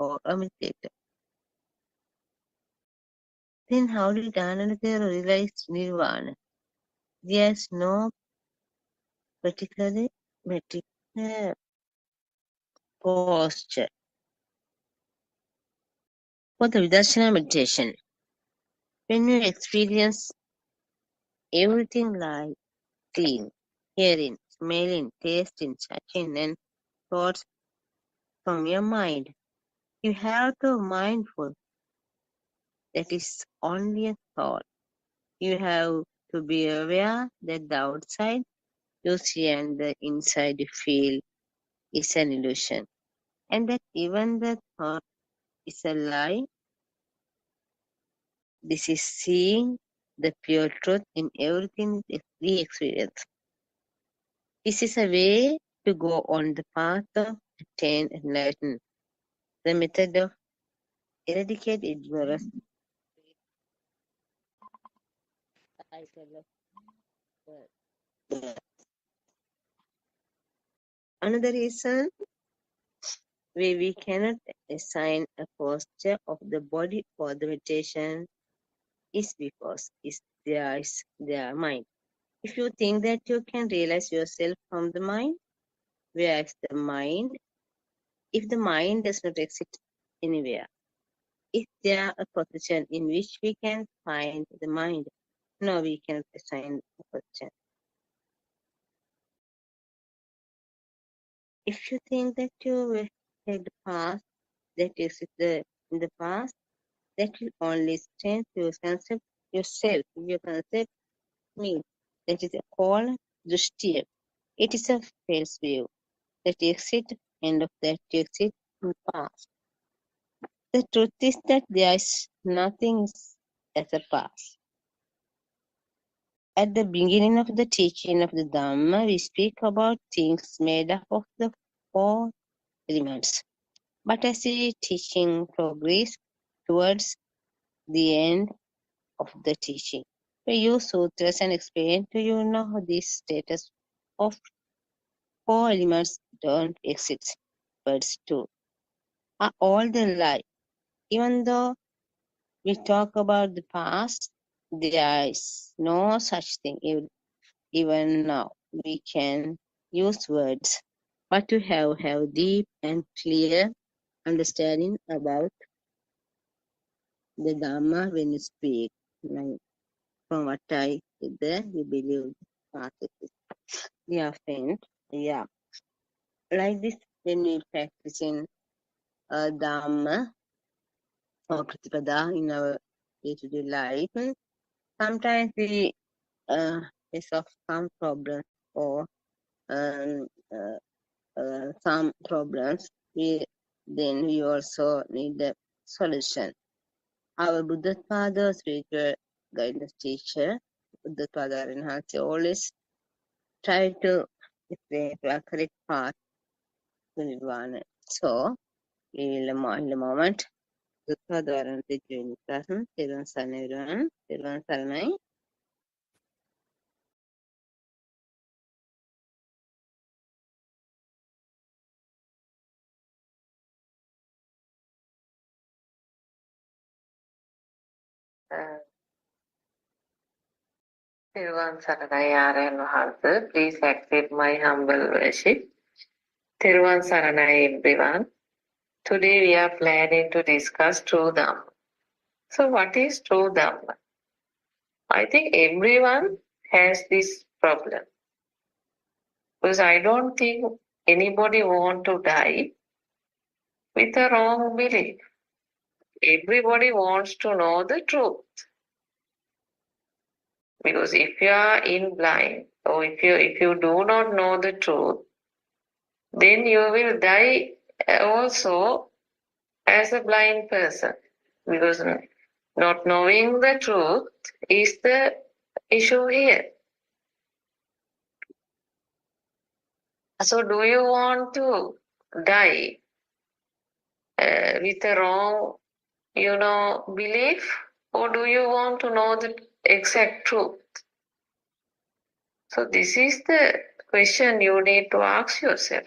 or a meditator. Then how did Anandadeva realize nirvana? There is no particular posture for the Vidarsana meditation. When you experience everything like seeing, hearing, smelling, tasting, touching, and thoughts from your mind, you have to be mindful that is only a thought. You have to be aware that the outside you see and the inside you feel is an illusion, and that even the thought is a lie. This is seeing the pure truth in everything we experience. This is a way to go on the path of attain enlightenment. The method of eradicate ignorance. Another reason why we cannot assign a posture of the body for the meditation is because there is their mind. If you think that you can realize yourself from the mind, where is the mind? If the mind does not exist anywhere, is there a position in which we can find the mind? No, we cannot assign a position. If you think that you will take the past, that is in the past, that will only strengthen your concept yourself. Your concept means that is called drishti. It is a false view that exit end of that exit in the past. The truth is that there is nothing as a past. At the beginning of the teaching of the Dhamma, we speak about things made up of the four elements. But as the teaching progresses towards the end of the teaching, we use sutras and explain to you now this status of four elements don't exist. Words too are all the lie. Even though we talk about the past, there is no such thing. Even now, we can use words, but to have deep and clear understanding about the Dhamma when you speak. Like, from what I did there, you believe the past is. Yeah, friend. Yeah. Like this, when we practice in Dhamma or Pratipada in our day-to-day life, sometimes we face of some problems or um, some problems, then we also need a solution. Our Buddothpado spiritual guidance teacher, Buddothpado Arinhatsi, always try to explain the correct path to Nirvana. So, we will in a moment. Buddothpado Arinhatsi join us. Thiruvan Saranai everyone. Thiruvan Saranai. Thiruvan Saranai Arayan Wahanse, please accept my humble worship. Thiruvan Saranai everyone. Today we are planning to discuss true Dhamma. So what is true Dhamma? I think everyone has this problem. Because I don't think anybody want to die with a wrong belief. Everybody wants to know the truth. Because if you are in blind, or if you do not know the truth, then you will die also as a blind person. Because not knowing the truth is the issue here. So do you want to die with a wrong, belief? Or do you want to know the exact truth? So this is the question you need to ask yourself.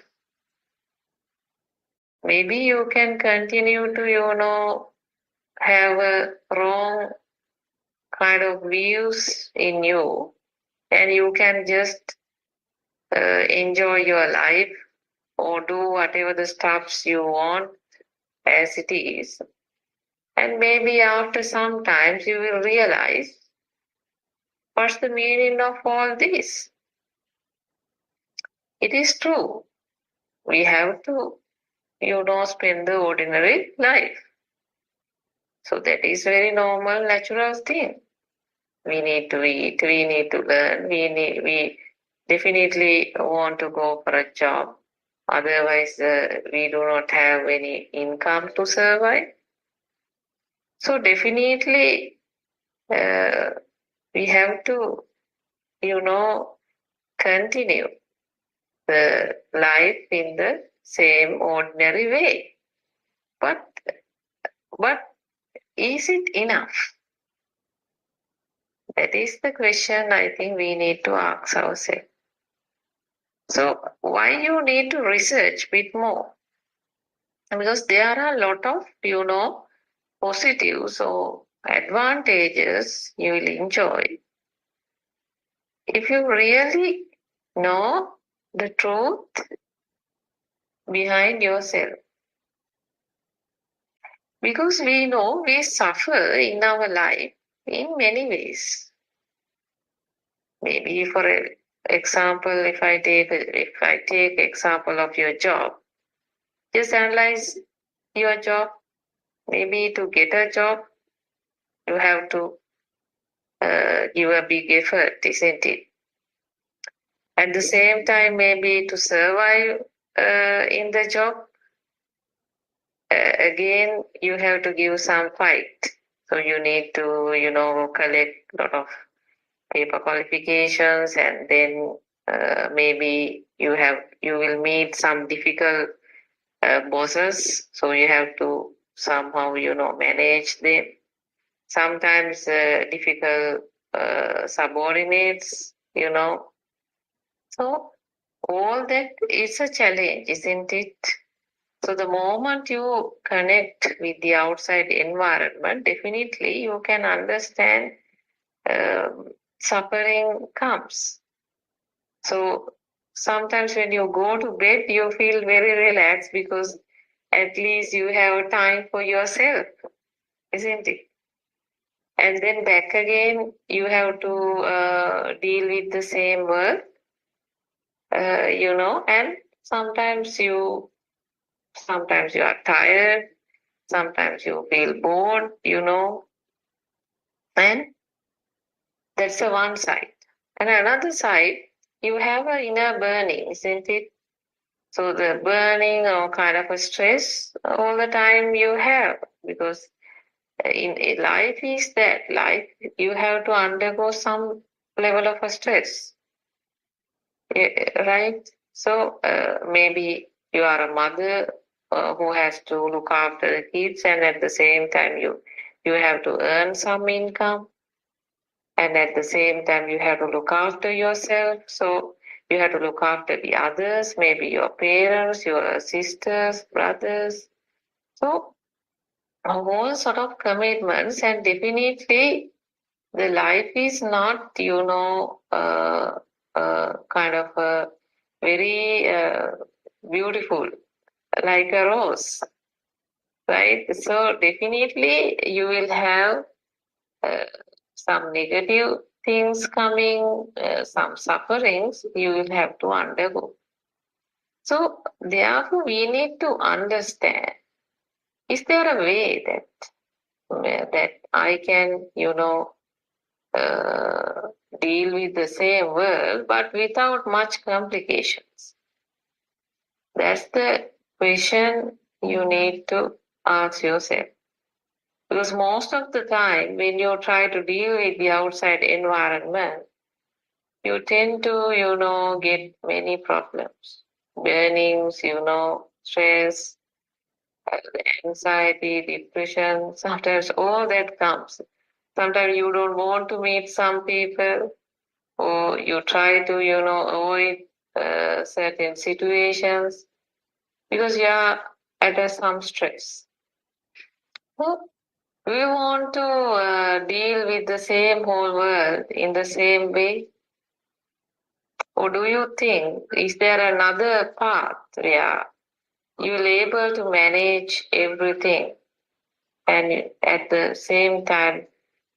maybe you can continue to, have a wrong kind of views in you, and you can just enjoy your life or do whatever the stuffs you want as it is. And maybe after some times you will realize what's the meaning of all this. It is true. We have to, spend the ordinary life. So that is very normal, natural thing. We need to eat, we need to learn, we definitely want to go for a job. Otherwise, we do not have any income to survive. So definitely, we have to, continue the life in the same ordinary way. But is it enough? That is the question I think we need to ask ourselves. So why you need to research a bit more? Because there are a lot of, positives or advantages you will enjoy if you really know the truth behind yourself. Because we know we suffer in our life in many ways. Maybe for example, if I take example of your job, just analyze your job. Maybe to get a job, you have to give a big effort, isn't it? At the same time, maybe to survive in the job, again, you have to give some fight. So you need to, collect a lot of paper qualifications, and then maybe you will meet some difficult bosses. So you have to somehow, manage them. Sometimes difficult subordinates, So all that is a challenge, isn't it? So the moment you connect with the outside environment, definitely you can understand suffering comes. So sometimes when you go to bed, you feel very relaxed because at least you have time for yourself, isn't it? And then back again, you have to deal with the same work, and sometimes you are tired, sometimes you feel bored, and that's the one side. And another side, you have an inner burning, isn't it? So the burning or kind of a stress all the time you have, because in life is that life, you have to undergo some level of a stress, right? So maybe you are a mother who has to look after the kids, and at the same time you have to earn some income, and at the same time you have to look after yourself. So you have to look after the others, maybe your parents, your sisters, brothers. So a whole sort of commitments, and definitely the life is not, kind of a very beautiful, like a rose, right? So definitely you will have uh, some negative things coming, some sufferings you will have to undergo. So therefore we need to understand, is there a way that I can, uh, deal with the same world but without much complications? That's the question you need to ask yourself. Because most of the time, when you try to deal with the outside environment, you tend to, get many problems. Burnings, stress, anxiety, depression, sometimes all that comes. Sometimes you don't want to meet some people, or you try to, avoid certain situations because, yeah, at some stress. So we want to deal with the same whole world in the same way? Or do you think, is there another path where you'll able to manage everything and at the same time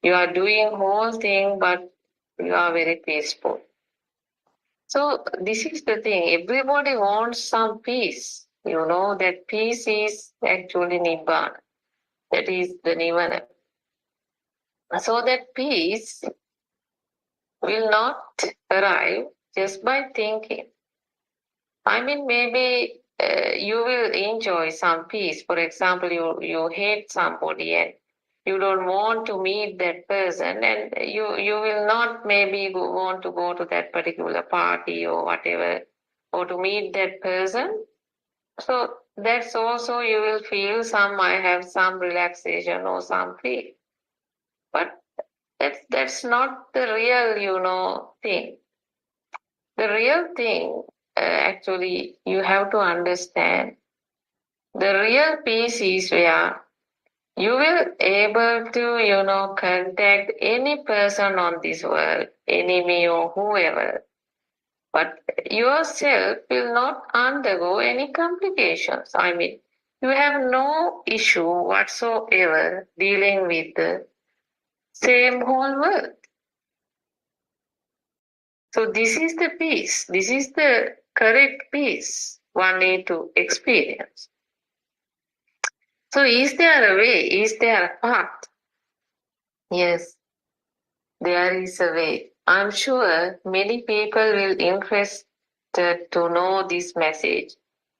you are doing whole thing but you are very peaceful? So this is the thing. Everybody wants some peace. You know that peace is actually Nibbana. That is the Nirvana. So that peace will not arrive just by thinking. I mean, maybe you will enjoy some peace. For example, you hate somebody and you don't want to meet that person, and you will not maybe want to go to that particular party or whatever, or to meet that person. So that's also you will feel some, I have some relaxation or some peace. But that's not the real, thing. The real thing, actually, you have to understand. The real peace is where you will able to, contact any person on this world, enemy or whoever. But yourself will not undergo any complications. I mean, you have no issue whatsoever dealing with the same whole world. So this is the peace. This is the correct peace one need to experience. So is there a way? Is there a path? Yes, there is a way. I'm sure many people will interested to know this message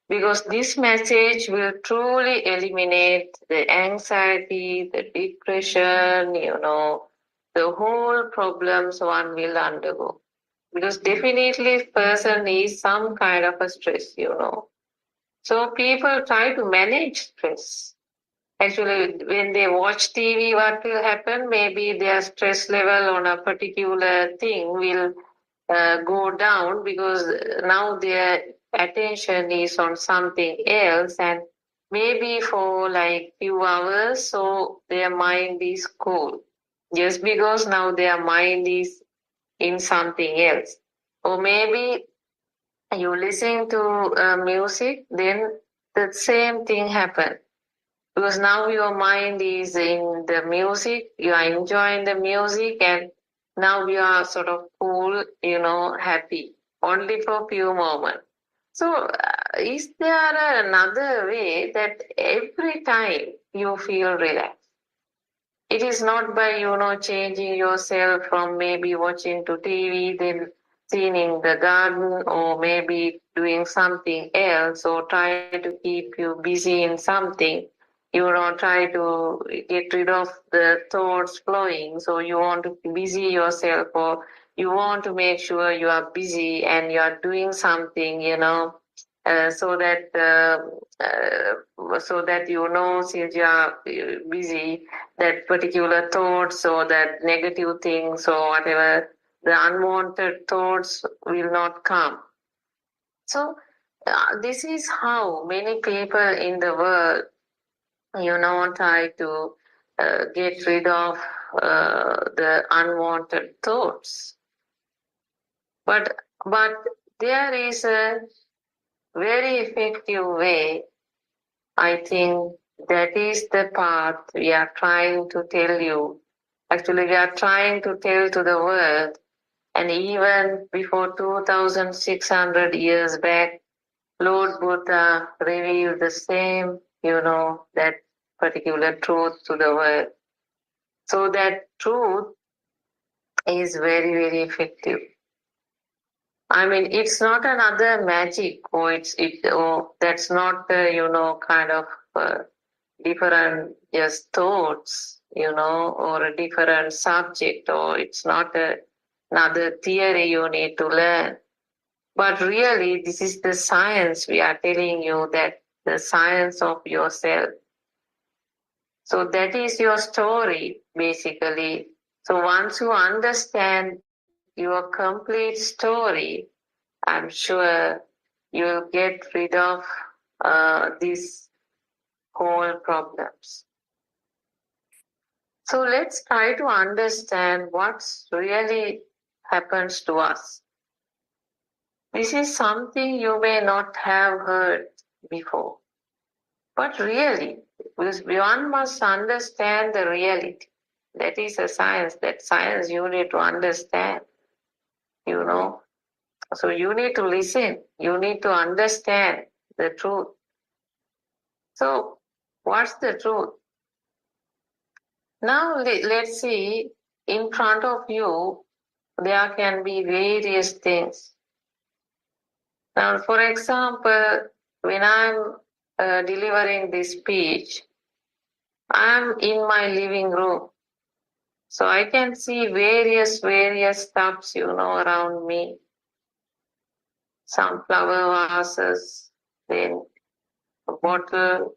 because this message will truly eliminate the anxiety, the depression, the whole problems one will undergo. Because definitely person needs some kind of a stress. So people try to manage stress. Actually, when they watch TV, what will happen? Maybe their stress level on a particular thing will go down because now their attention is on something else, and maybe for like few hours, so their mind is cool. Just because now their mind is in something else. Or maybe you listen to music, then the same thing happen. Because now your mind is in the music, you are enjoying the music, and now you are sort of cool, happy, only for a few moments. So, is there another way that every time you feel relaxed? It is not by, changing yourself from maybe watching to TV, then sitting in the garden, or maybe doing something else, or try to keep you busy in something. Try to get rid of the thoughts flowing. So you want to busy yourself, or you want to make sure you are busy and you are doing something, so that since you are busy, that particular thoughts or that negative things or whatever, the unwanted thoughts will not come. So this is how many people in the world, try to get rid of the unwanted thoughts. But there is a very effective way. I think that is the path we are trying to tell you. Actually, we are trying to tell to the world. And even before 2,600 years back, Lord Buddha revealed the same, that particular truth to the world. So that truth is very, very effective. I mean, it's not another magic, or that's not kind of different just thoughts, or a different subject, or it's not another theory you need to learn. But really, this is the science we are telling you, that the science of yourself. So that is your story, basically. So once you understand your complete story, I'm sure you'll get rid of this call problems. So let's try to understand what's really happens to us. This is something you may not have heard before. But really, one must understand the reality. That is a science. That science you need to understand, you know. So you need to listen. You need to understand the truth. So what's the truth? Now let's see, in front of you, there can be various things. Now, for example, when I'm delivering this speech, I'm in my living room. So I can see various stuffs, around me. Some flower vases, then a bottle,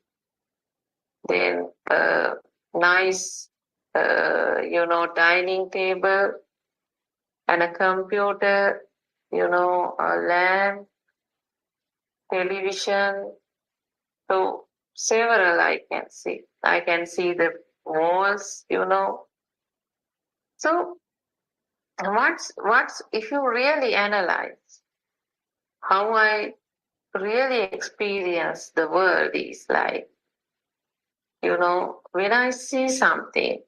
then a nice, dining table, and a computer, a lamp, television. So several I can see. I can see the walls, So what's if you really analyze how I really experience the world is like, when I see something,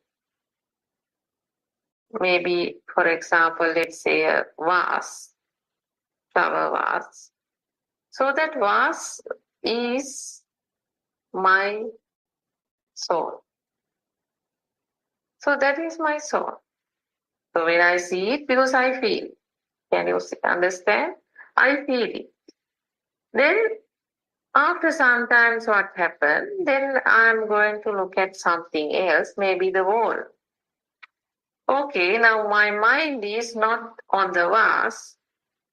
maybe, for example, let's say a vase, flower vase. So that vase is my soul. So that is my soul. So when I see it, because I feel, can you understand? I feel it. Then after sometimes what happened, then I'm going to look at something else, maybe the wall. Okay, now my mind is not on the vase.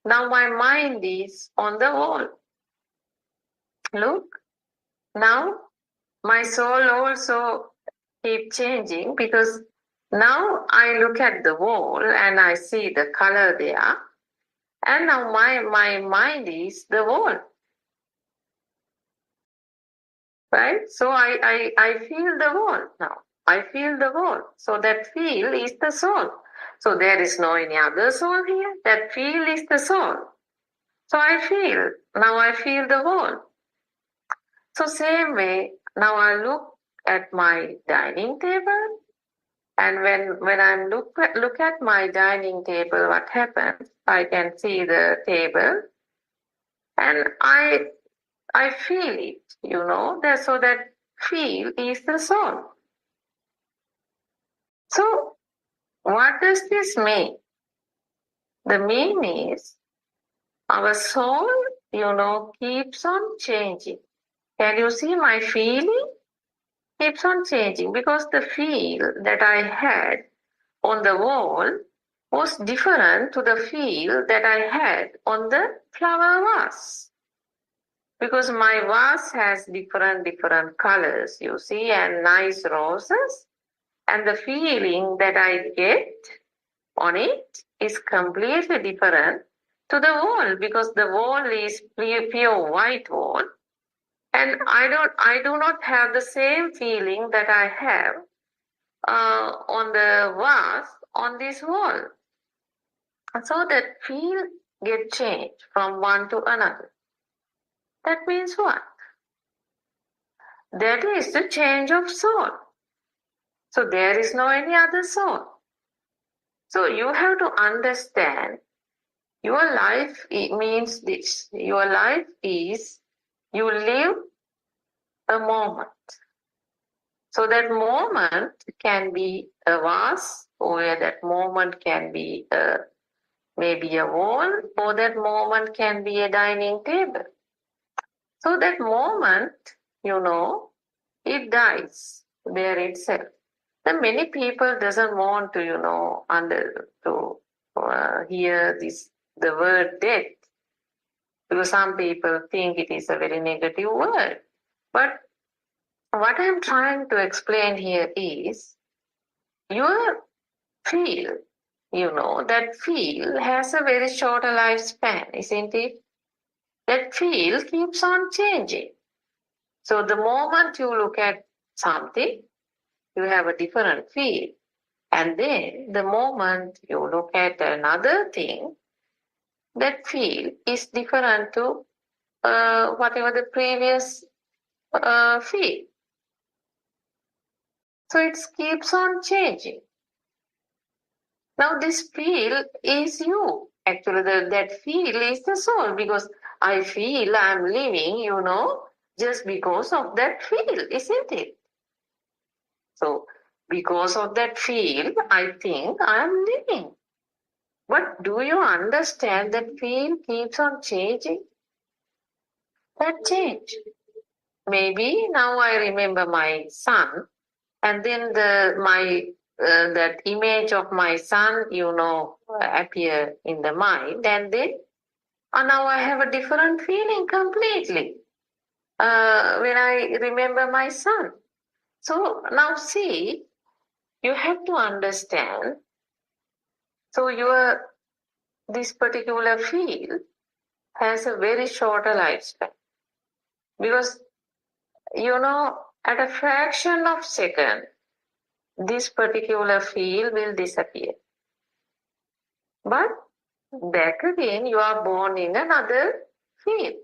Now my mind is on the wall. Look, now my soul also keep changing because now I look at the wall and I see the color there. And now my mind is the wall. Right? So I feel the wall now. I feel the wall. So that feel is the soul. So there is no any other soul here. That feel is the soul. So I feel. Now I feel the wall. So same way, now I look at my dining table. And when I look at my dining table, what happens? I can see the table. And I feel it, so that feel is the soul. So what does this mean? The mean is our soul, keeps on changing. Can you see my feeling? Keeps on changing because the feel that I had on the wall was different to the feel that I had on the flower vase. Because my vase has different colors, you see, and nice roses. And the feeling that I get on it is completely different to the wall because the wall is pure white wall. And I do not have the same feeling that I have on the vase on this wall. So that feel get changed from one to another. That means what? That is the change of soul. So there is no any other soul. So you have to understand your life means this. Your life is you live a moment. So that moment can be a vase, or that moment can be maybe a wall, or that moment can be a dining table. So that moment, it dies there itself. Then many people doesn't want to, hear the word death, because some people think it is a very negative word. But what I'm trying to explain here is your feel, that feel has a very short lifespan, isn't it? That feel keeps on changing. So the moment you look at something, you have a different feel. And then the moment you look at another thing, that feel is different to whatever the previous feel. So it keeps on changing. Now this feel is you. Actually, that feel is the soul, because I feel I'm living, just because of that feel, isn't it? So because of that feel, I think I'm living. But do you understand that feel keeps on changing? That change. Maybe now I remember my son, and then that image of my son, appear in the mind, and then now I have a different feeling completely when I remember my son. So now see, you have to understand. So this particular field has a very shorter lifespan, because at a fraction of second, this particular field will disappear. But back again, you are born in another field.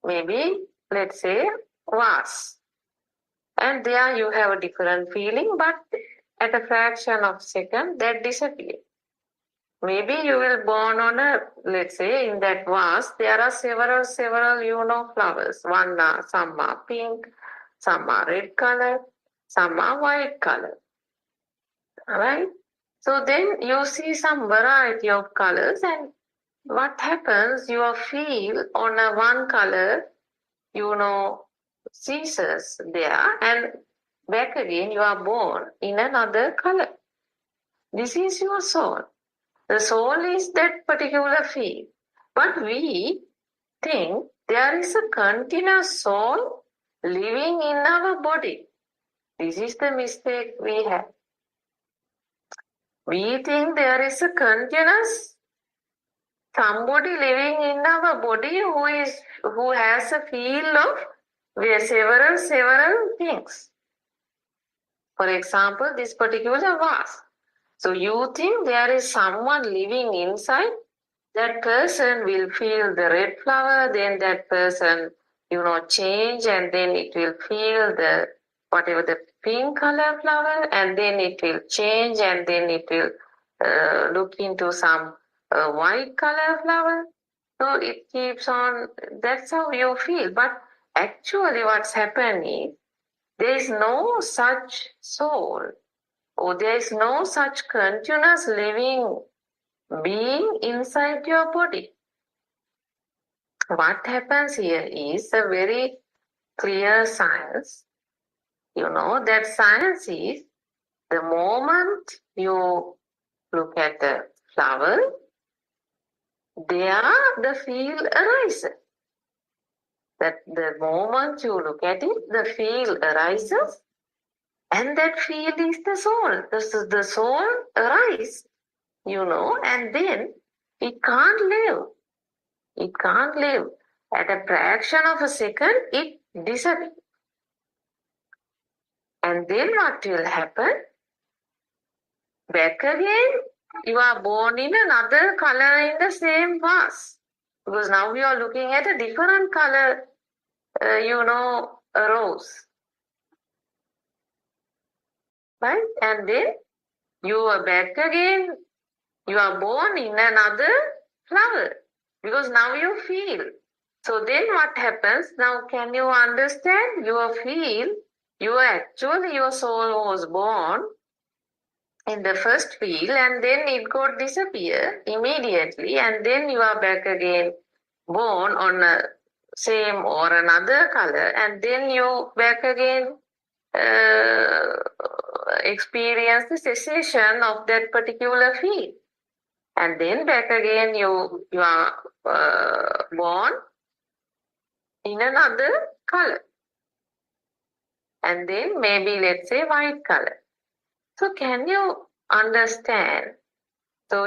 Maybe, let's say, vase. And there you have a different feeling, but at a fraction of second, that disappears. Maybe you will born on let's say, in that vase, there are several, flowers. Some are pink, some are red color, some are white color. All right? So then you see some variety of colors, and what happens, your feel on one color, ceases there, and back again you are born in another color. This is your soul. The soul is that particular feel. But we think there is a continuous soul living in our body. This is the mistake we have. We think there is a continuous somebody living in our body who has a feel of several things. For example, this particular vase. So you think there is someone living inside. That person will feel the red flower, then that person, change, and then it will feel whatever the pink color flower, and then it will change, and then it will look into some white color flower. So it keeps on, that's how you feel. But actually what's happening, there is no such soul, or there is no such continuous living being inside your body. What happens here is a very clear science. That science is the moment you look at the flower, there the feel arises. That the moment you look at it, the feel arises, and that feel is the soul. The soul arises, and then it can't live. It can't live. At a fraction of a second, it disappears. And then what will happen? Back again, you are born in another color in the same vase. Because now we are looking at a different color, a rose. Right? And then you are back again, you are born in another flower. Because now you feel. So then what happens? Now can you understand? Your feel, your soul was born in the first feel, and then it got disappear immediately, and then you are back again born on a same or another color, and then you back again experience the cessation of that particular feel. And then back again you are born in another color. And then maybe let's say white color. So can you understand? So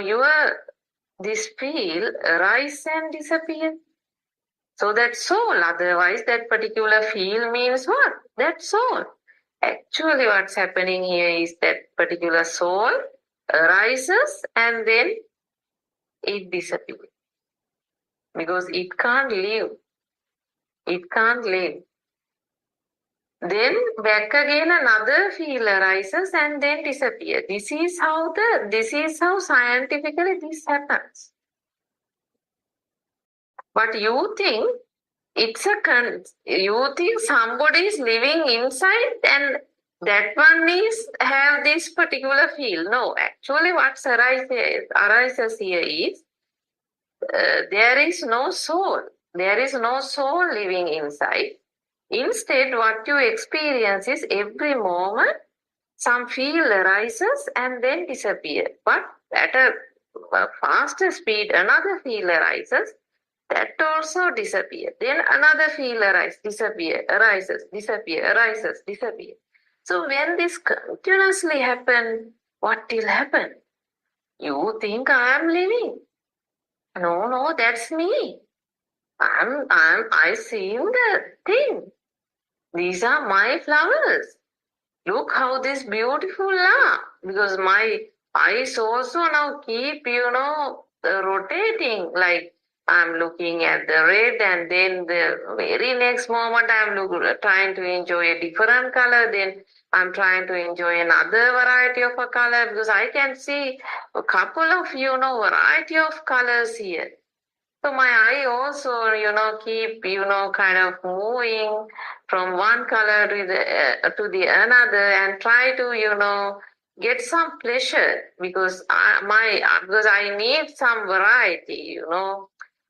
this feel rise and disappear. So that soul, otherwise that particular feel means what? That soul. Actually what's happening here is that particular soul arises and then it disappears. Because it can't live. It can't live. Then back again another feel arises and then disappears. This is how scientifically this happens. But you think you think somebody is living inside and that one is have this particular feel. No, actually what arises here is there is no soul. There is no soul living inside. Instead, what you experience is every moment some feel arises and then disappear. But at a faster speed, another feel arises, that also disappear. Then another feel arises, disappear, arises, disappear, arises, disappear. So when this continuously happen, what will happen? You think I am living. No, that's me. I seeing the thing. These are my flowers. Look how this beautiful are. Because my eyes also now keep, rotating. Like I'm looking at the red and then the very next moment I'm trying to enjoy a different color. Then I'm trying to enjoy another variety of a color because I can see a couple of, variety of colors here. So my eye also, keep, kind of moving from one color to the another and try to, get some pleasure because I need some variety,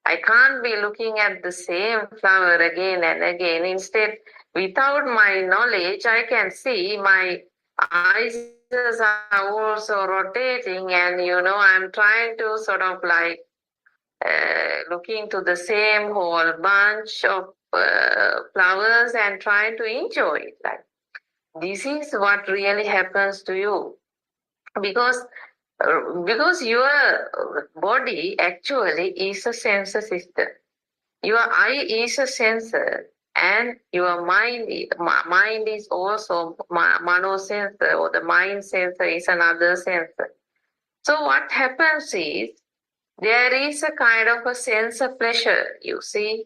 I can't be looking at the same flower again and again. Instead, without my knowledge, I can see my eyes are also rotating and, I'm trying to sort of like looking to the same whole bunch of flowers and trying to enjoy it. Like this is what really happens to you because your body actually is a sensor system. Your eye is a sensor and your mind is also mano sensor, or the mind sensor is another sensor. So what happens is there is a kind of a sense of pleasure, you see,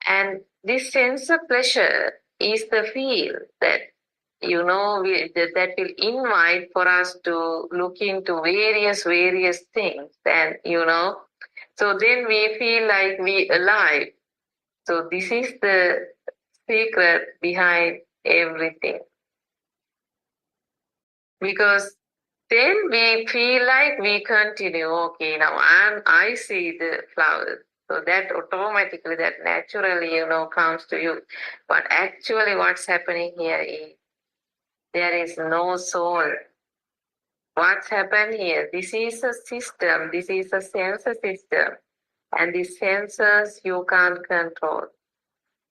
and this sense of pleasure is the feel that, that will invite for us to look into various things. And, so then we feel like we alive. So this is the secret behind everything. Because then we feel like we continue. Okay, now I see the flowers. So that automatically, that naturally, comes to you. But actually what's happening here is there is no soul. What's happened here? This is a system. This is a sensor system. And the sensors you can't control.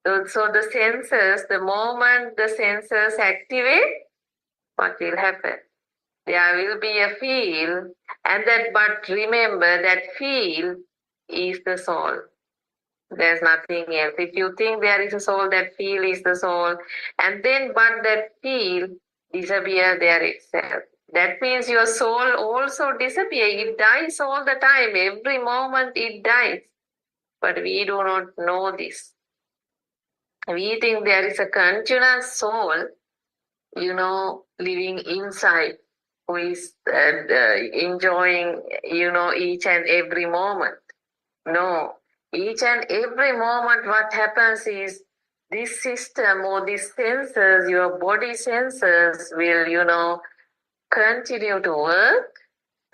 So the sensors, the moment the sensors activate, what will happen? There will be a feel, but remember that feel is the soul. There's nothing else. If you think there is a soul, that feel is the soul, but that feel disappear there itself. That means your soul also disappear. It dies all the time. Every moment it dies. But we do not know this. We think there is a continuous soul, living inside, who is enjoying, each and every moment. No, each and every moment what happens is this system or these sensors, your body sensors will, continue to work,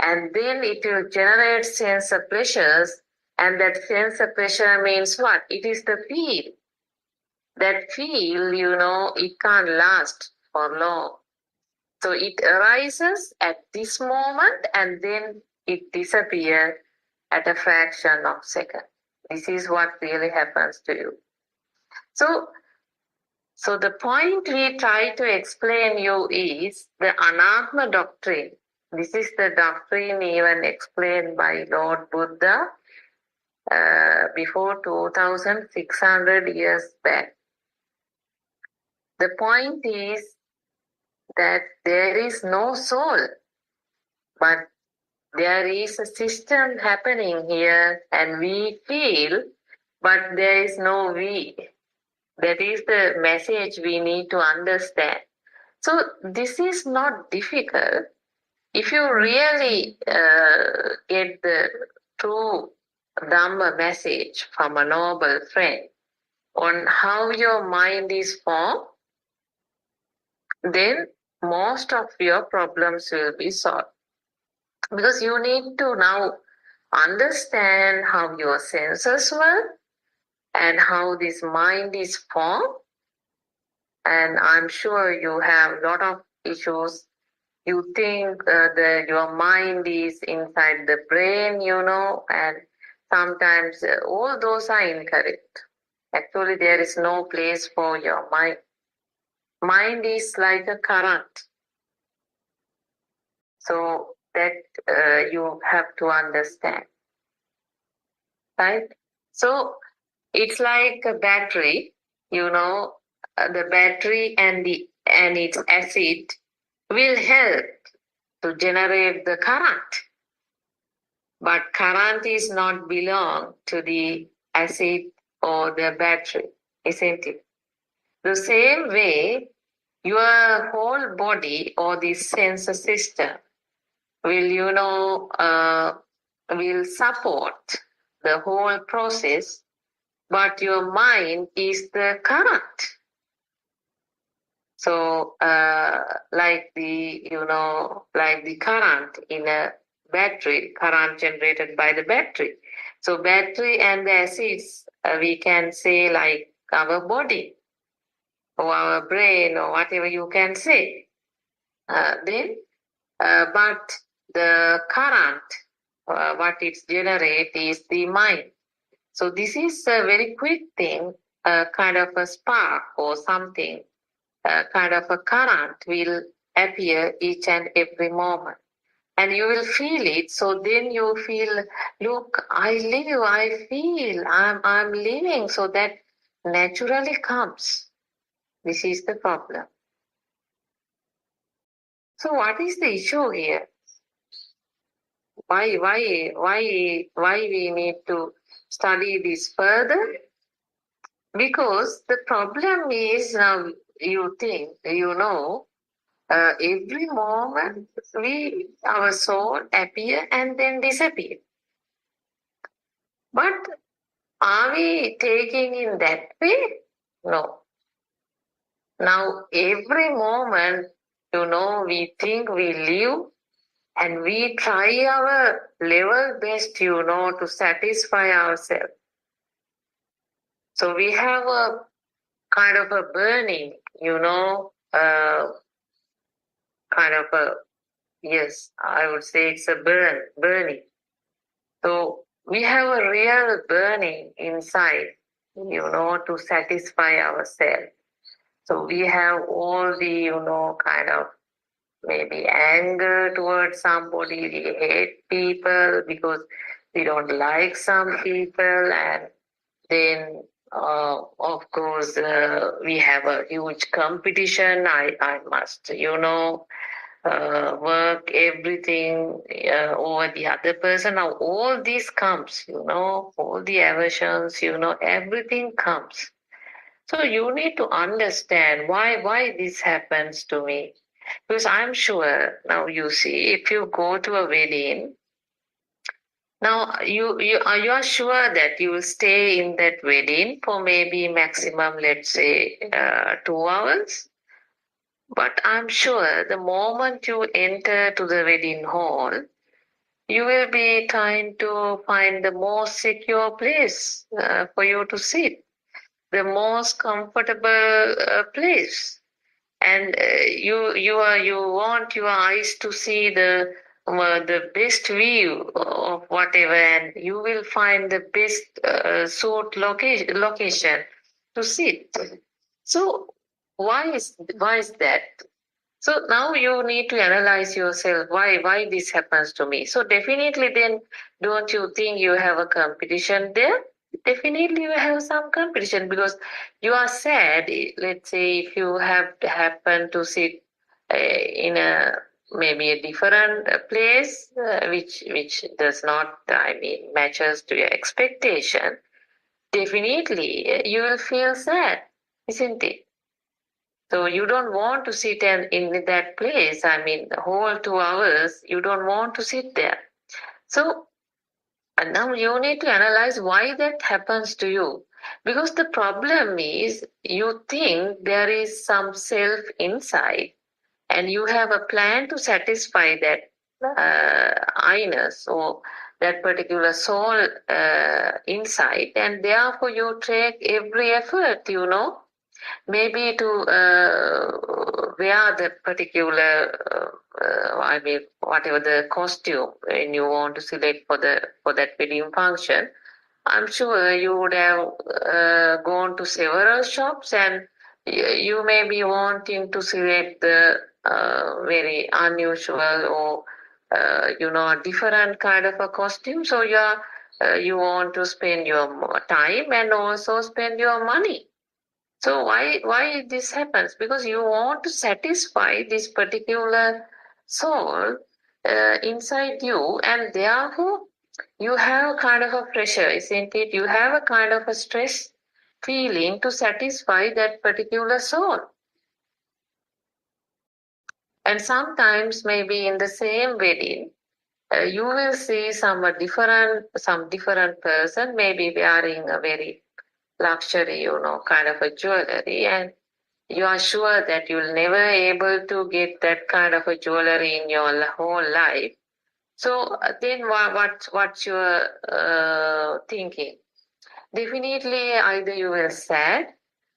and then it will generate sense of pleasures, and that sense of pleasure means what? It is the feel. That feel, it can't last for long. So it arises at this moment and then it disappears at a fraction of a second. This is what really happens to you. So the point we try to explain you is the Anatma doctrine. This is the doctrine even explained by Lord Buddha. before 2,600 years back. The point is that there is no soul, but there is a system happening here and we feel, but there is no we. That is the message we need to understand. So this is not difficult. If you really get the true Dhamma message from a noble friend on how your mind is formed, then most of your problems will be solved. Because you need to now understand how your senses work and how this mind is formed. And I'm sure you have a lot of issues. You think that your mind is inside the brain, and sometimes all those are incorrect. Actually, there is no place for your mind. Mind is like a current. So that you have to understand, right? So it's like a battery, the battery and its acid will help to generate the current. But current is not belong to the acid or the battery, isn't it? The same way, your whole body or the sensor system will, will support the whole process, but your mind is the current. So, like the current in a battery, current generated by the battery. So, battery and the acids, we can say like our body or our brain or whatever you can say. But the current, what it generates is the mind. So this is a very quick thing, kind of a spark or something, kind of a current will appear each and every moment. And you will feel it. So then you feel, look, I live, I feel, I'm living. So that naturally comes. This is the problem. So what is the issue here? Why we need to study this further? Because the problem is now you think, every moment our soul appear and then disappear. But are we taking in that way? No. Now every moment, we think we live and we try our level best, to satisfy ourselves. So we have a kind of a burning, kind of a, yes, I would say it's a burning. So we have a real burning inside, to satisfy ourselves. So we have all the, kind of maybe anger towards somebody. We hate people because we don't like some people. And then, of course, we have a huge competition. I must, work everything over the other person. Now all this comes, all the aversions, everything comes. So you need to understand why this happens to me. Because I'm sure now you see, if you go to a wedding, now you are sure that you will stay in that wedding for maybe maximum, let's say, 2 hours. But I'm sure the moment you enter to the wedding hall, you will be trying to find the most secure place for you to sit, the most comfortable place. And you want your eyes to see the best view of whatever, and you will find the best sort location to sit. So why is that? So now you need to analyze yourself, why this happens to me. So definitely then, don't you think you have a competition there? Definitely you have some competition because you are sad. Let's say if you have to happen to sit in a maybe a different place which does not, I mean, matches to your expectation, definitely you will feel sad, isn't it? So you don't want to sit in that place. I mean, the whole 2 hours, you don't want to sit there. So and now you need to analyze why that happens to you. Because the problem is you think there is some self inside and you have a plan to satisfy that I-ness or that particular soul inside, and therefore you take every effort, maybe to wear the particular I mean whatever the costume and you want to select for that wedding function. I'm sure you would have gone to several shops and you may be wanting to select the very unusual or different kind of a costume. So you want to spend your time and also spend your money. So why this happens? Because you want to satisfy this particular soul inside you, and therefore you have kind of a pressure, isn't it? You have a kind of a stress feeling to satisfy that particular soul. And sometimes maybe in the same wedding, you will see some different person, maybe wearing a very luxury, kind of a jewelry, and you are sure that you'll never able to get that kind of a jewelry in your whole life. So then what's your thinking? Definitely either you will sad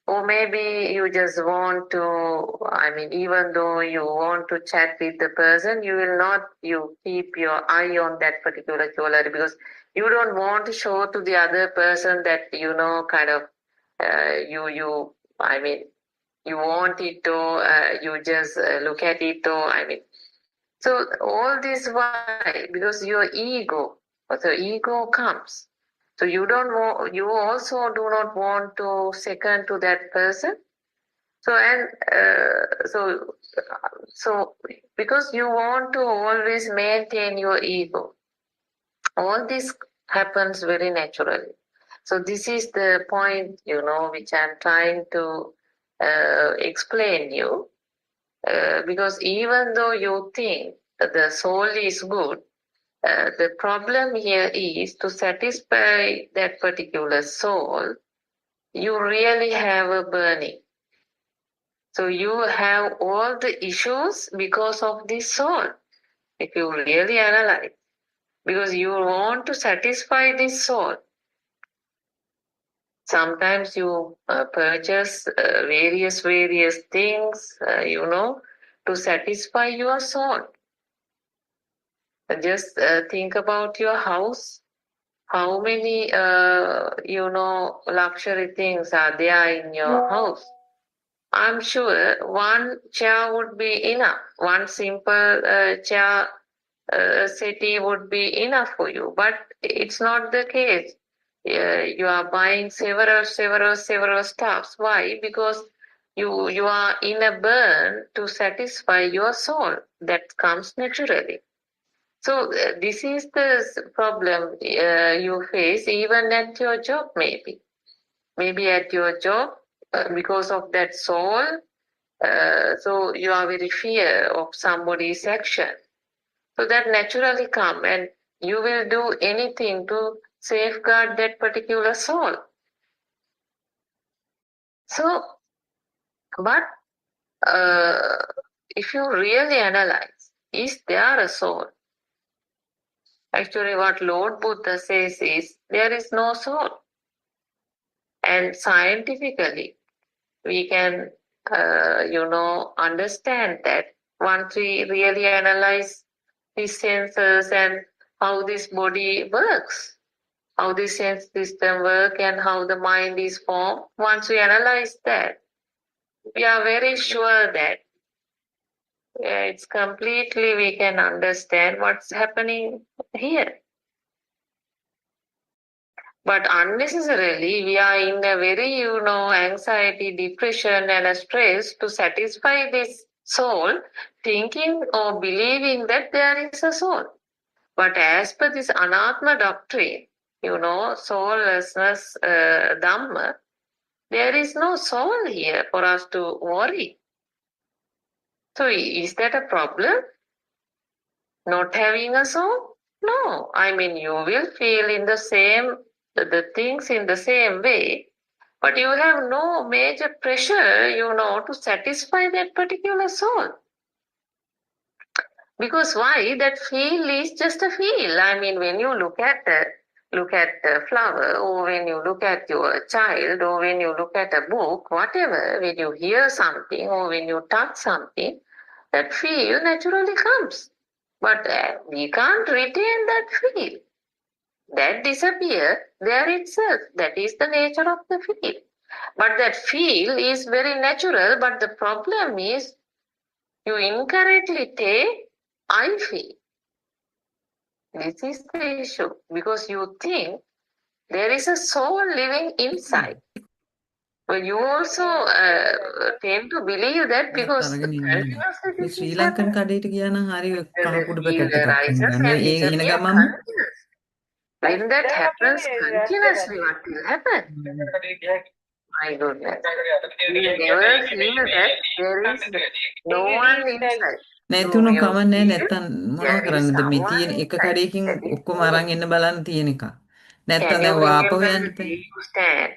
or maybe you just want to, I mean, even though you want to chat with the person, you will not, you keep your eye on that particular jewelry because you don't want to show to the other person that, kind of, I mean, you want it to, you just look at it to, I mean. So all this why? Because your ego, the ego comes. So you don't want, you also do not want to second to that person. So so because you want to always maintain your ego, all this happens very naturally. So this is the point, which I'm trying to explain you. Because even though you think that the soul is good, the problem here is to satisfy that particular soul, you really have a burning. So you have all the issues because of this soul, if you really analyze, because you want to satisfy this soul. Sometimes you purchase various things, to satisfy your soul. Just think about your house. How many, luxury things are there in your house? I'm sure one chair would be enough. One simple chair settee would be enough for you. But it's not the case. You are buying several stuffs. Why? Because you are in a burn to satisfy your soul. That comes naturally. So this is the problem you face even at your job, maybe. Maybe at your job, because of that soul, so you are very fear of somebody's action. So that naturally come and you will do anything to safeguard that particular soul. So, but if you really analyze, is there a soul? Actually, what Lord Buddha says is there is no soul. And scientifically, we can, understand that once we really analyze these senses and how this body works, how the sense system work and how the mind is formed. Once we analyze that, we are very sure that it's completely we can understand what's happening here. But unnecessarily, we are in a very, anxiety, depression, and a stress to satisfy this soul, thinking or believing that there is a soul. But as per this Anatma doctrine, soullessness, Dhamma, there is no soul here for us to worry. So is that a problem? Not having a soul? No. I mean, you will feel in the things in the same way, but you have no major pressure, to satisfy that particular soul. Because why? That feel is just a feel. I mean, when you look at the flower, or when you look at your child, or when you look at a book, whatever, when you hear something or when you touch something, that feel naturally comes. But we can't retain that feel. That disappears there itself. That is the nature of the feel. But that feel is very natural, but the problem is you incorrectly take I feel. This is the issue because you think there is a soul living inside. But you also tend to believe that because continuously මේ this Sri is Lankan happening. කඩේට ගියා නම් හරි කහ The කුඩු feel packet එකක් arises ගන්න. and ඒ එන disappears ගමන්ම continuously. When that happens continuously, what will happen? My goodness. You never feel that there is no one inside. නැතුණු You කමක් නැහැ. feel නැත්තම් මොනව there is කරන්නද මේ someone තියෙන එක inside. කඩේකින් That is ඔක්කොම true. අරන් එන්න බලන්න තියෙන එක. Can නැත්තම් you දැන් ඔය ආපහු remember යන්න the එපා. day you stand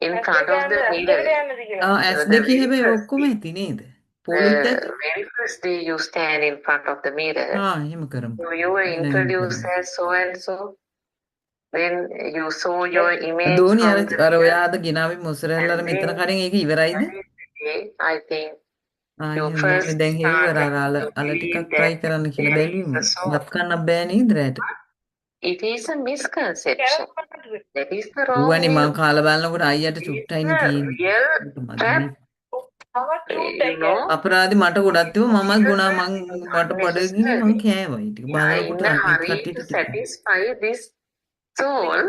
in front of the mirror? ඇස් The දෙකේ very හැබැයි first ඔක්කොම day. ඇති නේද? පොලිත් ඇති. The very first day you stand in front of the mirror, එහෙම කරමු. so you were එහෙනම් එහෙම introduced කරමු. as so and so. Then you saw your image දෝනි from අර the අර mirror, ඔයා අද ගෙනාවේ මොසරැල්ලර and මෙතන then කඩෙන් ඒක ඉවරයිද? that is the day I think you එහෙනම් first නෝනේ දැන් හෙව්වර started අර අල to අල believe ටිකක් try that කරන්න කියලා there is බැලුවෙමු. a soul. බත් කන්නත් බෑ නේද රැට? It is a misconception. That is the wrong ඌවනේ view. මං කාලා බලනකොට අයියට It is චුට්ටයිනේ a තියෙන්නේ. real ඒක මදි trap. නේ. You අපරාධි මට ගොඩක් තිබ්බා මමත් ගුණා මං මට බඩගිනි මං unnecessary. කෑවා ඊට. We are in බලනකොට a අනිත් hurry කට්ටියට to ටික. satisfy this soul,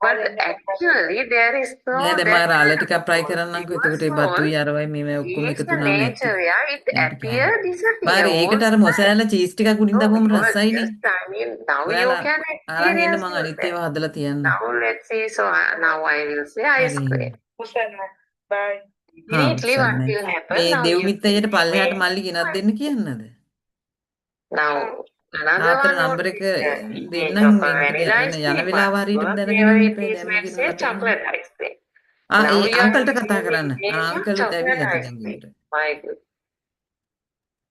but actually there is no නෑ දැන් මම that අර අල kind of ටිකක් try soul. කරන්නම්කෝ. Your එතකොට ඒ soul බතුයි අරවයි මේවයි ඔක්කොම is එකතු the වුණාම ඇති. nature, yeah. It ඊට appear, කෑවා. disappear බාර all ඒකට the අර time. මොසෑල චීස් ටිකක් උඩින් So දාපුවම you are රසයිනේ. just, I mean, now you ඔයාලා can අරන් එන්න experience මං අනිත් that. ඒවා හදලා තියන්න. Now let's see. So now I will say ice හරි cream. බෑ. Immediately what උස්සන්නයි. will happen? මේ Now දෙව් you මිත්තයට පල්ලෙහාට image. මල්ලි ගෙනත් දෙන්න කියන්නද? Now another ආතර one would number be එක the image දෙන්නම් of a මේකට vanilla එන ice යන cream. වෙලාව But හරියටම your දැනගෙන ඉන්න favorite එපා. is, දැම්ම let's say, ගෙනල්ලා දෙන්නම්. chocolate ice cream. A Now you are අංකල්ට කතා receiving the කරන්න. image of අංකල් chocolate ඇවිල්ලා ice දැන් cream. ගෙදර. My good.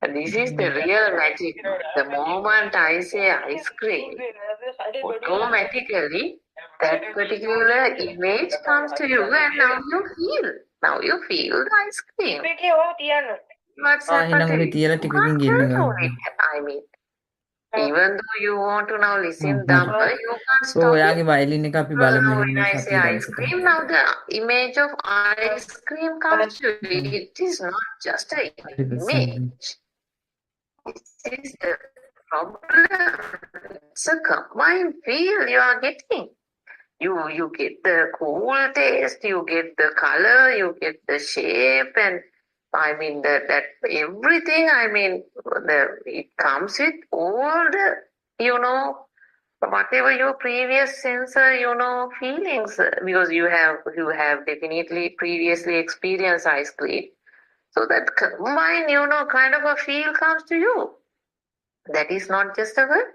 And this is the real magic. The moment I say ice cream, automatically that particular image comes to you, and now you feel. Now you feel the ice cream. What's happened එහෙනම් to ඔබ you? තියලා You ටිකකින් can't ගෙන්න control ගන්න. it. I mean, even though you want to now listen හරි. Dhamma, you can't ඔව් stop it. ඔයාගේ violin එක අපි So බලමු now එහෙනම් when මේ I say සතිය ice දවසට. cream, now the image of ice cream comes to you. It is not just an 100%. image. This is the problem. It's a combined feel you are getting. You get the cool taste, you get the color, you get the shape, and I mean that everything. I mean, it comes with all the whatever your previous sensor feelings, because you have definitely previously experienced ice cream. So that combined kind of a feel comes to you. That is not just a word.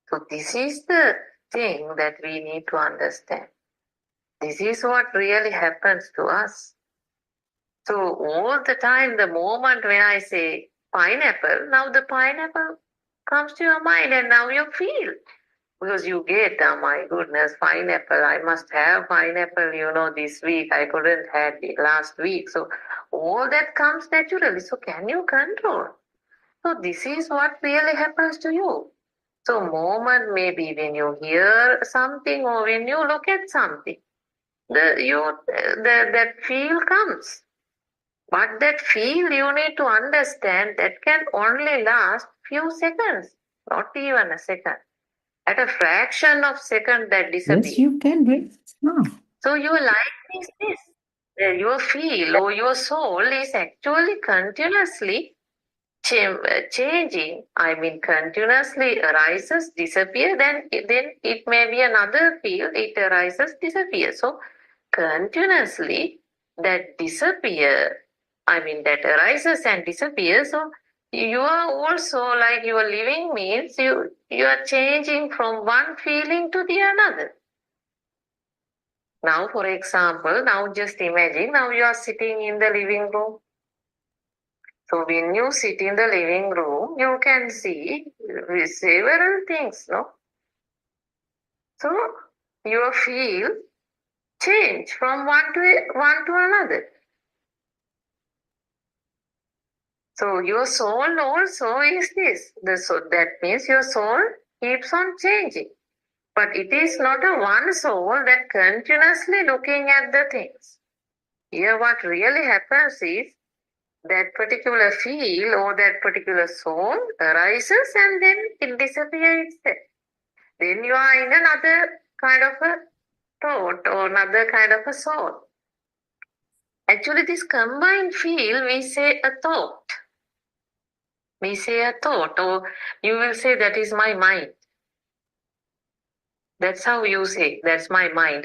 So this is the thing that we need to understand. This is what really happens to us. So all the time, the moment when I say pineapple, now the pineapple comes to your mind and now you feel. Because you get, oh my goodness, pineapple, I must have pineapple, this week. I couldn't have it last week. So all that comes naturally. So can you control? So this is what really happens to you. So moment maybe when you hear something or when you look at something, that feel comes. But that feel, you need to understand, that can only last few seconds, not even a second. At a fraction of second that disappears. Yes, you can break. No. So your life is this. Your feel or your soul is actually continuously changing. I mean, continuously arises, disappear, then it may be another field, it arises, disappears. So continuously that disappear, I mean that arises and disappears. So you are also, like your living means you are changing from one feeling to the another. Now, for example, now just imagine, now you are sitting in the living room. So when you sit in the living room, you can see several things, no? So your feel change from one to another. So your soul also is this. That means your soul keeps on changing. But it is not a one soul that continuously looking at the things. Here what really happens is that particular feel or that particular soul arises and then it disappears. Then you are in another kind of a thought or another kind of a soul. Actually, this combined feel, we say a thought. We say a thought, or you will say that is my mind. That's how you say, that's my mind.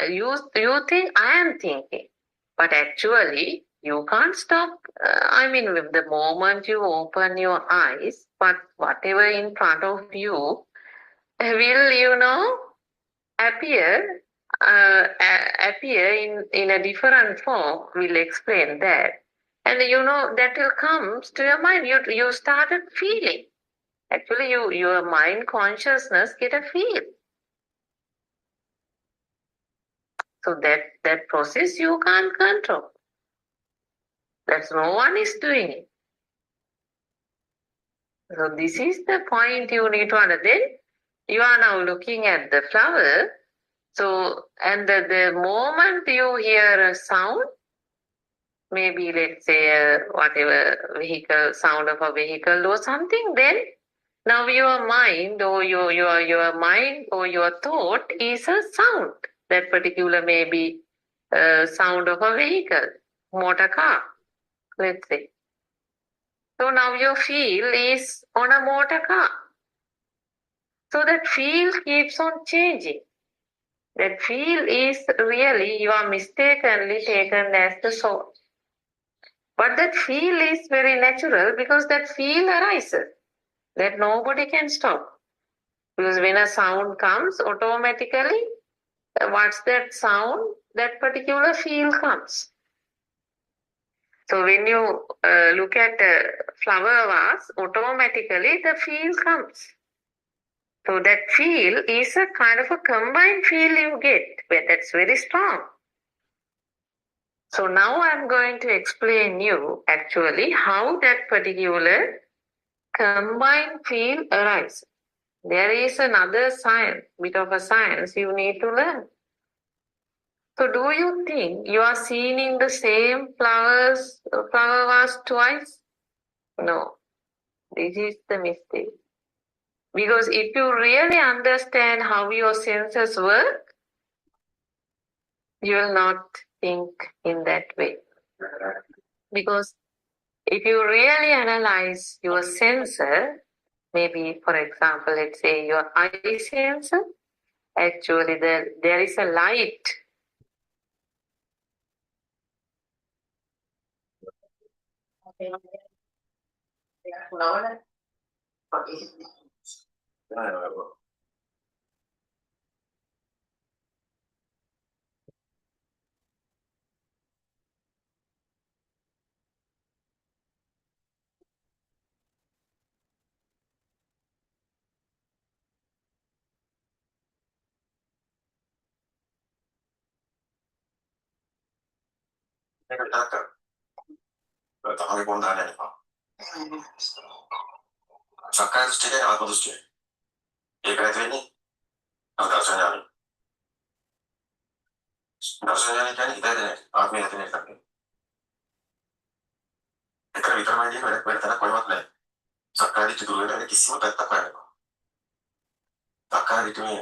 You think I am thinking, but actually you can't stop. I mean, with the moment you open your eyes, but whatever in front of you will, appear, appear in a different form. We'll explain that, and that will come to your mind. You started feeling. Actually, your mind consciousness get a feel. So that process you can't control. That's no one is doing it. So this is the point you need to understand. You are now looking at the flower. So, and the moment you hear a sound, maybe let's say whatever vehicle, sound of a vehicle or something, then now your mind or your mind or your thought is a sound. That particular maybe sound of a vehicle, motor car, let's say. So now your feel is on a motor car. So that feel keeps on changing. That feel is really, you are mistakenly taken as the soul. But that feel is very natural because that feel arises. That nobody can stop. Because when a sound comes, automatically, what's that sound? That particular feel comes. So when you look at a flower vase, automatically the feel comes. So that feel is a kind of a combined feel you get, but that's very strong. So now I'm going to explain you actually how that particular combined feel arises. There is another science, bit of a science you need to learn. So do you think you are seeing the same flower vase twice? No, this is the mistake. Because if you really understand how your senses work, you will not think in that way. Because if you really analyze your sensor, maybe for example, let's say your eye sensor, actually there is a light. සක්කාය දෘෂ්ටියයි ආත්ම දෘෂ්ටියයි. ඒක නැති වෙන්නේ දර්ශන ඥානයි. දර්ශන ඥානය කියන්නේ හිතේ ආත්මය නැති වෙන එකක්. විතරමයි තියෙන වෙන තැනක් කොහෙවත් නැහැ. සක්කාය දිට්ඨිය දුර වෙන කිසිම පැත්තක් නැහැ. සක්කාය දිට්ඨිය මේ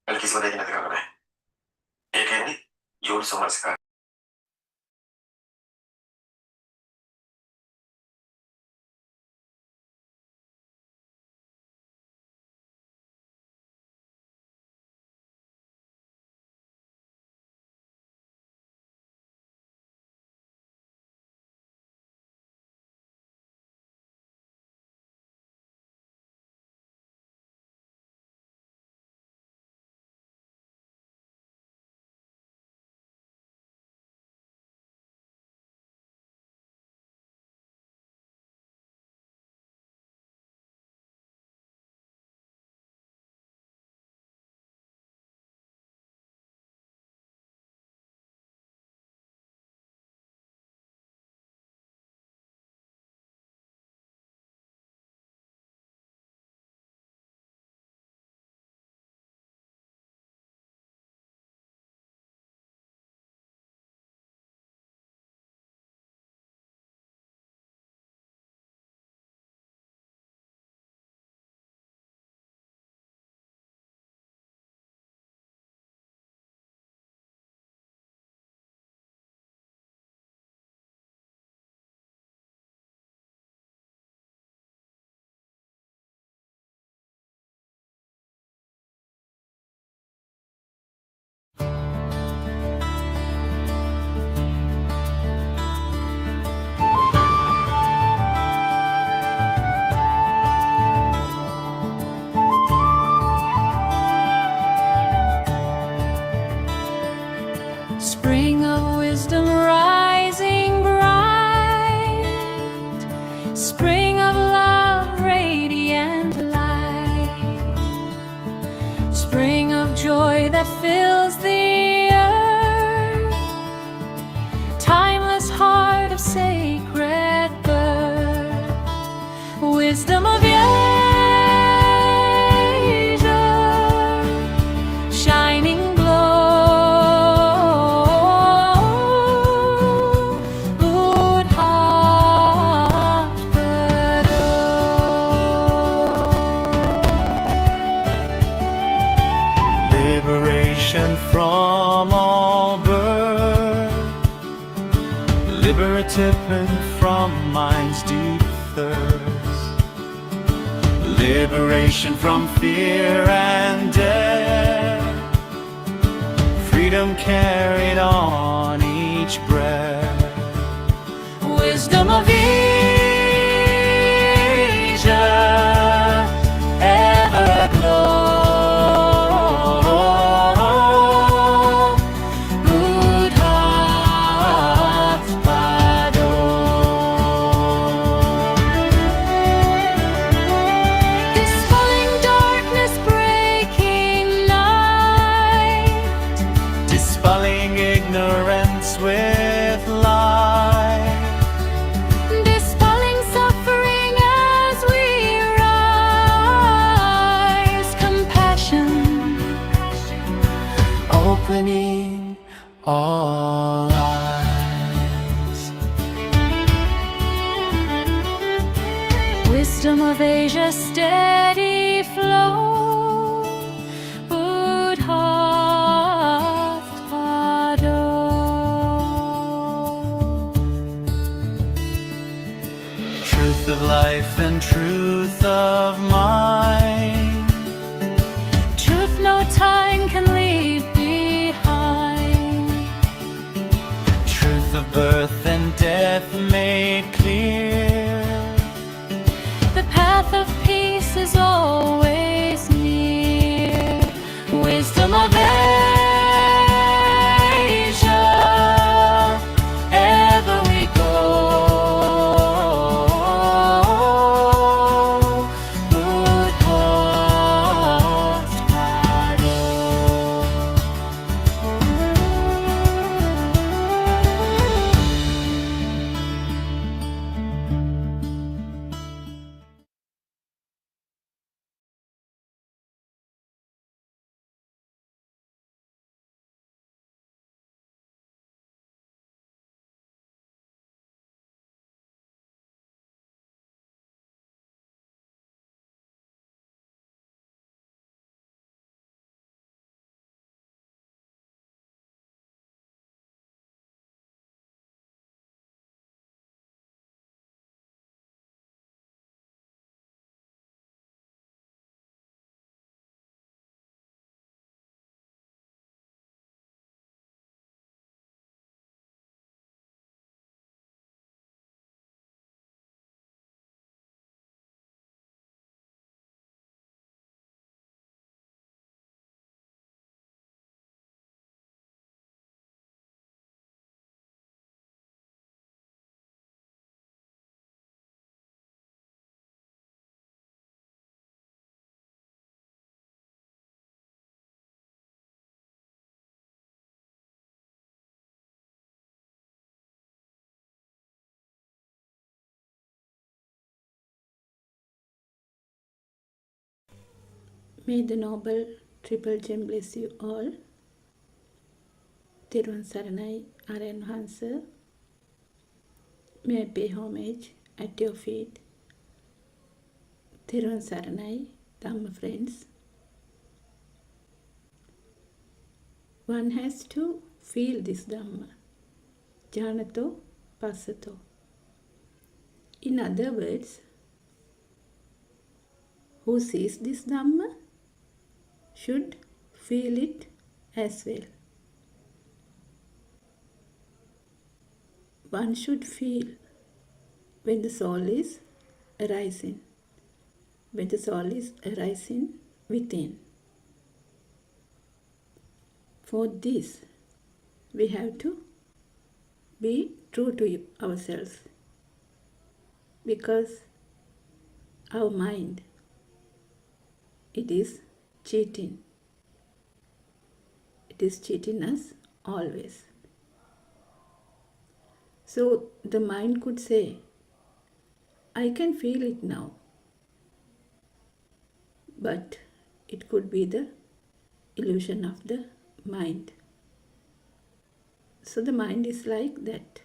වෙන කිසිම දෙයක් නැති කරන්න බෑ. ඒ කියන්නේ යෝනිසෝමනසිකාරය. Spring of wisdom rising bright, spring of love radiant light, spring of joy that fills the earth, timeless heart of sacred birth, wisdom of shining from all birth, liberative from mind's deep thirst, liberation from fear and death, freedom carried on each breath, wisdom of Asia, ever glow. Ignorance with light, dispelling suffering as we rise, compassion opening all eyes. Wisdom of Asia, steady flow. Truth of life and truth of mind, truth no time can leave behind, truth of birth and death made clear, the path of peace is always near, wisdom of Asia, ever we go. May the Noble Triple Gem bless you all. Thiruvan Saranai Aryan Hansa. May I pay homage at your feet. Thiruvan Saranai, Dhamma friends. One has to feel this Dhamma. Janato Passato. In other words, who sees this Dhamma should feel it as well. One should feel when the soul is arising, when the soul is arising within. For this, we have to be true to ourselves, because our mind, it is cheating. It is cheating us always. So the mind could say, I can feel it now. But it could be the illusion of the mind. So the mind is like that.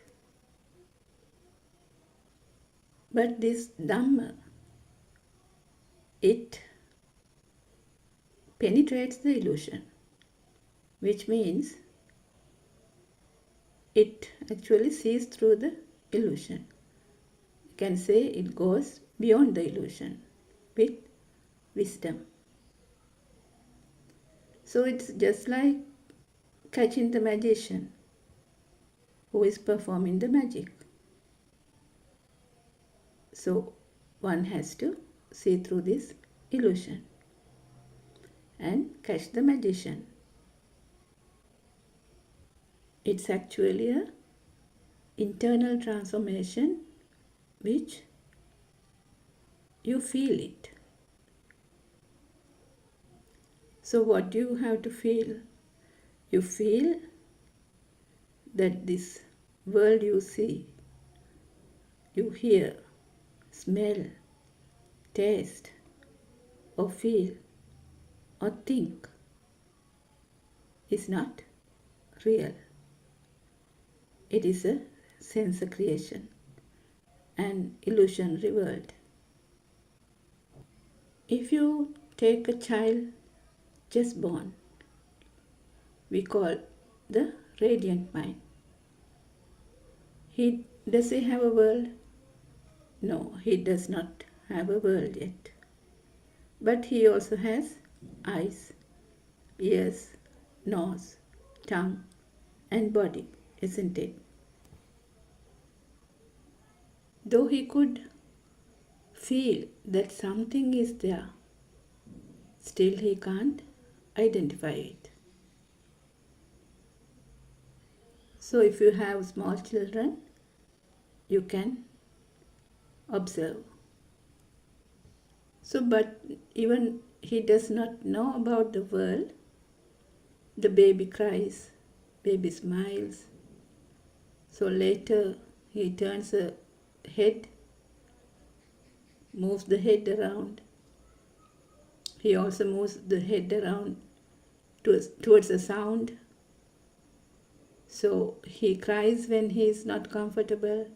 But this Dhamma, it penetrates the illusion, which means it actually sees through the illusion. You can say it goes beyond the illusion with wisdom. So it's just like catching the magician who is performing the magic. So one has to see through this illusion and catch the magician. It's actually an internal transformation which you feel it. So what do you have to feel? You feel that this world you see, you hear, smell, taste, or feel, or think is not real. It is a sense creation, an illusionary world. If you take a child just born, we call the radiant mind. Does he have a world? No, he does not have a world yet. But he also has eyes, ears, nose, tongue, and body, isn't it? Though he could feel that something is there, still he can't identify it. So if you have small children, you can observe. So, but even he does not know about the world, the baby cries, baby smiles. So later he turns a head, moves the head around. He also moves the head around towards the sound. So he cries when he is not comfortable.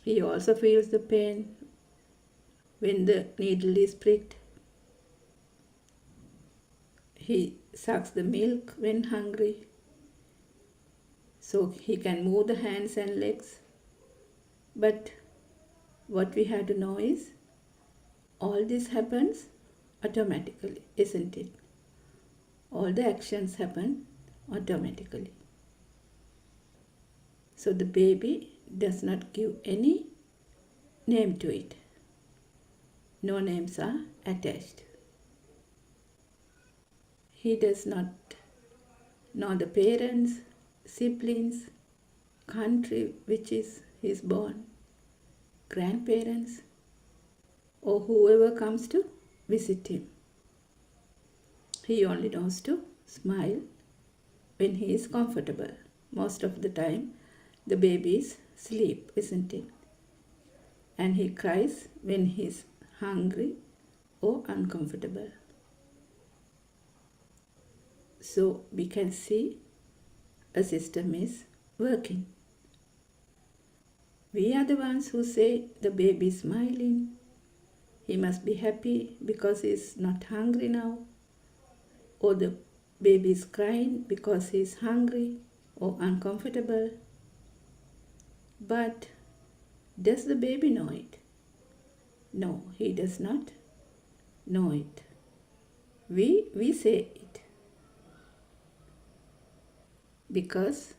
He also feels the pain when the needle is pricked. He sucks the milk when hungry. So he can move the hands and legs. But what we have to know is, all this happens automatically, isn't it? All the actions happen automatically. So the baby does not give any name to it. No names are attached. He does not know the parents, siblings, country which is he is born, grandparents, or whoever comes to visit him. He only knows to smile when he is comfortable. Most of the time, the baby is asleep, isn't it? And he cries when he is hungry or uncomfortable. So we can see a system is working. We are the ones who say the baby is smiling. He must be happy because he is not hungry now. Or the baby is crying because he is hungry or uncomfortable. But does the baby know it? No, he does not know it. We say it because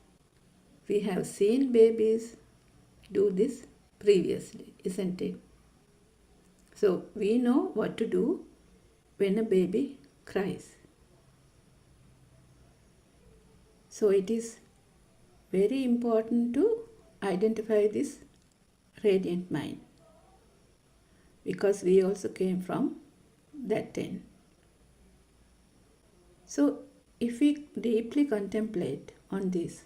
we have seen babies do this previously, isn't it? So we know what to do when a baby cries. So it is very important to identify this radiant mind because we also came from that end. So if we deeply contemplate on this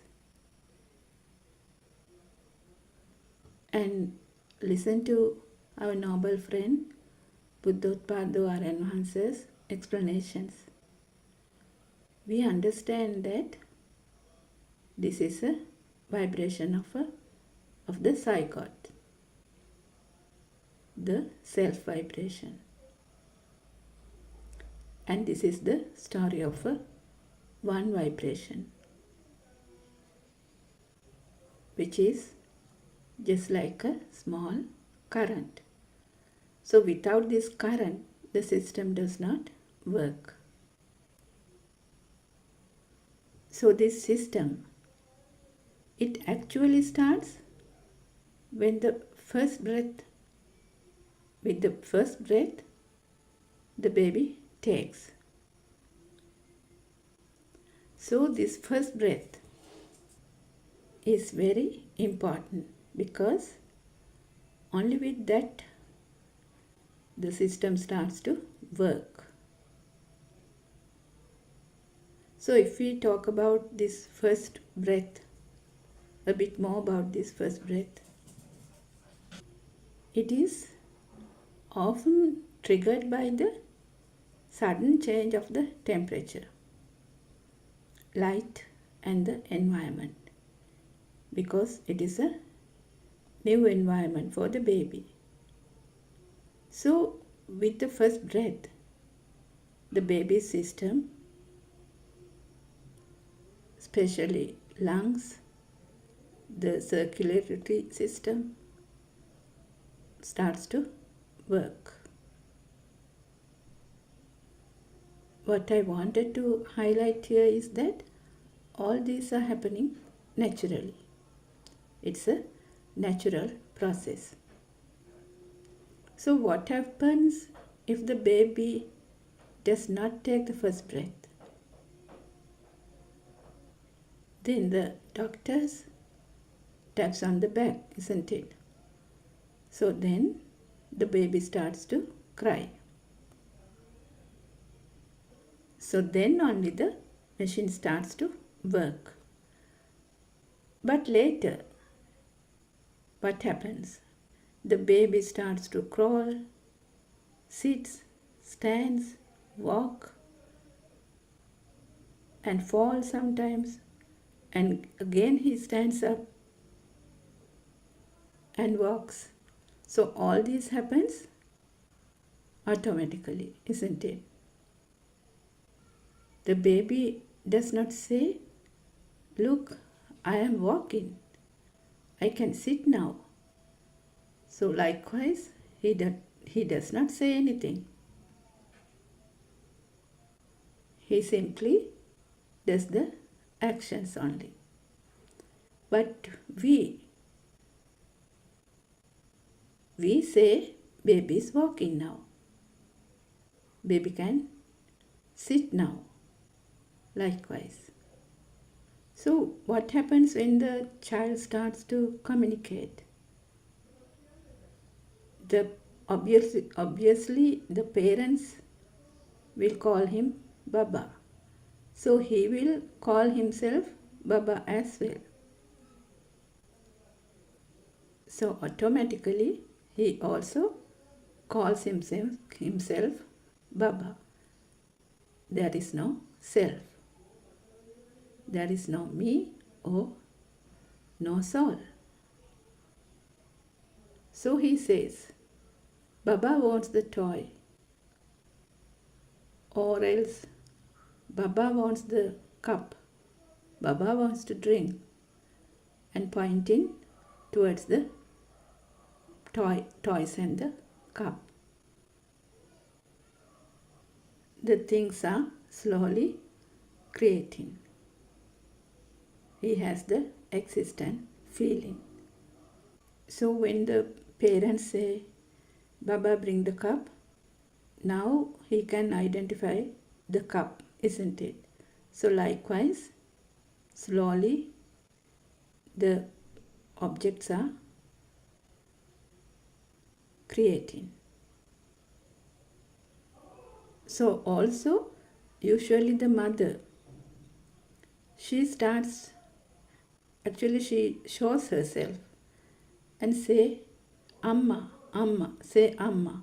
and listen to our noble friend Buddothpado or Enhance's explanations, we understand that this is a vibration of the zygote, the self vibration. And this is the story of one vibration, which is just like a small current. So without this current, the system does not work. So this system, it actually starts when the first breath, with the first breath, the baby takes. So this first breath is very important because only with that the system starts to work. So if we talk about this first breath, a bit more about this first breath, it is often triggered by the sudden change of the temperature, light and the environment, because it is a new environment for the baby. So with the first breath, the baby's system, especially lungs, the circulatory system, starts to work. What I wanted to highlight here is that all these are happening naturally. It's a natural process. So what happens if the baby does not take the first breath? Then the doctors taps on the back, isn't it? So then the baby starts to cry. So then only the machine starts to work. But later, what happens? The baby starts to crawl, sits, stands, walk, and falls sometimes. And again he stands up and walks. So all this happens automatically, isn't it? The baby does not say, "Look, I am walking. I can sit now." So likewise, he does not say anything. He simply does the actions only. But we say, "Baby is walking now. Baby can sit now." Likewise. So what happens when the child starts to communicate? Obviously the parents will call him Baba. So he will call himself Baba as well. So automatically he also calls himself Baba. There is no self. There is no me or no soul. So he says, Baba wants the toy, or else Baba wants the cup. Baba wants to drink, and pointing towards the toys and the cup. The things are slowly creating. He has the existent feeling. So when the parents say, Baba bring the cup, now he can identify the cup, isn't it? So likewise, slowly the objects are creating. So also, usually the mother, she shows herself and say, Amma, Amma, say Amma.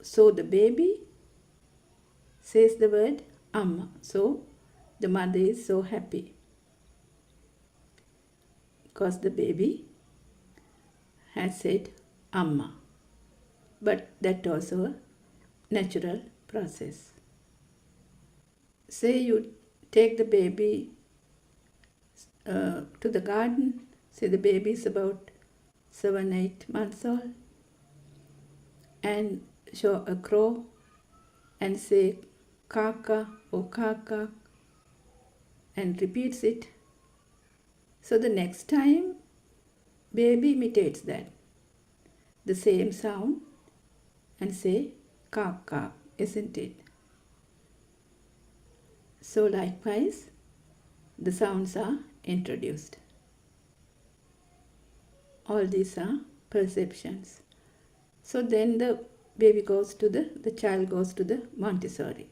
So the baby says the word Amma. So the mother is so happy because the baby has said Amma. But that also a natural process. Say you take the baby to the garden. Say the baby is about 7-8 months old, and show a crow and say kaka or kaka and repeats it. So the next time baby imitates that, the same sound, and say kaka, isn't it? So likewise, the sounds are introduced. All these are perceptions. So then the child goes to the Montessori.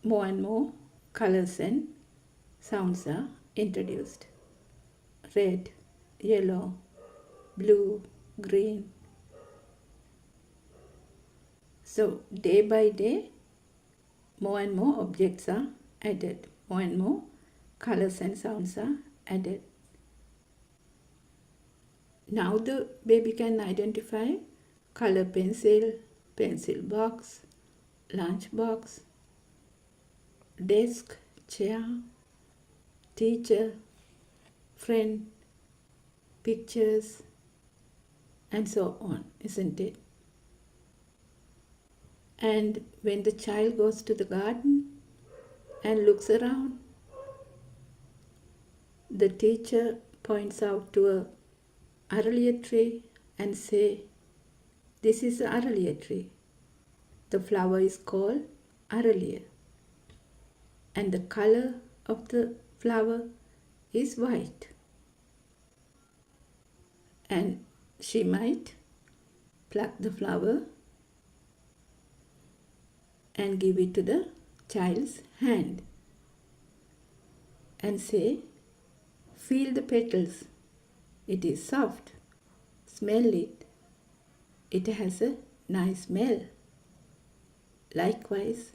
More and more colors and sounds are introduced. Red, yellow, blue, green. So day by day, more and more objects are added. More and more colors and sounds are added. Now the baby can identify color pencil, pencil box, lunch box, desk, chair, teacher, friend, pictures, and so on, isn't it? And when the child goes to the garden and looks around, the teacher points out to a Aralia tree and say, this is an Aralia tree. The flower is called Aralia, and the color of the flower is white. And she might pluck the flower and give it to the child's hand and say, feel the petals. It is soft. Smell it. It has a nice smell. Likewise,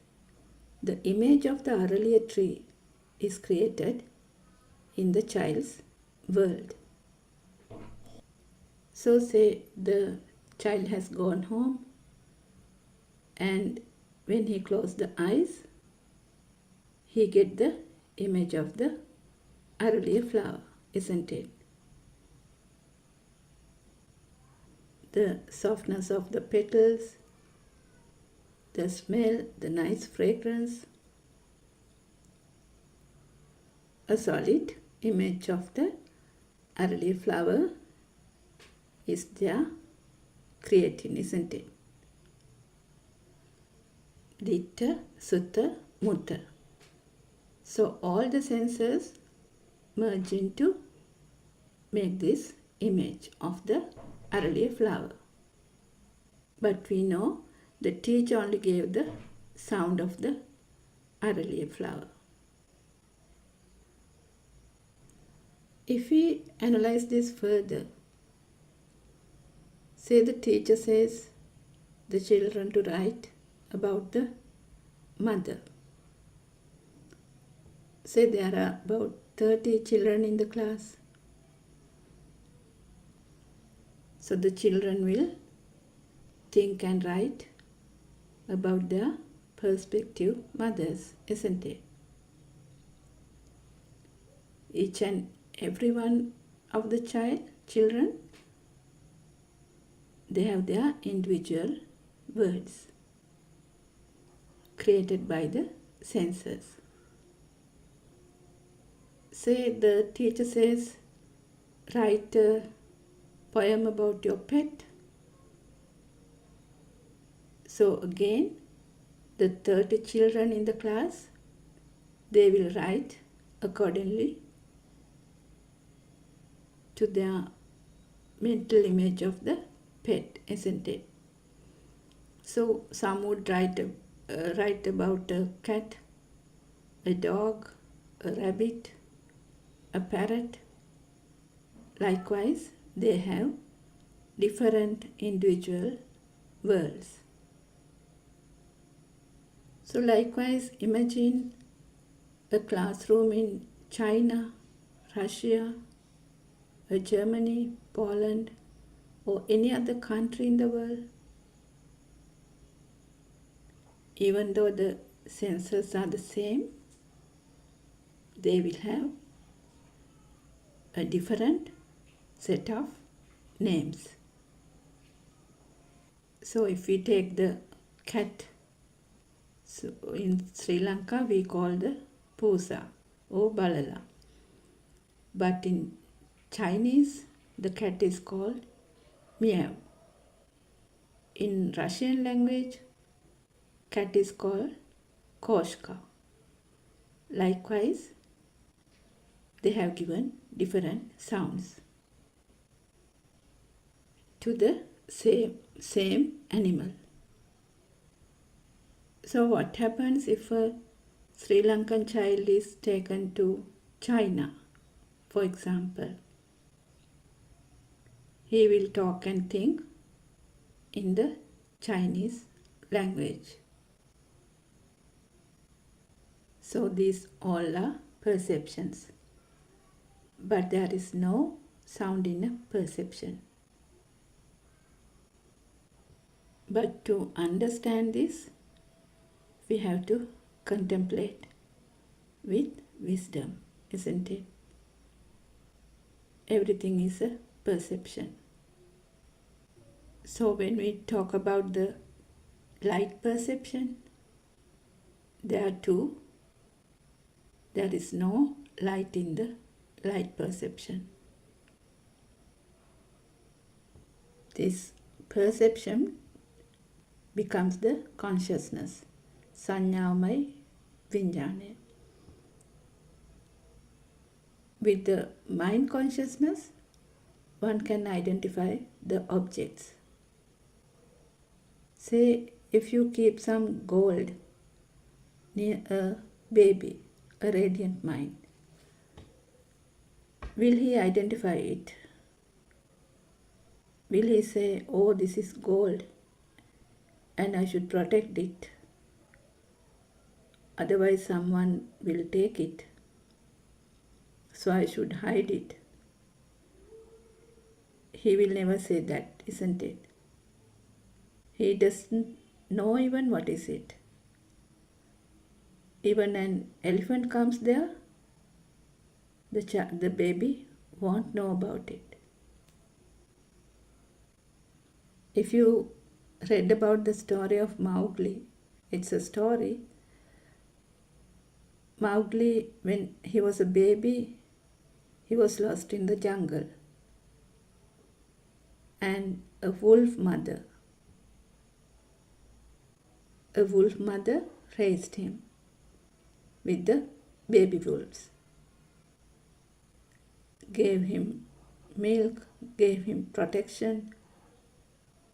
the image of the Aralia tree is created in the child's world. So say the child has gone home, and when he closed the eyes, he get the image of the Aralia flower, isn't it? The softness of the petals, the smell, the nice fragrance. A solid image of the Aralia flower is there creating, isn't it? Ditta, Sutta, Mutta. So all the senses merge into make this image of the Aralia flower. But we know the teacher only gave the sound of the Aralia flower. If we analyze this further, say the teacher says the children to write about the mother. Say there are about 30 children in the class. So the children will think and write about their prospective mothers, isn't it? Each and every one of the children, they have their individual words created by the senses. Say the teacher says, write a poem about your pet. So again, the 30 children in the class, they will write accordingly to their mental image of the pet, isn't it? So some would write about a cat, a dog, a rabbit, a parrot. Likewise, they have different individual worlds. So likewise, imagine a classroom in China, Russia, Germany, Poland, or any other country in the world. Even though the senses are the same, they will have a different set of names. So if we take the cat, so in Sri Lanka we call the pusa or balala. But in Chinese, the cat is called meow. In Russian language, cat is called koshka. Likewise, they have given different sounds to the same animal. So what happens if a Sri Lankan child is taken to China, for example? He will talk and think in the Chinese language. So these all are perceptions. But there is no sound in a perception. But to understand this, we have to contemplate with wisdom, isn't it? Everything is a perception. So when we talk about the light perception, there are two. There is no light in the light perception. This perception becomes the consciousness, sanyamai vijnane. With the mind consciousness, one can identify the objects. Say, if you keep some gold near a baby, a radiant mind, will he identify it? Will he say, oh, this is gold and I should protect it, otherwise someone will take it, so I should hide it? He will never say that, isn't it? He doesn't know even what is it. Even an elephant comes there, the baby won't know about it. If you read about the story of Mowgli, it's a story. Mowgli, when he was a baby, he was lost in the jungle. And a wolf mother raised him with the baby wolves, gave him milk, gave him protection.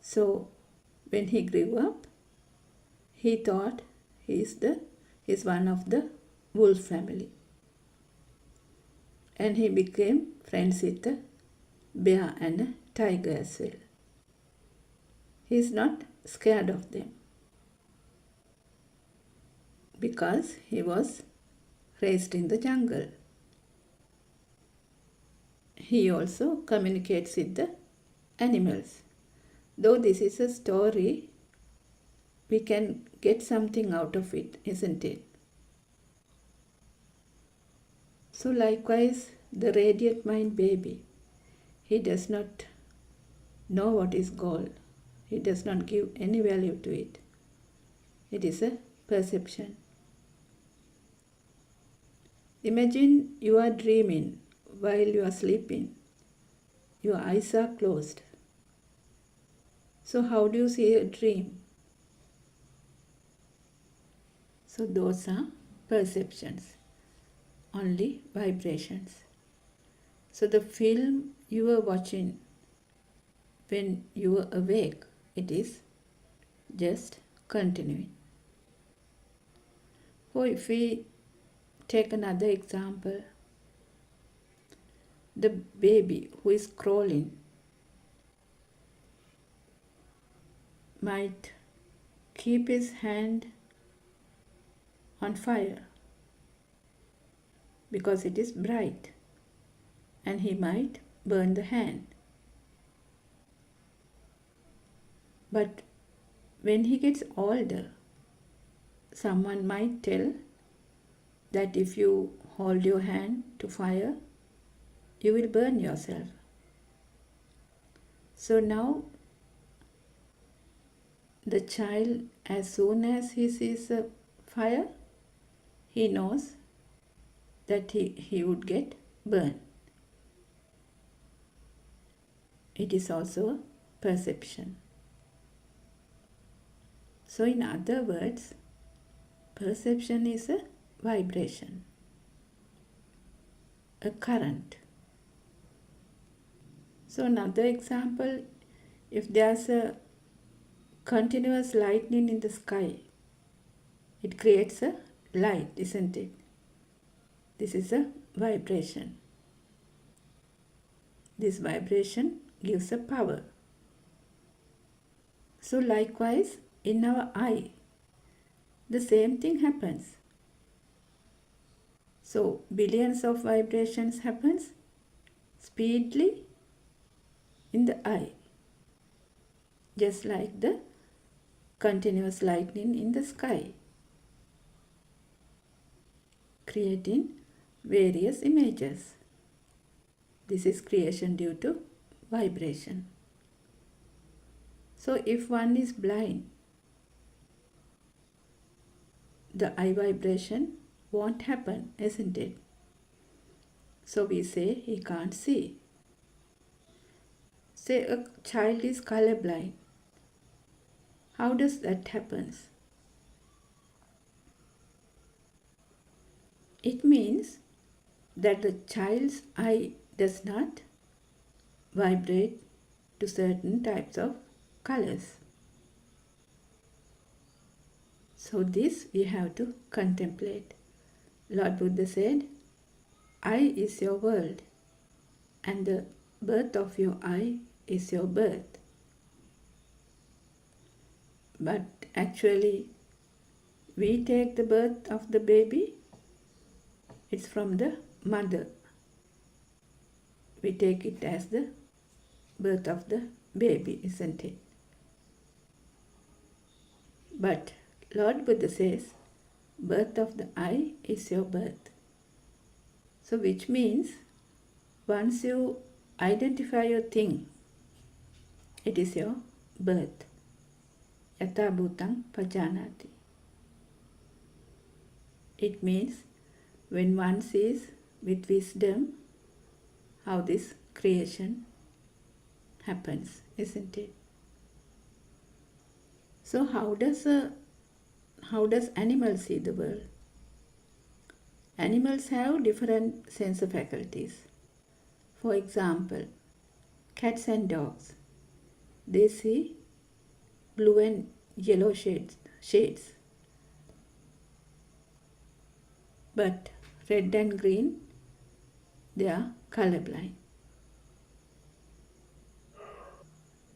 So when he grew up, he thought he's one of the wolf family. And he became friends with a bear and a tiger as well. He's not scared of them because he was raised in the jungle. He also communicates with the animals. Though this is a story, we can get something out of it, isn't it? So likewise, the radiant mind baby, he does not know what is gold. He does not give any value to it. It is a perception. Imagine you are dreaming while you are sleeping. Your eyes are closed. So how do you see a dream? So those are perceptions, only vibrations. So the film you were watching when you were awake, it is just continuing. Or if we take another example, the baby who is crawling might keep his hand on fire because it is bright, and he might burn the hand. But when he gets older, someone might tell that if you hold your hand to fire, you will burn yourself. So now the child, as soon as he sees a fire, he knows that he would get burned. It is also a perception. So in other words, perception is a vibration, a current. So another example, if there's a continuous lightning in the sky, it creates a light, isn't it? This is a vibration. This vibration gives a power. So likewise, in our eye, the same thing happens. So billions of vibrations happens speedily in the eye, just like the continuous lightning in the sky, creating various images. This is creation due to vibration. So if one is blind, the eye vibration won't happen, isn't it? So we say he can't see. Say a child is colorblind. How does that happen? It means that the child's eye does not vibrate to certain types of colors. So this we have to contemplate. Lord Buddha said, eye is your world, and the birth of your eye is your birth. But actually, we take the birth of the baby, it's from the mother. We take it as the birth of the baby, isn't it? But Lord Buddha says, birth of the eye is your birth. So which means, once you identify your thing, it is your birth. Yatha bhutang pajanati. It means, when one sees with wisdom how this creation happens, isn't it? So how does animals see the world? Animals have different sense faculties. For example, cats and dogs, they see blue and yellow shades. But red and green, they are colorblind.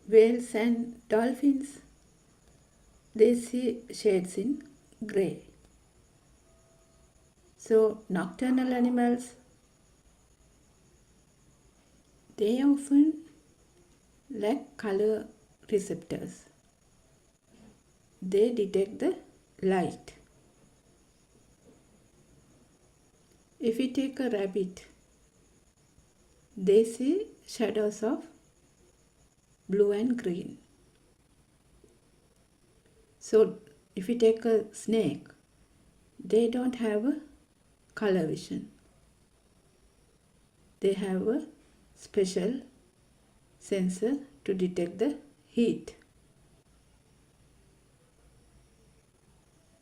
Whales and dolphins, they see shades in grey. So nocturnal animals, they often lack color receptors. They detect the light. If we take a rabbit, they see shadows of blue and green. So if we take a snake, they don't have a color vision. They have a special sensor to detect the heat.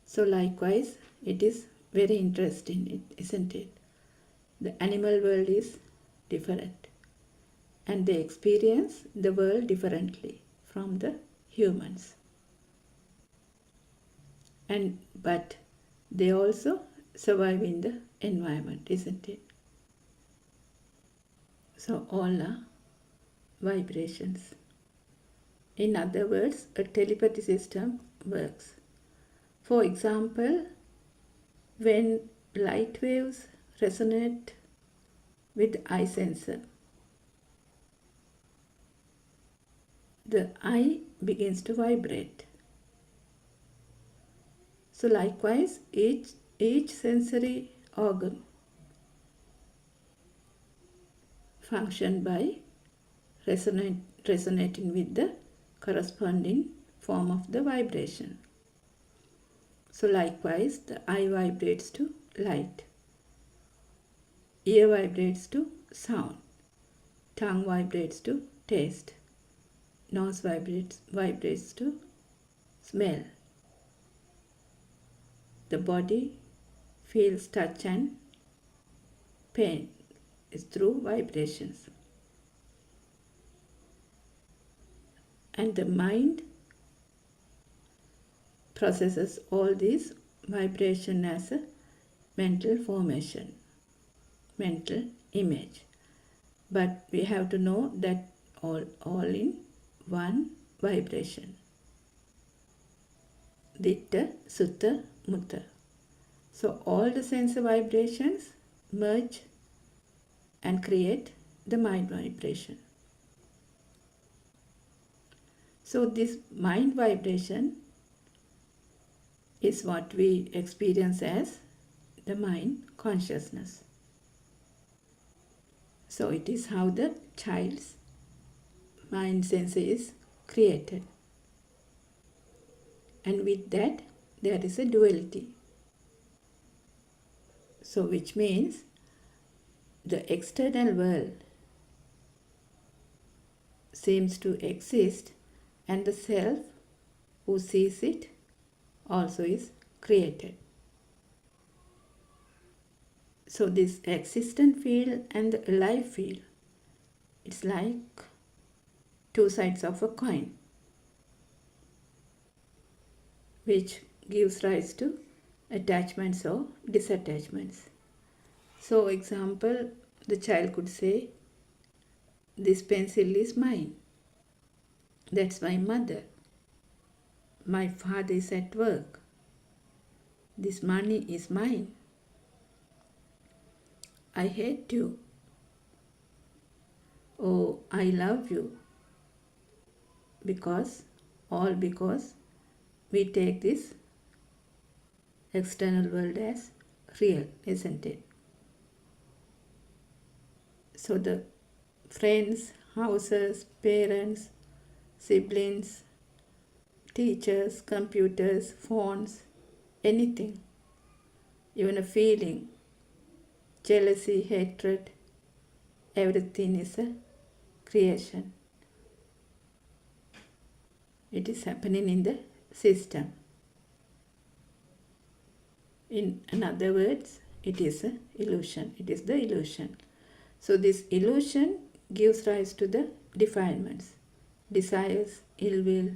So likewise, it is very interesting, isn't it? The animal world is different and they experience the world differently from the humans. But they also survive in the environment, isn't it? So all are vibrations. In other words, a telepathy system works. For example, when light waves resonate with the eye sensor, the eye begins to vibrate. So likewise, each sensory organ function by resonating with the corresponding form of the vibration. So likewise, the eye vibrates to light, ear vibrates to sound, tongue vibrates to taste, nose vibrates to smell. The body feels touch and pain is through vibrations. And the mind processes all these vibration as a mental formation, mental image. But we have to know that all in one vibration. Ditta, Sutta, Mutta. So all the sensor vibrations merge and create the mind vibration. So this mind vibration is what we experience as the mind consciousness. So it is how the child's mind sensor is created. And with that, there is a duality. So which means the external world seems to exist and the self who sees it also is created. So this existent field and the alive field, it's like two sides of a coin, which gives rise to attachments or disattachments. So example, the child could say, this pencil is mine. That's my mother. My father is at work. This money is mine. I hate you. Oh, I love you. Because we take this external world as real, isn't it? So the friends, houses, parents, siblings, teachers, computers, phones, anything, even a feeling, jealousy, hatred, everything is a creation. It is happening in the system. In other words, it is an illusion. It is the illusion. So this illusion gives rise to the defilements, desires, ill will,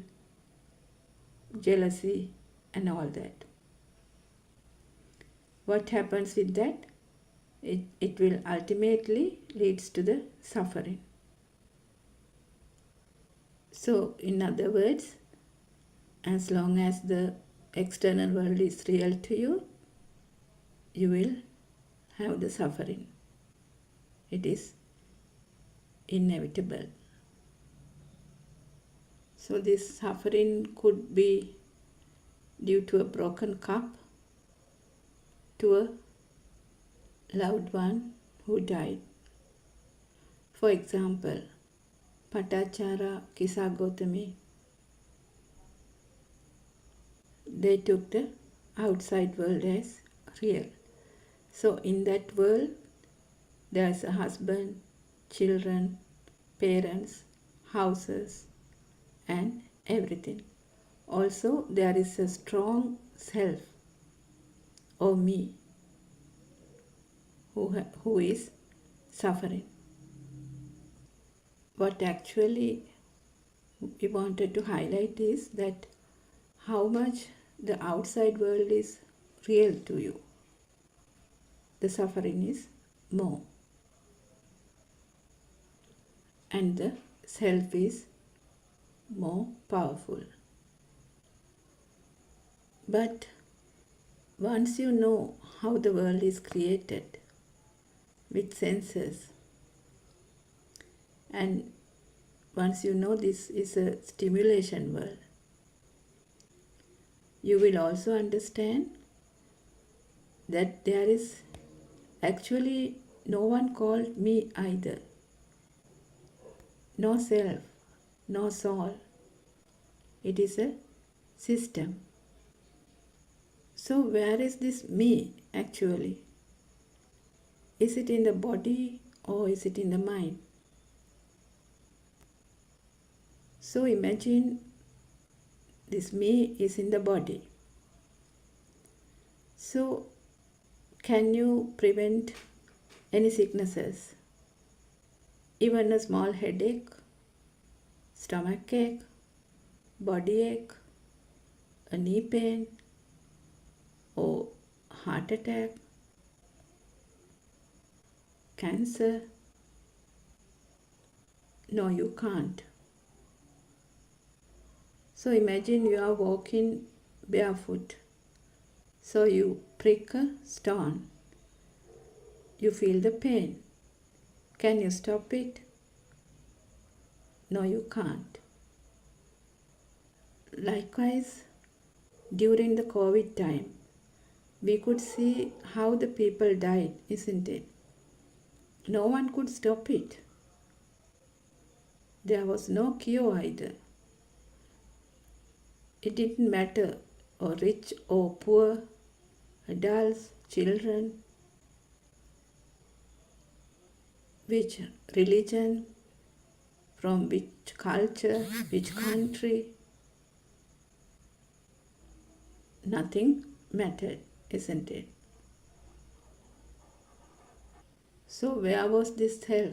jealousy, and all that. What happens with that? It will ultimately leads to the suffering. So in other words, as long as the external world is real to you, you will have the suffering. It is inevitable. So this suffering could be due to a broken cup, to a loved one who died. For example, Patachara, Kisagotami, they took the outside world as real. So in that world, there's a husband, children, parents, houses, and everything. Also, there is a strong self or me who is suffering. What actually we wanted to highlight is that how much the outside world is real to you, the suffering is more, and the self is more powerful. But once you know how the world is created with senses, and once you know this is a stimulation world, you will also understand that there is actually no one called me either. No self, no soul. It is a system. So where is this me actually? Is it in the body or is it in the mind? So imagine this me is in the body. So can you prevent any sicknesses? Even a small headache, stomach ache, body ache, a knee pain, or heart attack, cancer? No, you can't. So imagine you are walking barefoot. So you prick a stone. You feel the pain. Can you stop it? No, you can't. Likewise, during the COVID time, we could see how the people died, isn't it? No one could stop it. There was no cure either. It didn't matter, or rich or poor, adults, children, which religion, from which culture, which country. Nothing mattered, isn't it? So where was this self?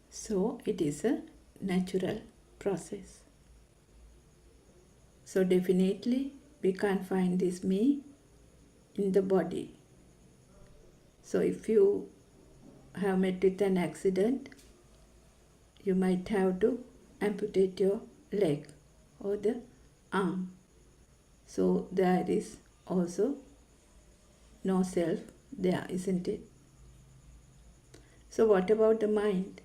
So it is a natural process. So definitely we can't find this me in the body. So if you have met with an accident, you might have to amputate your leg or the arm. So there is also no self there, isn't it? So what about the mind?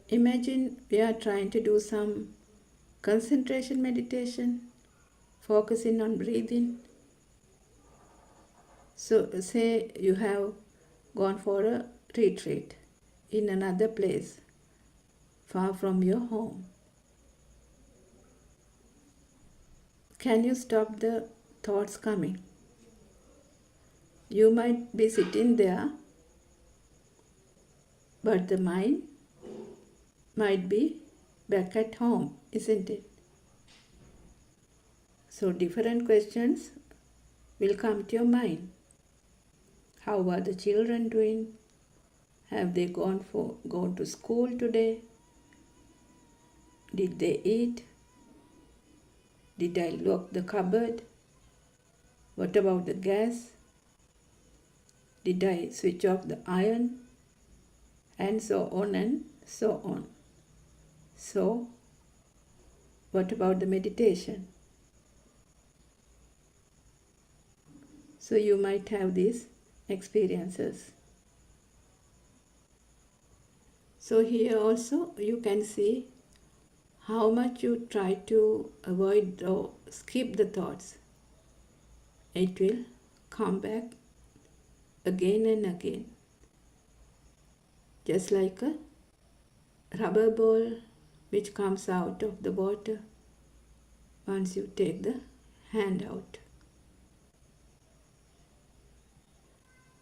Imagine we are trying to do some concentration meditation, focusing on breathing. So say you have gone for a retreat in another place, far from your home. Can you stop the thoughts coming? You might be sitting there, but the mind might be back at home, isn't it? So different questions will come to your mind. How are the children doing? Have they gone to school today? Did they eat? Did I lock the cupboard? What about the gas? Did I switch off the iron? And so on and so on. So, what about the meditation? So you might have these experiences. So here also you can see how much you try to avoid or skip the thoughts. It will come back again and again, just like a rubber ball which comes out of the water once you take the hand out.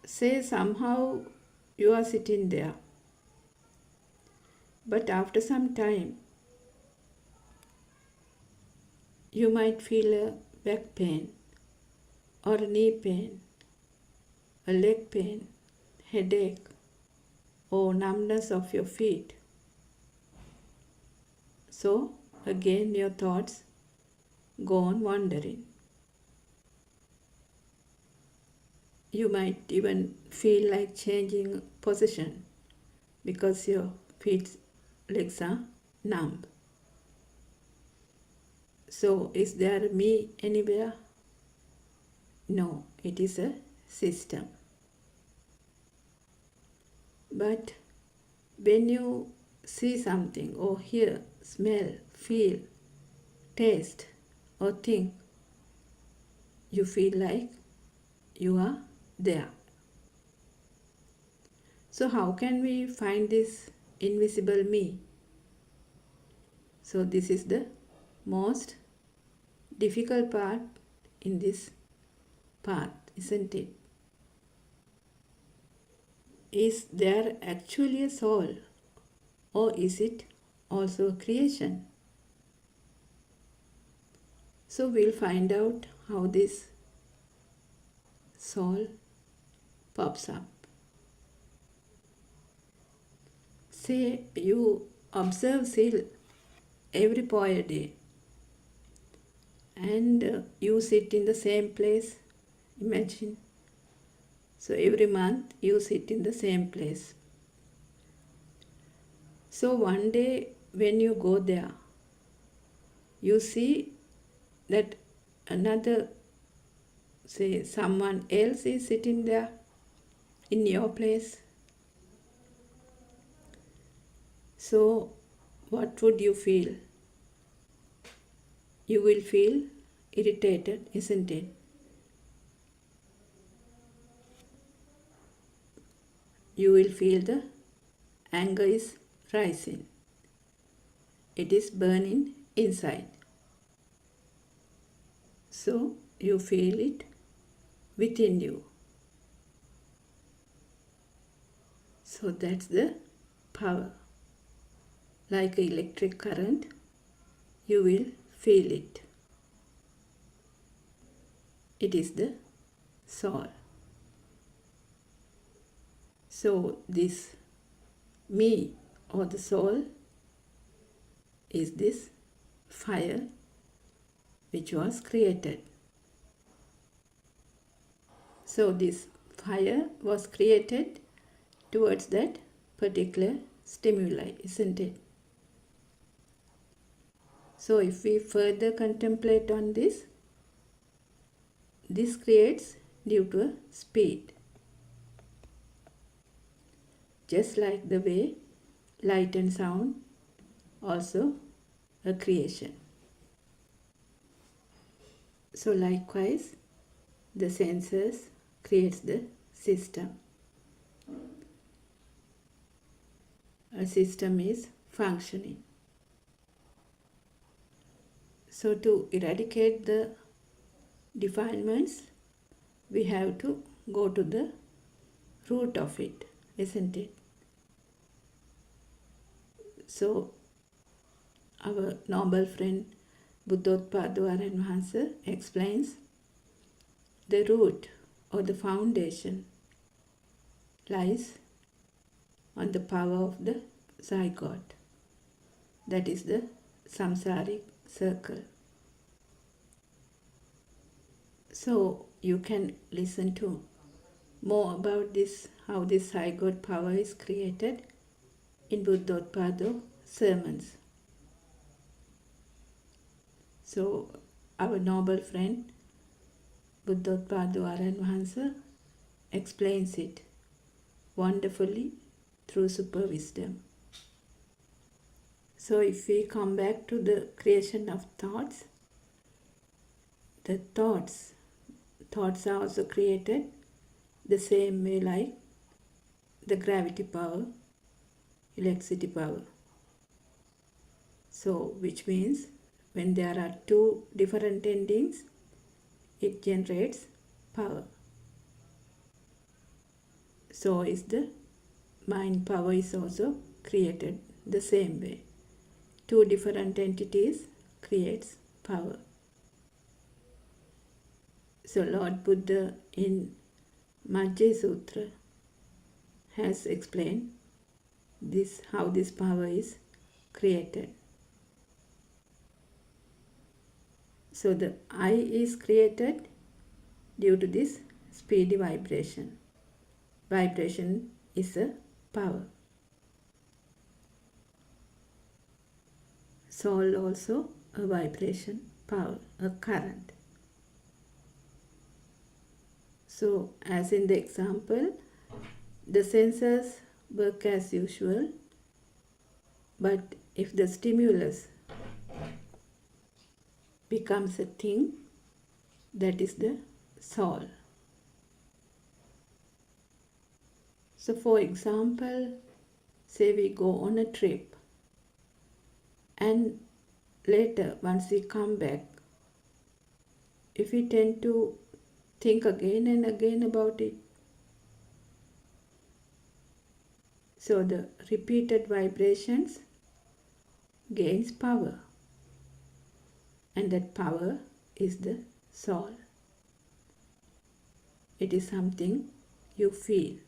Say somehow you are sitting there, but after some time you might feel a back pain or a knee pain, a leg pain, headache, or numbness of your feet. So again your thoughts go on wandering. You might even feel like changing position because your legs are numb. So is there a me anywhere? No, it is a system. But when you see something or hear, smell, feel, taste or think, you feel like you are there. So how can we find this invisible me? So this is the most difficult part in this path, isn't it? Is there actually a soul, or is it also a creation? So we'll find out how this soul pops up. Say you observe Sil every poor day, and you sit in the same place. Imagine. So every month you sit in the same place. So one day when you go there, you see that another, say someone else is sitting there in your place. So what would you feel? You will feel irritated, isn't it? You will feel the anger is rising. It is burning inside. So you feel it within you. So that's the power. Like an electric current, you will feel it. It is the soul. So this me or the soul is this fire which was created. So this fire was created towards that particular stimuli, isn't it? So if we further contemplate on this creates due to a speed. Just like the way light and sound also a creation. So likewise, the senses creates the system. A system is functioning. So to eradicate the defilements, we have to go to the root of it, isn't it? So our noble friend Buddothpado explains the root or the foundation lies on the power of the zygote. That is the samsaric circle. So you can listen to more about this, how this zygote power is created in Buddothpado sermons. So our noble friend Buddothpado Aran Wahansa explains it wonderfully through super wisdom. So if we come back to the creation of thoughts, the thoughts are also created the same way like the gravity power, electricity power. So which means when there are two different endings, it generates power. So is the mind power is also created the same way. Two different entities creates power. So Lord Buddha in Majjhima Sutra has explained this, how this power is created. So the I is created due to this speedy vibration. Vibration is a power. Soul also a vibration power, a current. So as in the example, the senses work as usual, but if the stimulus becomes a thing, that is the soul. So for example, say we go on a trip and later once we come back, if we tend to think again and again about it, so the repeated vibrations gains power, and that power is the soul. It is something you feel.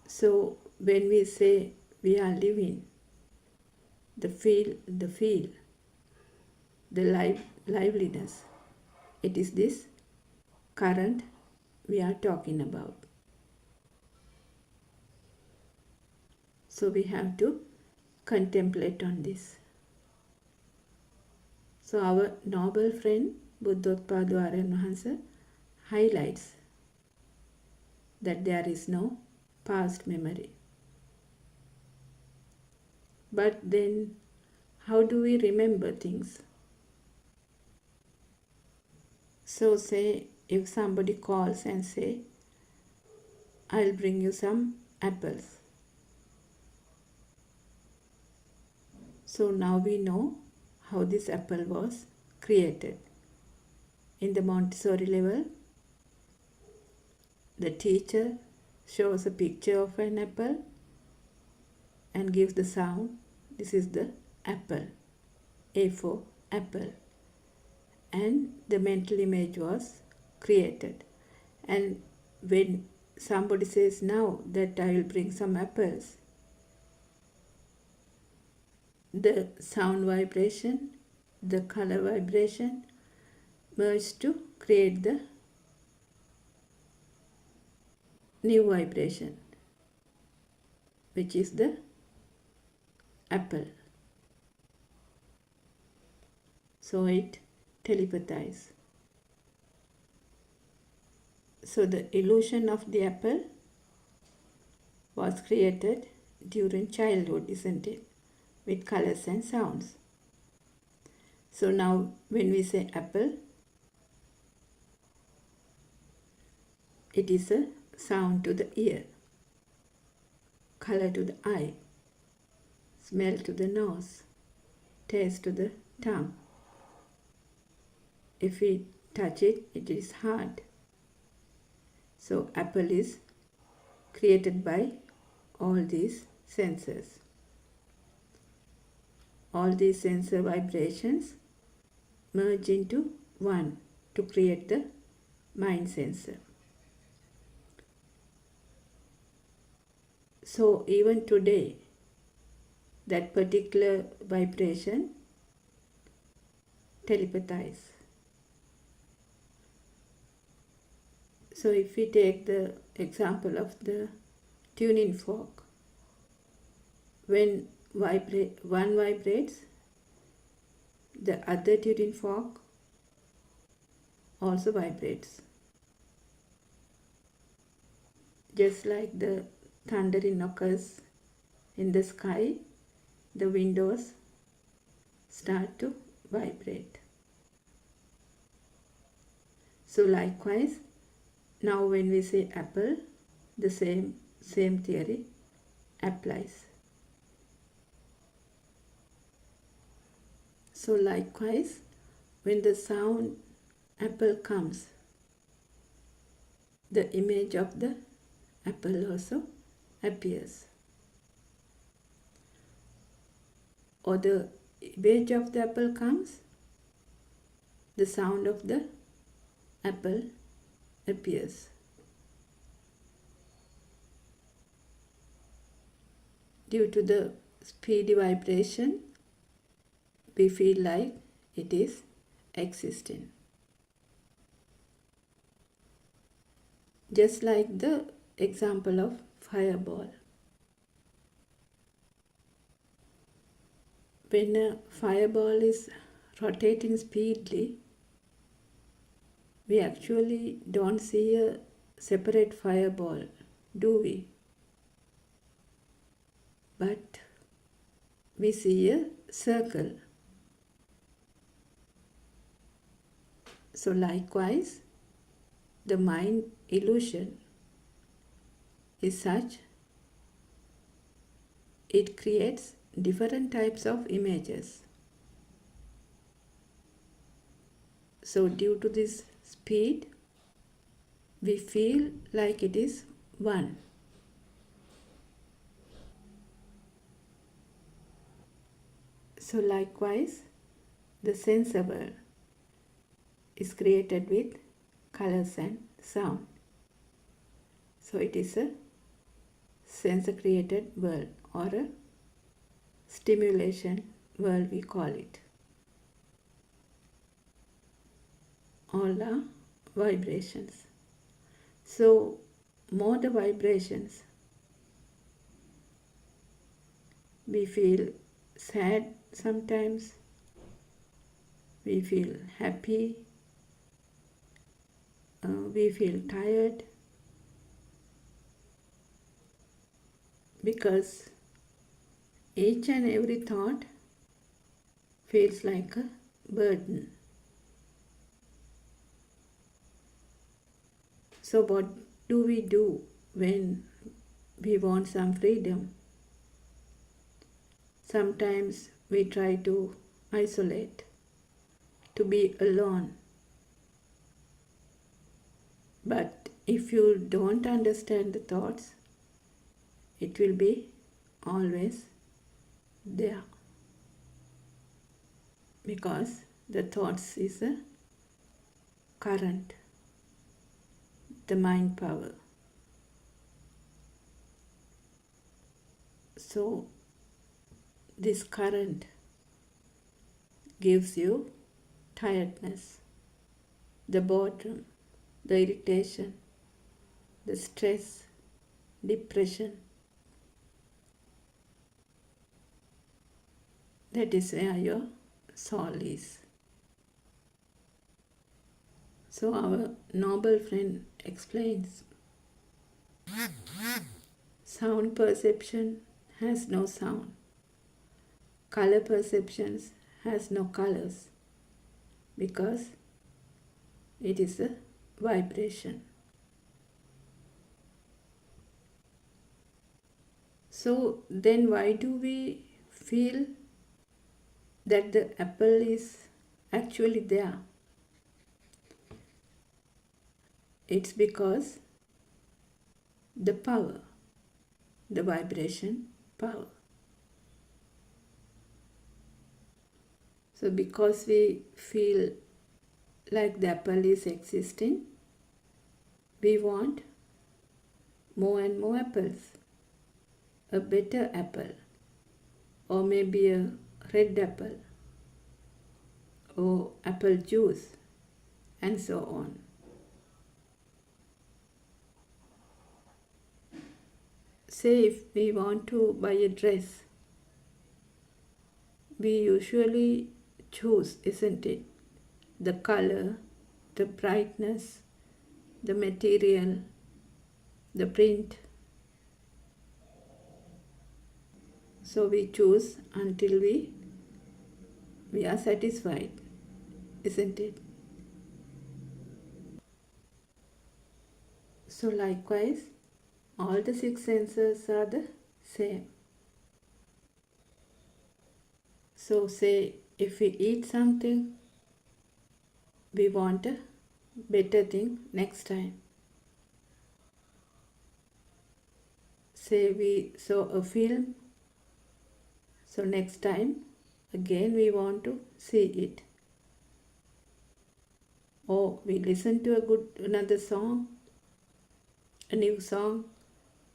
So when we say we are living, the liveliness, it is this current we are talking about. So we have to contemplate on this. So our noble friend Buddothpado Aran Wahansa highlights that there is no past memory. But then how do we remember things? So say if somebody calls and say, I'll bring you some apples. So now we know how this apple was created. In the Montessori level, the teacher shows a picture of an apple and gives the sound. This is the apple, A for apple. And the mental image was created. And when somebody says now that I will bring some apples, the sound vibration, the color vibration merge to create the new vibration, which is the apple. So it telepathizes. So the illusion of the apple was created during childhood, isn't it? With colors and sounds. So now when we say apple, it is a sound to the ear, color to the eye, smell to the nose, taste to the tongue. If we touch it, it is hard. So apple is created by all these senses. All these sensor vibrations merge into one to create the mind sensor. So even today, that particular vibration telepathizes. So if we take the example of the tuning fork, when one vibrates, the other tuning fork also vibrates. Just like the thundering occurs in the sky, the windows start to vibrate. So likewise, now when we say apple, the same theory applies. So likewise, when the sound apple comes, the image of the apple also appears. Or the image of the apple comes, the sound of the apple appears. Due to the speedy vibration, we feel like it is existing. Just like the example of fireball. When a fireball is rotating speedily, we actually don't see a separate fireball, do we? But we see a circle. So likewise, the mind illusion is such, it creates different types of images. So due to this speed, we feel like it is one. So likewise, the sensor world is created with colors and sound. So it is a sensor created world, or a stimulation world we call it. All are vibrations. So more the vibrations, we feel sad sometimes, we feel happy, we feel tired, because each and every thought feels like a burden. So what do we do when we want some freedom? Sometimes we try to isolate, to be alone. But if you don't understand the thoughts, it will be always there. Because the thoughts is a current, the mind power. So this current gives you tiredness, the boredom, the irritation, the stress, depression. That is where your soul is. So our noble friend explains, sound perception has no sound. Color perceptions has no colors, because it is a vibration. So then why do we feel that the apple is actually there? It's because the power, the vibration power. So because we feel like the apple is existing, we want more and more apples, a better apple, or maybe a red apple, or apple juice, and so on. Say if we want to buy a dress, we usually choose, isn't it, the color, the brightness, the material, the print. So we choose until we are satisfied, isn't it? So likewise, all the 6 senses are the same. So say if we eat something, we want a better thing next time. Say we saw a film, so next time again we want to see it. Or we listen to another song, a new song,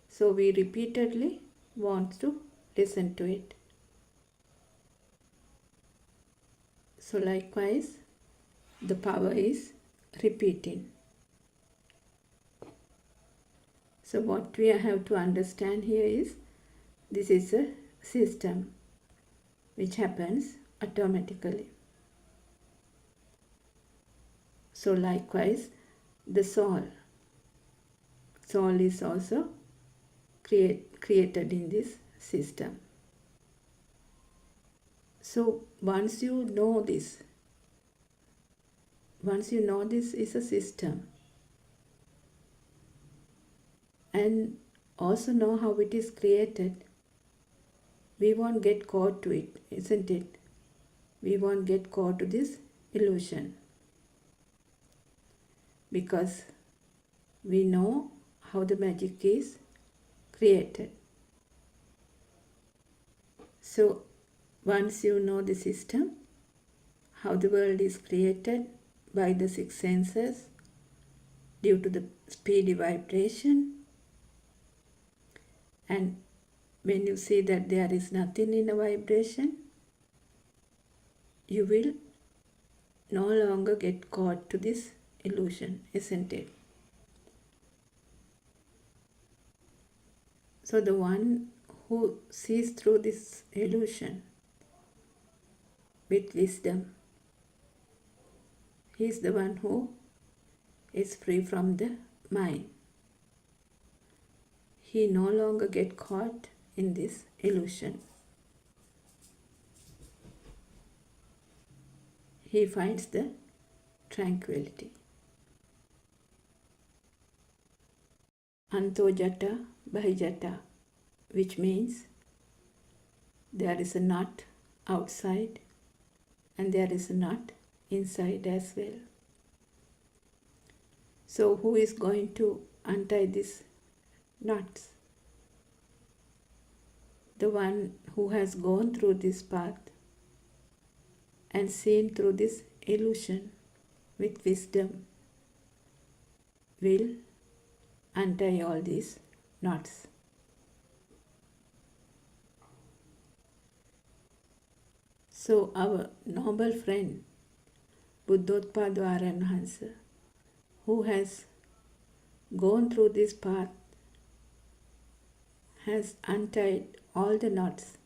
so we repeatedly want to listen to it. So likewise, the power is repeating. So what we have to understand here is, this is a system which happens automatically. So likewise, the soul is also created in this system. So once you know this is a system, and also know how it is created, we won't get caught to it, isn't it? We won't get caught to this illusion, because we know how the magic is created. So once you know the system, how the world is created by the 6 senses due to the speedy vibration, and when you see that there is nothing in a vibration, you will no longer get caught to this illusion, isn't it? So the one who sees through this illusion with wisdom, he is the one who is free from the mind. He no longer gets caught in this illusion. He finds the tranquility. Antojata Bahijata, which means there is a knot outside and there is a knot inside as well. So who is going to untie these knots? The one who has gone through this path and seen through this illusion with wisdom will untie all these knots. So our noble friend Buddothpado Aranhansa, who has gone through this path, has untied all the knots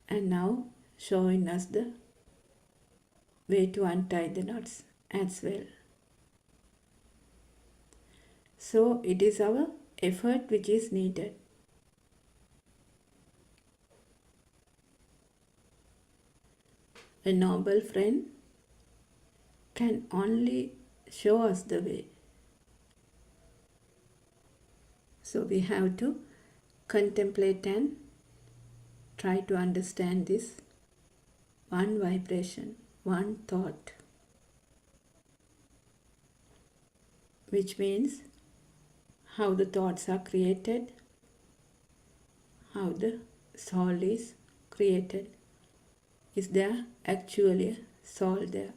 and now showing us the way to untie the knots as well. So it is our effort which is needed. A noble friend can only show us the way. So we have to contemplate and try to understand this one vibration, one thought, which means how the thoughts are created, how the soul is created. Is there actually a soul there?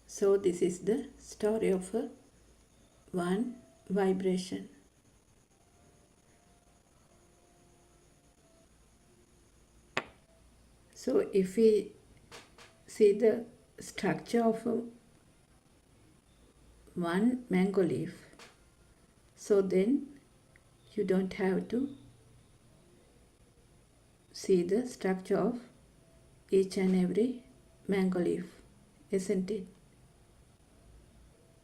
So this is the story of a one vibration. So if we see the structure of one mango leaf, so then you don't have to see the structure of each and every mango leaf. isn't it?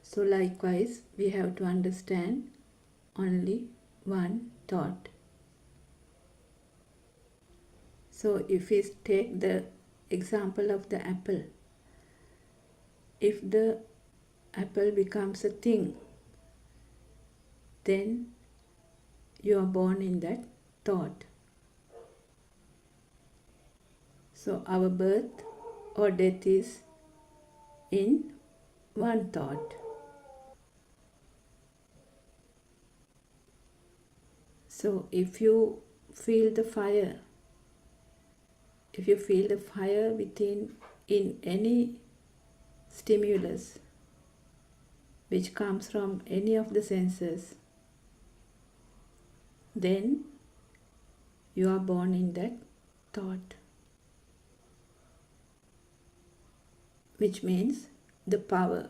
So likewise, we have to understand only one thought. So if we take the example of the apple, if the apple becomes a thing, then you are born in that thought. So our birth or death is in one thought. So if you feel the fire, within in any stimulus which comes from any of the senses, then you are born in that thought, which means the power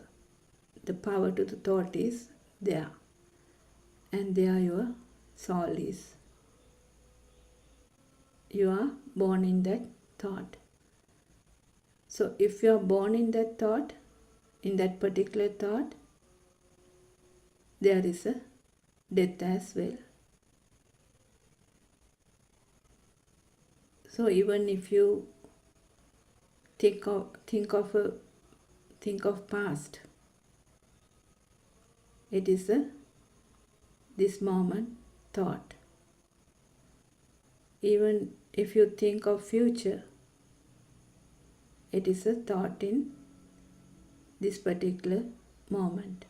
to the thought is there, and there your soul is. You are born in that thought. So if you are born in that thought, in that particular thought, there is a death as well. So even if you think of past, it is this moment thought. Even if you think of future, it is a thought in this particular moment.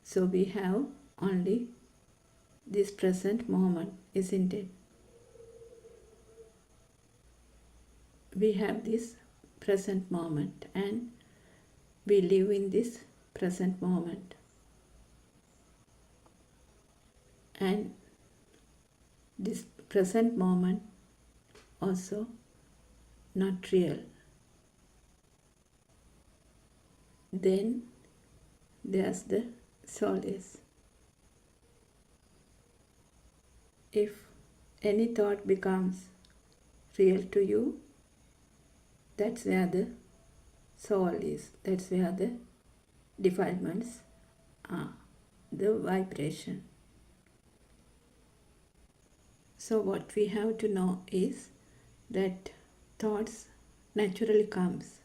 So we have only this present moment, isn't it? We have this present moment and we live in this present moment. And this present moment also not real. Then there's the solace. If any thought becomes real to you, that's where the soul is. That's where the defilements are, the vibration. So what we have to know is that thoughts naturally comes.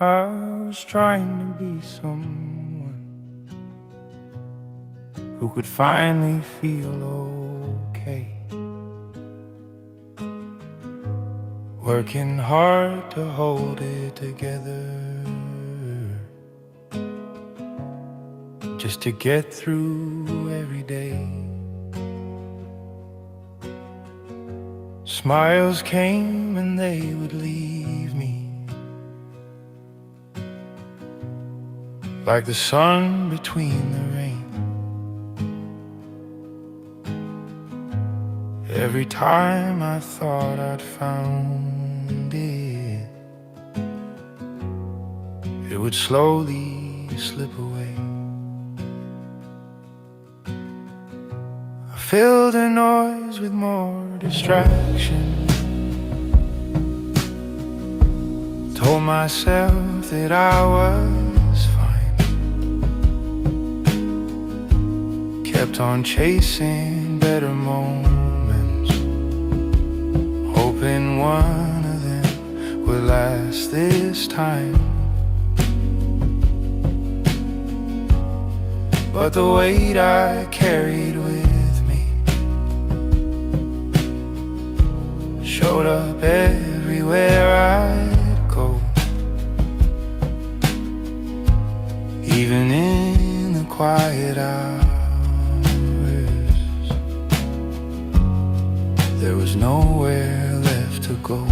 I was trying to be someone who could finally feel okay, working hard to hold it together, just to get through every day. Smiles came and they would leave me, like the sun between the rain. Every time I thought I'd found it, it would slowly slip away. I filled the noise with more distraction, told myself that I was fine, kept on chasing better moments, hoping one of them would last this time. But the weight I carried with me showed up everywhere I'd go, even in the quiet hours. There was nowhere left to go.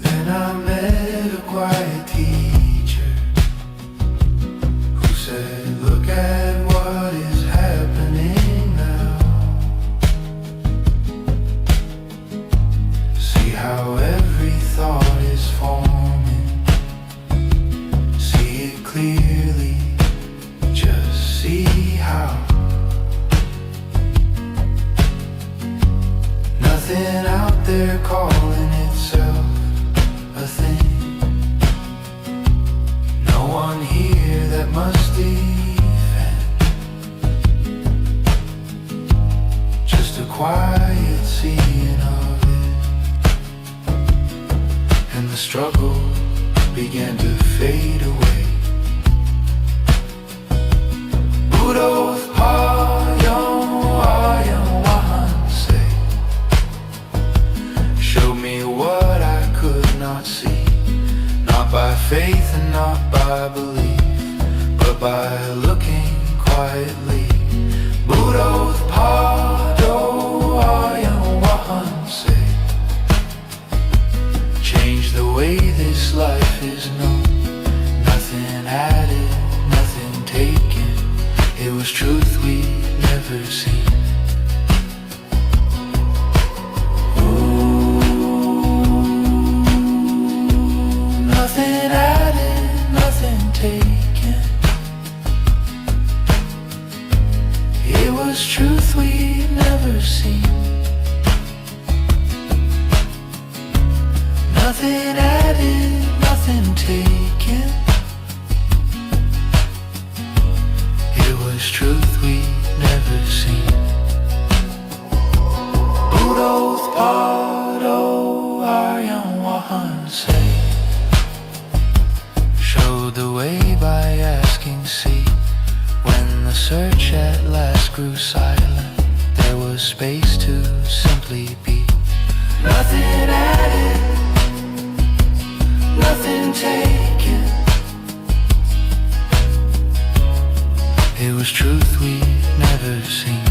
Then I met a quiet teacher who said, look at what is happening now. See how every thought is forming. See it clearly, just see how nothing out there calling itself a thing. No one here that must defend. Just a quiet seeing of it, and the struggle began to fade away. Buddothpado, showed me what I could not see, not by faith and not by belief, but by looking quietly. Buddothpado, change the way this life is known. Nothing added, nothing taken. It was truth we'd never seen. Nothing added, nothing taken. It was truth we'd never seen. Nothing added, nothing taken. It was truth we'd never seen. Buddothpado, showed the way by asking, see. When the search at last grew silent, there was space to simply be. Nothing added, nothing taken. It was truth we'd never seen.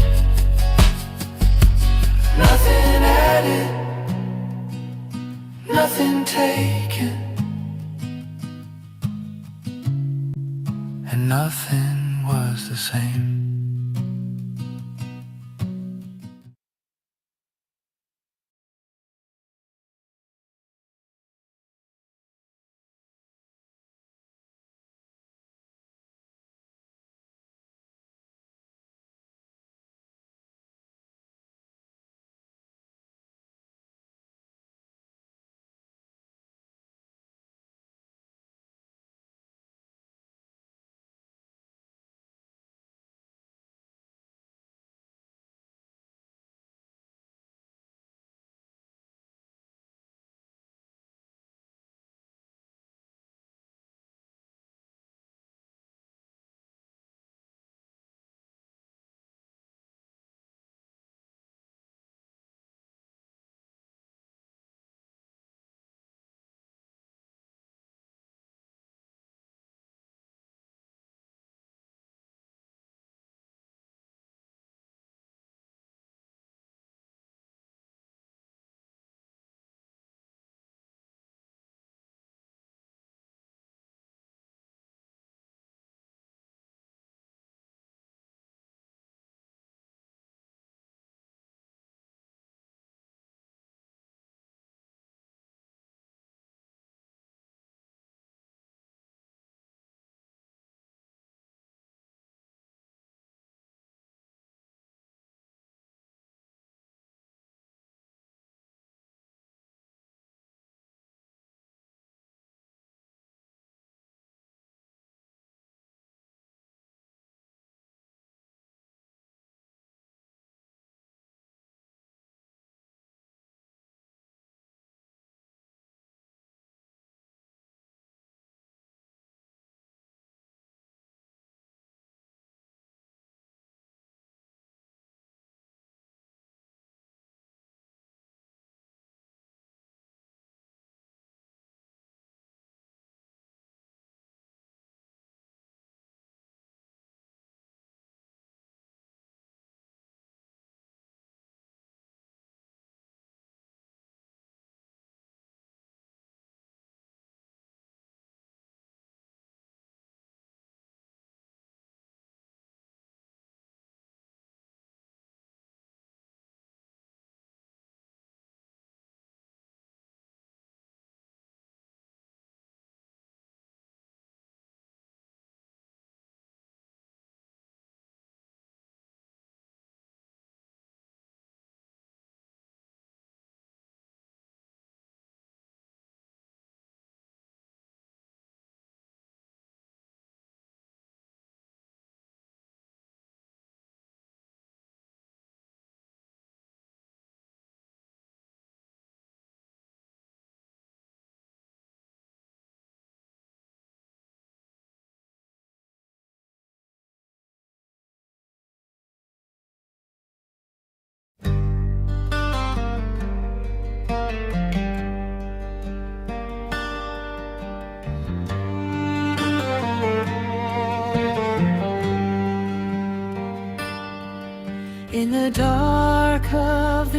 Nothing added, nothing taken, and nothing was the same.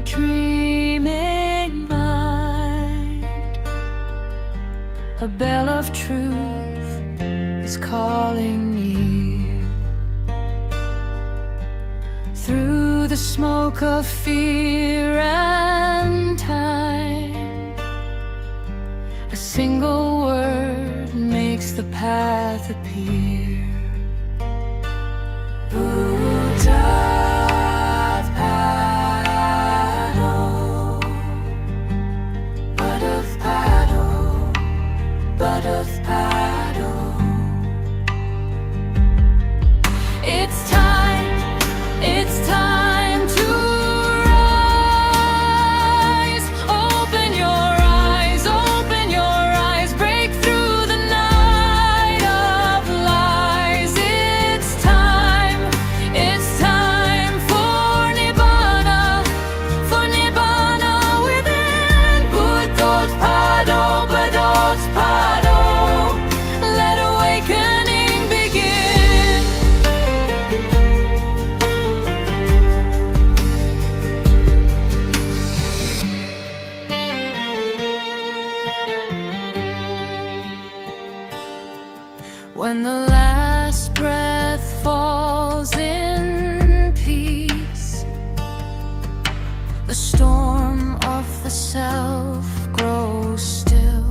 dreaming mind. A bell of truth is calling near. Through the smoke of fear and time, a single word makes the path appear. Buddothpado, Buddothpado, Buddothpado. It's time to rise. Open your eyes, break through the night of lies. It's time for Nibbana within. Buddothpado, Buddothpado, let awakening begin. When the last breath falls in peace, the storm of the self grows still.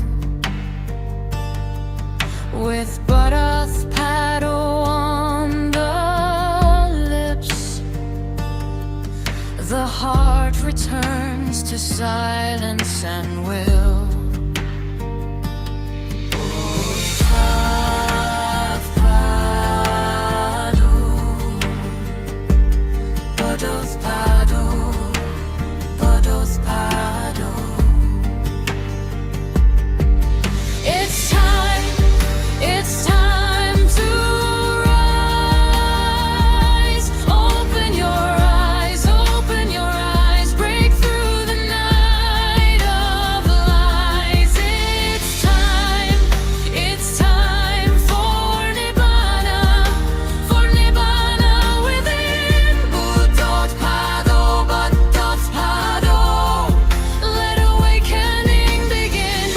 With Buddothpado on the lips, the heart returns to silence and will. Buddothpado, Buddothpado. It's time to rise. Open your eyes, break through the night of lies. It's time for Nibbana within. Buddothpado, Buddothpado, let awakening begin.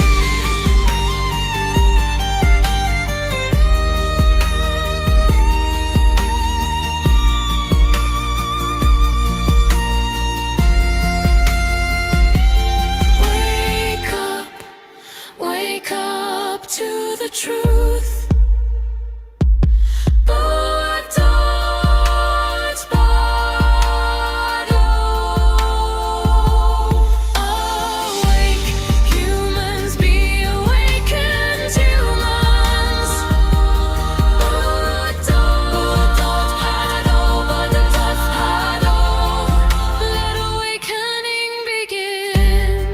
Wake up to the truth. Buddothpado, awake humans, be awakened humans. Buddothpado, Buddothpado, let awakening begin.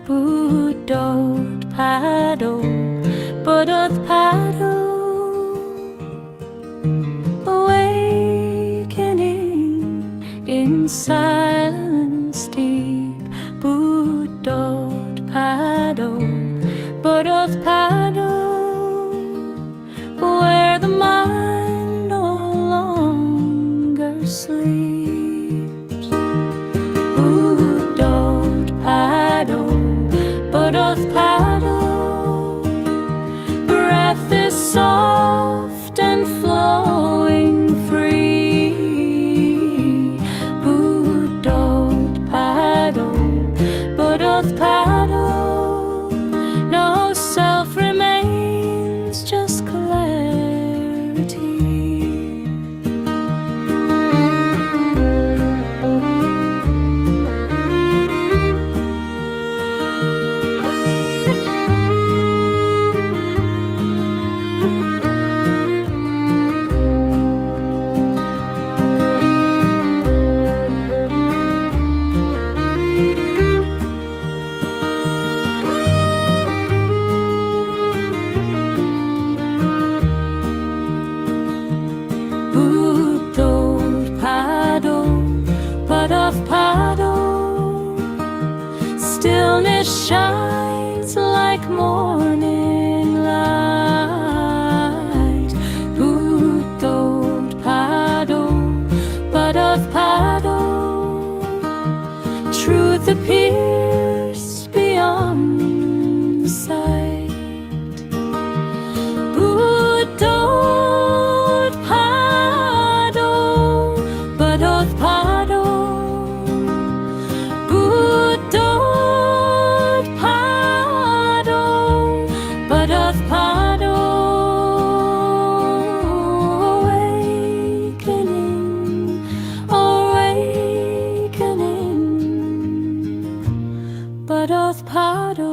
Buddothpado, Buddothpado, awakening in silence deep. Buddothpado, Buddothpado, where the mind no longer sleeps. Buddothpado, Buddothpado, breath is soft and flowing free. Buddothpado, Buddothpado, no self remains, just clarity. Buddothpado, Buddothpado, stillness shines like morning light. Buddothpado, Buddothpado, truth appears beyond sight. Buddothpado, Buddothpado, Buddothpado, Buddothpado, awakening, awakening, Buddothpado.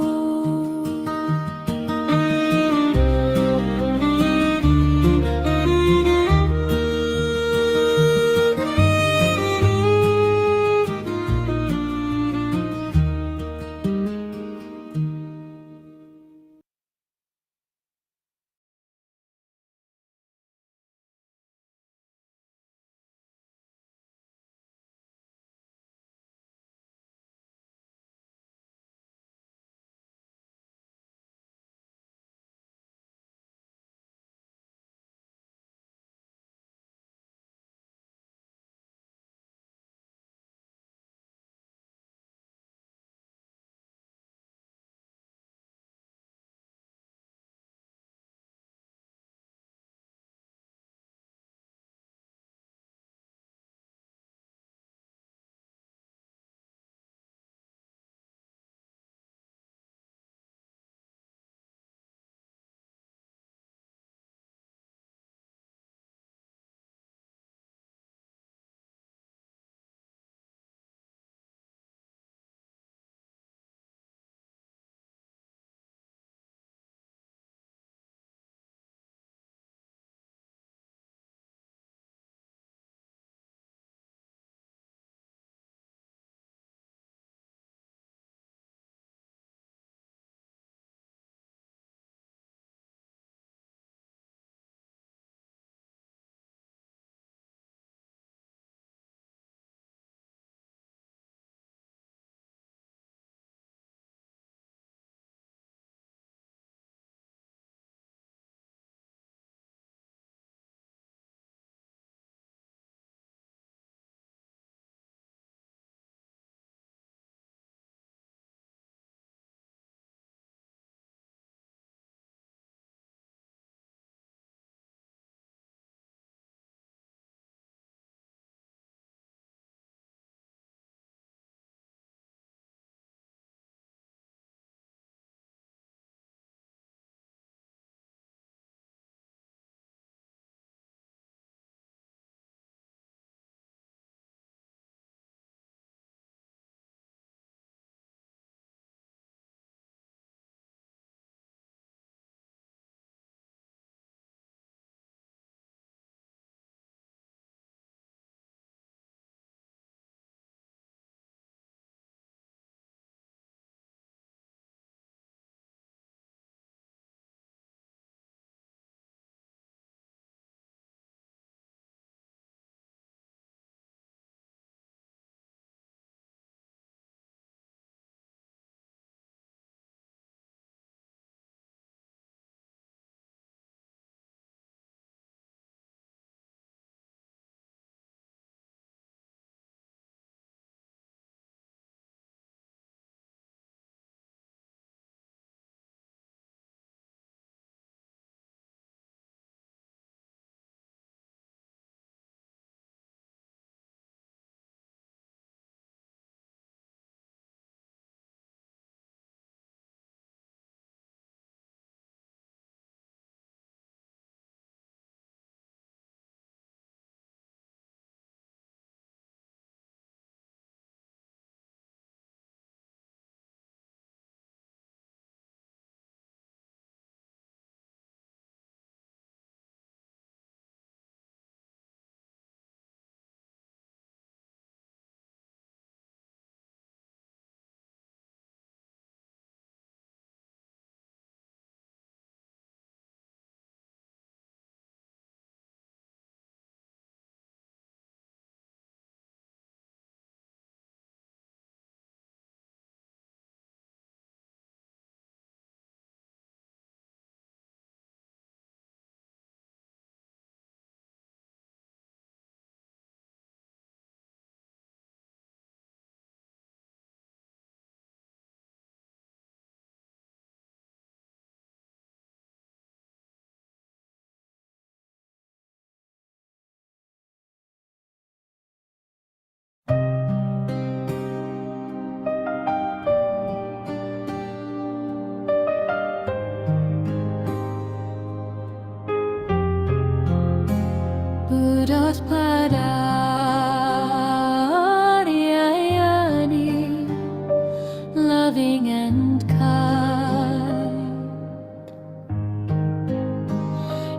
loving and kind.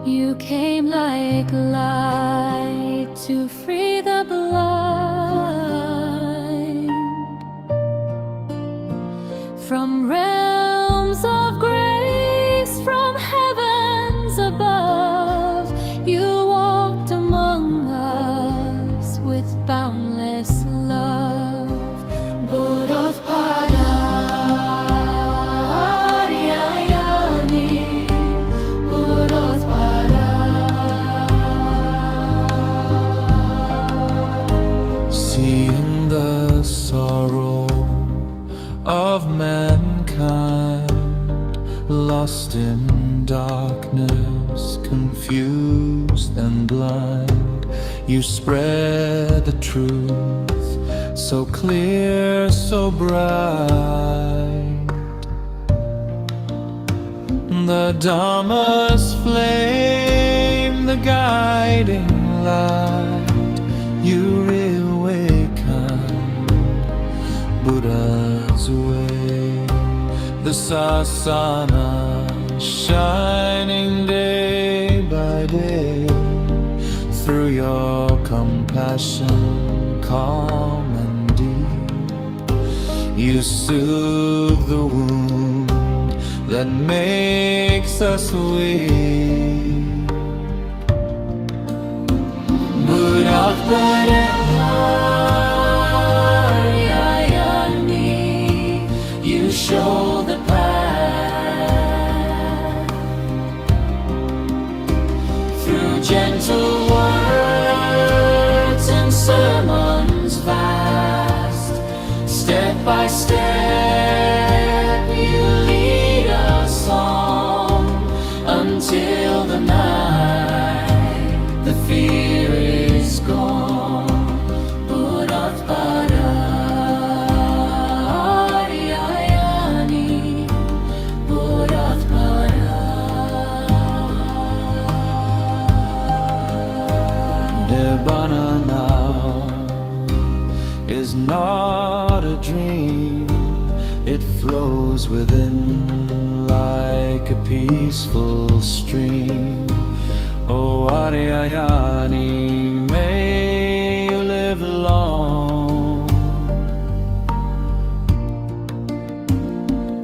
You came like light to free the blind from realms of grace, from heavens above. You walked among us with boundless love. Buddothpado, seeing the sorrow of mankind, lost in darkness, confused and blind. You spread the truth so clear, so bright. The Dharma's flame, the guiding light. You reawaken Buddha's way, the sasana shining day by day. Through your compassion, calm and deep, you soothe the wound that makes us weak. Buddothpado, you show the path through gentle words and sermons vast. Step by step you lead us on until the night the fear is gone. Buddothpado, Nibbana now is not a dream. It flows within like a peaceful stream. Oh Ariyayani, may you live long.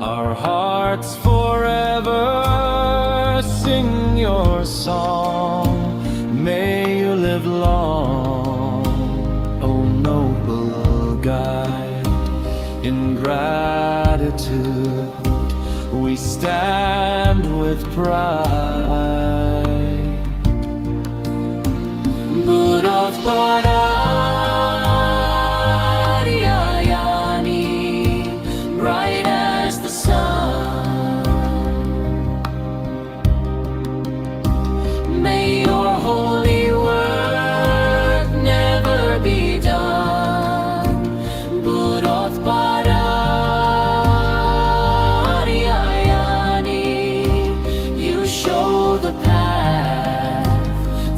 Our hearts forever sing your song. May you live long, O noble guide. In gratitude we stand with pride. Buddothpado, bright as the sun. May your holy work never be done. Buddothpado, you show the path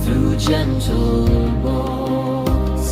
through gentle boats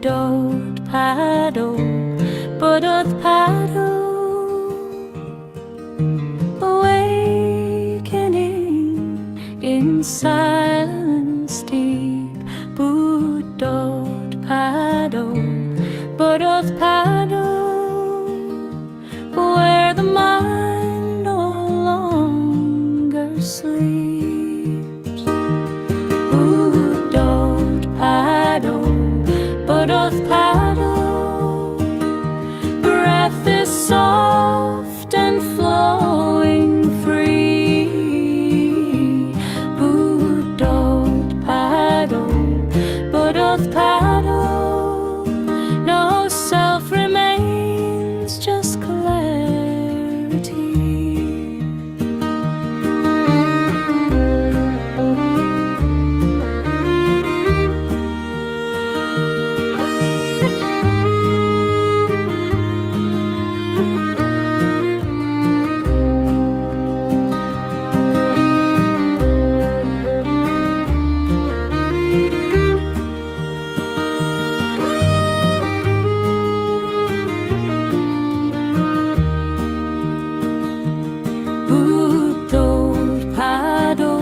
Buddothpado, Buddothpado, awakening in silence deep. Buddothpado, Buddothpado, where the mind no longer sleeps. Buddothpado, Buddothpado, breath is soft and flowing free. Buddothpado, Buddothpado, no self remains, just clarity. Buddothpado,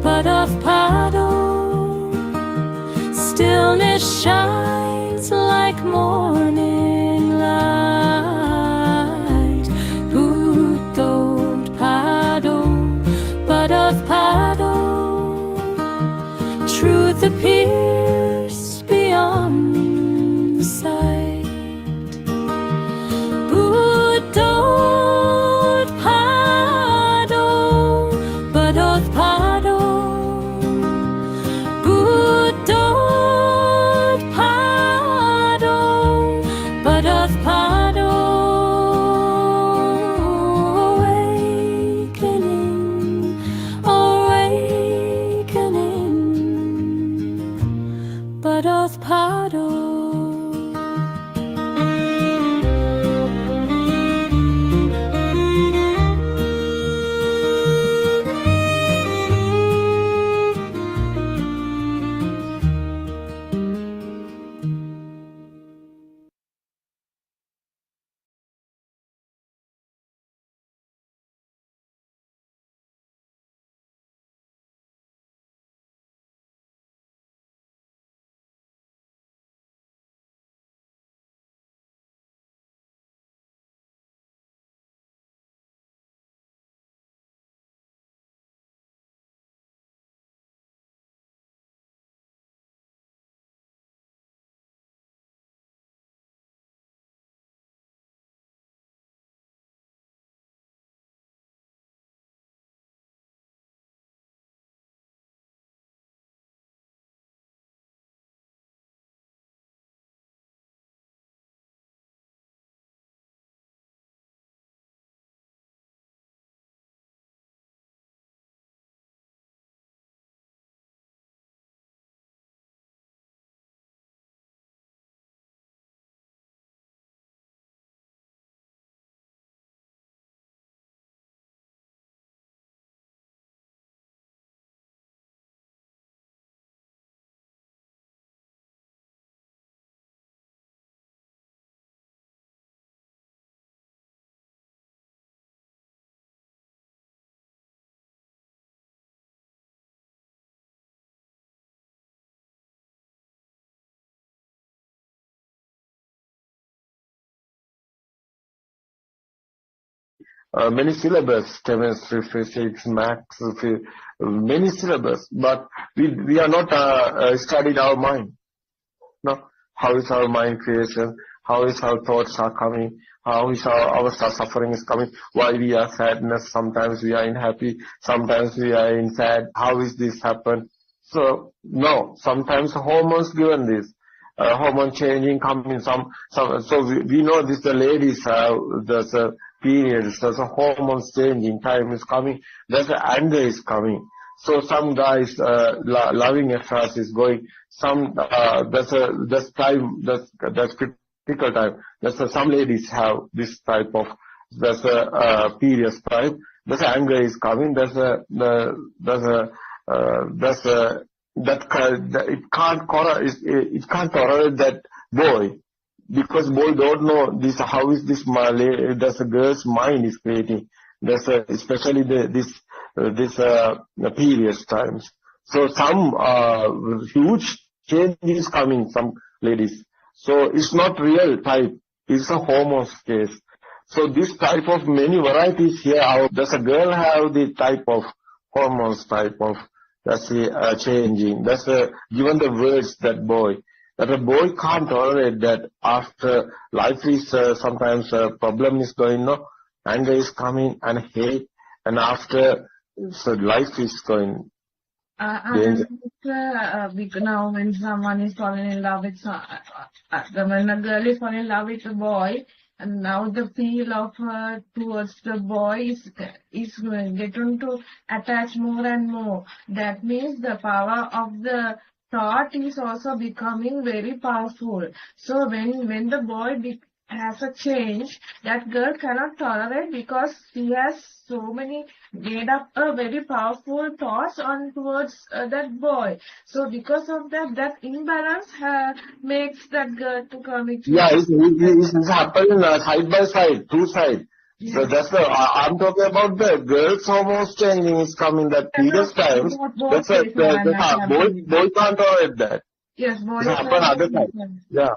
Buddothpado, stillness shines like morning light. Buddothpado, Buddothpado, truth appears beyond sight. Buddothpado, Buddothpado, Buddothpado, Buddothpado, awakening, awakening, Buddothpado. Many syllabus, chemistry, physics, maths, many syllabus, but we are not studied our mind. No, how is our mind creation? How is our thoughts are coming? How is our suffering is coming? Why we are sadness? Sometimes we are in happy. Sometimes we are in sad. How is this happen? So no, sometimes hormones given this. Hormone changing coming so we know this the ladies have there's a period, there's a hormones changing, time is coming, there's a anger is coming. So some guys loving affairs is going, some that's critical time. Some ladies have this type of period time. There's anger is coming. There's a it can't tolerate that boy, because boy don't know this, how is this there's a girl's mind is creating. There's especially this the period times. So some huge change is coming, some ladies. So it's not real type, it's a hormones case. So this type of many varieties here, does a girl have the type of hormones type of, that's changing. That's given the words that boy. That a boy can't tolerate that after life is sometimes a problem is going on, anger is coming and hate, and after so life is going. Now when someone is falling in love with when a girl is falling in love with a boy, and now the feel of her towards the boy is getting to attach more and more. That means the power of the thought is also becoming very powerful. So when the boy has a change, that girl cannot tolerate, because she has so many made up a very powerful thoughts on towards that boy. So because of that imbalance makes that girl to commit. Yeah, it's happening side by side, two sides. Yes. So that's I'm talking about the girls' hormones changing is coming that previous times. That's boy can't tolerate that. Yes, boy. It happen other side. Yeah.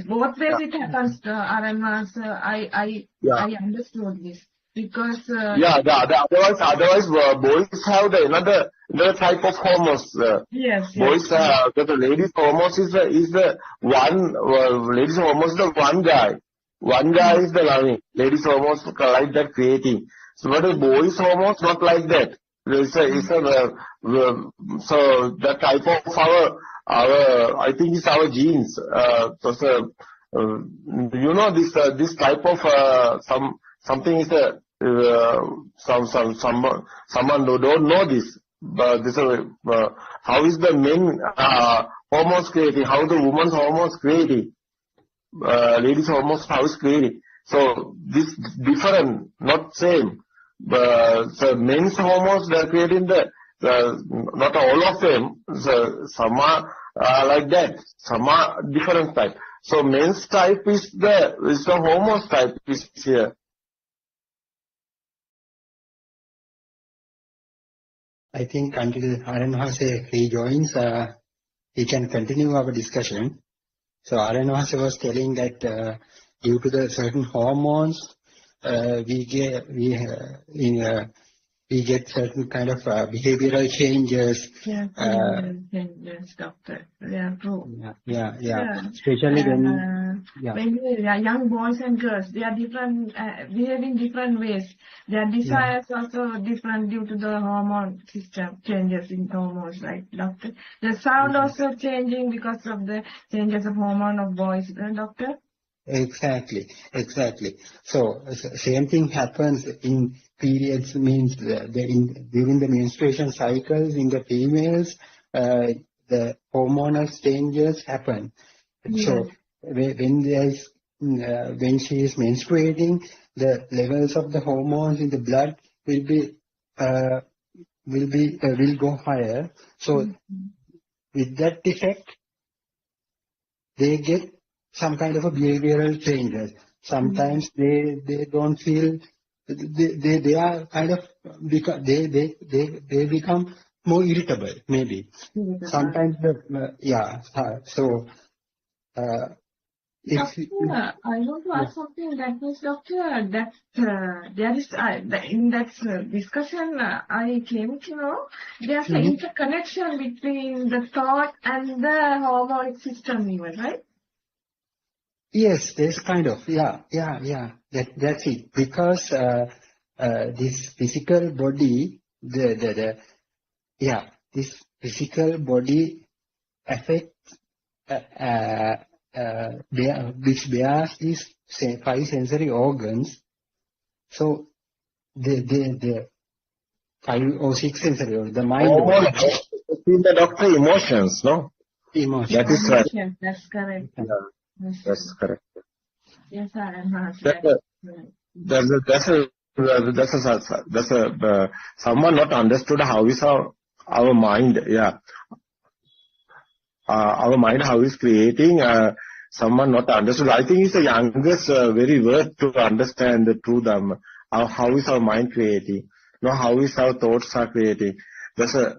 Both ways it happens, RMS. I understood this. Because otherwise boys have another type of hormones. Yes. Boys the ladies' hormones is the one ladies' hormones is the one guy. One guy is the loving. Ladies' hormones like that creating. So but the boys' hormones not like that. So that type of our I think it's our genes. This type of something is someone who don't know this. But this how is the men hormones creating? How the woman's hormones creating? Ladies' hormones how is creating? So this different, not same. So men's hormones they are creating not all of them. So some are like that. Some are different type. So men's type is the hormones type is here. I think until Aranwase rejoins, we can continue our discussion. So Aranwase was telling that due to the certain hormones, we get certain kind of behavioral changes. Yes, doctor. Yeah, true. Yeah. Especially when young boys and girls, they are different, behaving different ways. Their desires also different due to the hormone system changes in hormones, right, doctor? The sound also changing because of the changes of hormone of boys, doctor? Exactly. So same thing happens in periods, means during the menstruation cycles in the females, the hormonal changes happen. Yes. So when she is menstruating, the levels of the hormones in the blood will go higher. So with that effect, they get some kind of a behavioral changes. Sometimes they don't feel they are kind of they become more irritable maybe. Sometimes Doctor, I want to ask something. That means, doctor, that there is in that discussion I came to know there's an interconnection between the thought and the hormone system, even, right? Yes, there's kind of that's it, because this physical body this physical body affects which bears these 5 sensory organs. So the 5 or 6 sensory organs, the mind. The doctor emotions, no? Emotions. That is right. That's correct. Yeah. That's correct. Yes, I am. That's someone not understood how is our our mind, our mind, how is creating someone not understood. I think it's the youngest very word to understand the true Dhamma. How is our mind creating? How is our thoughts are creating?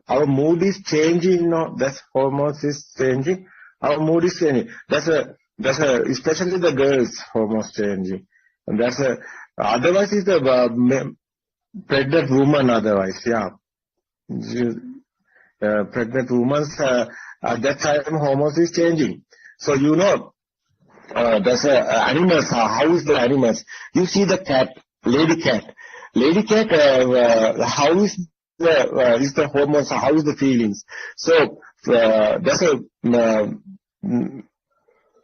Our mood is changing. That's hormones is changing. Our mood is changing. Especially the girls' hormones changing. And otherwise is the pregnant woman. Otherwise, pregnant women at that time hormones is changing. So there's animals. How is the animals? You see the cat, lady cat. Lady cat, how is the hormones? How is the feelings? So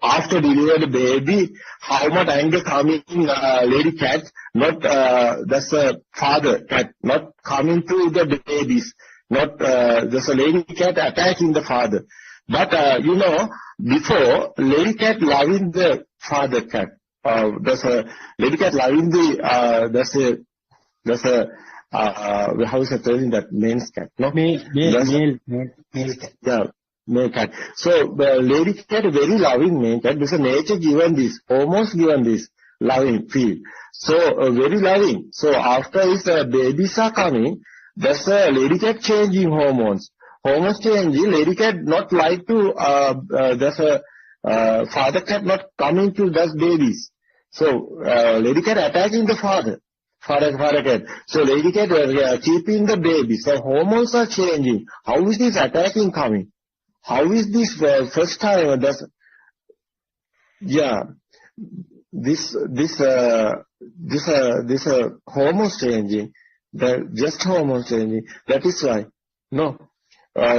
after delivered baby, how much anger coming lady cat? Not that's a father cat, not coming to the babies. Not there's a lady cat attacking the father. But before lady cat loving the father cat. There's a lady cat loving the how is it telling that man's cat? No, male cat. Yeah, male cat. So the lady cat very loving male cat. There's a nature given this, almost given this loving feel. So very loving. So after his babies are coming, there's a lady cat changing hormones. Hormones changing. Lady cat not like to. There's a father cat not coming to those babies. So lady cat attacking the father cat. So lady cat keeping the baby. So hormones are changing. How is this attacking coming? How is this first time? This hormones changing. Just hormones changing. That is why. No.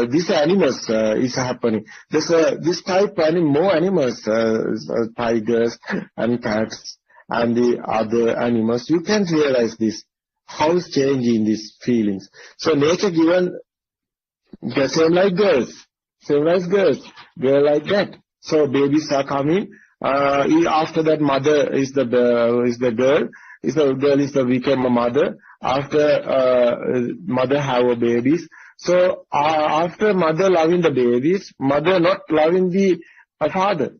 These animals is happening. This type more animals, tigers and cats and the other animals. You can realize this. How is changing these feelings? So nature given the same like girls, girl like that. So babies are coming. After that, mother is the girl. The girl is become a mother. After mother have a babies. So after mother loving the babies, mother not loving the father.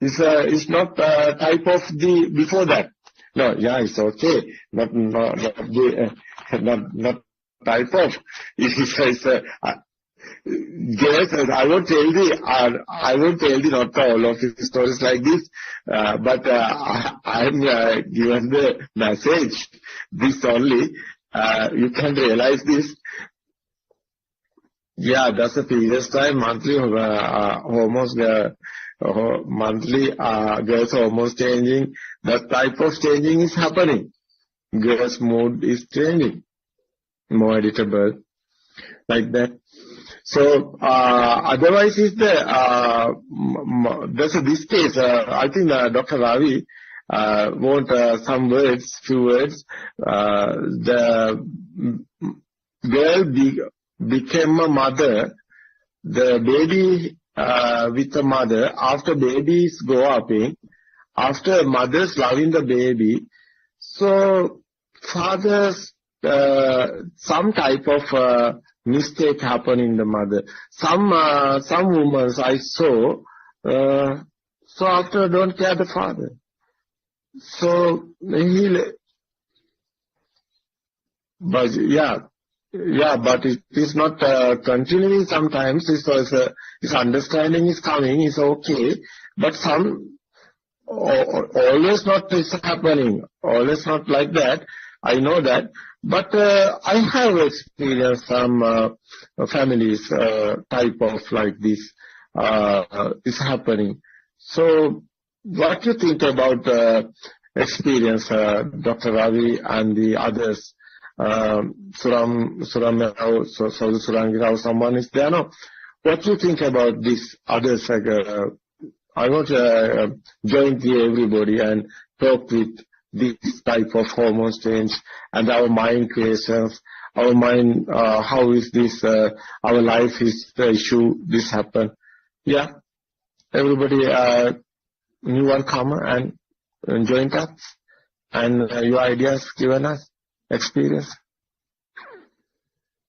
It's not type of the before that. No, it's okay. Not type of. Yes, I won't tell not all of his stories like this, but I'm given the message. This only you can realize this. That's the previous time monthly hormones. Monthly girls hormones changing. That type of changing is happening. Girls' mood is changing, more editable, like that. So otherwise is there's this case. I think Dr. Ravi want few words. The girl became a mother. The baby with the mother. After babies grow up, after mothers loving the baby, so fathers some type of mistake happen in the mother. Some women I saw, so after don't care the father. So but it is not continuing sometimes. His understanding is coming, is okay, but always not is happening. Always not like that. I know that. But I have experienced some families type of like this is happening. So what do you think about experience, Dr. Ravi and the others? Surangi, someone is there now. What do you think about this others? I want to join everybody and talk with this type of hormones change and our mind creations, our mind, how is this, our life is the issue, this happen. Everybody, new one come and join us and your ideas given us, experience.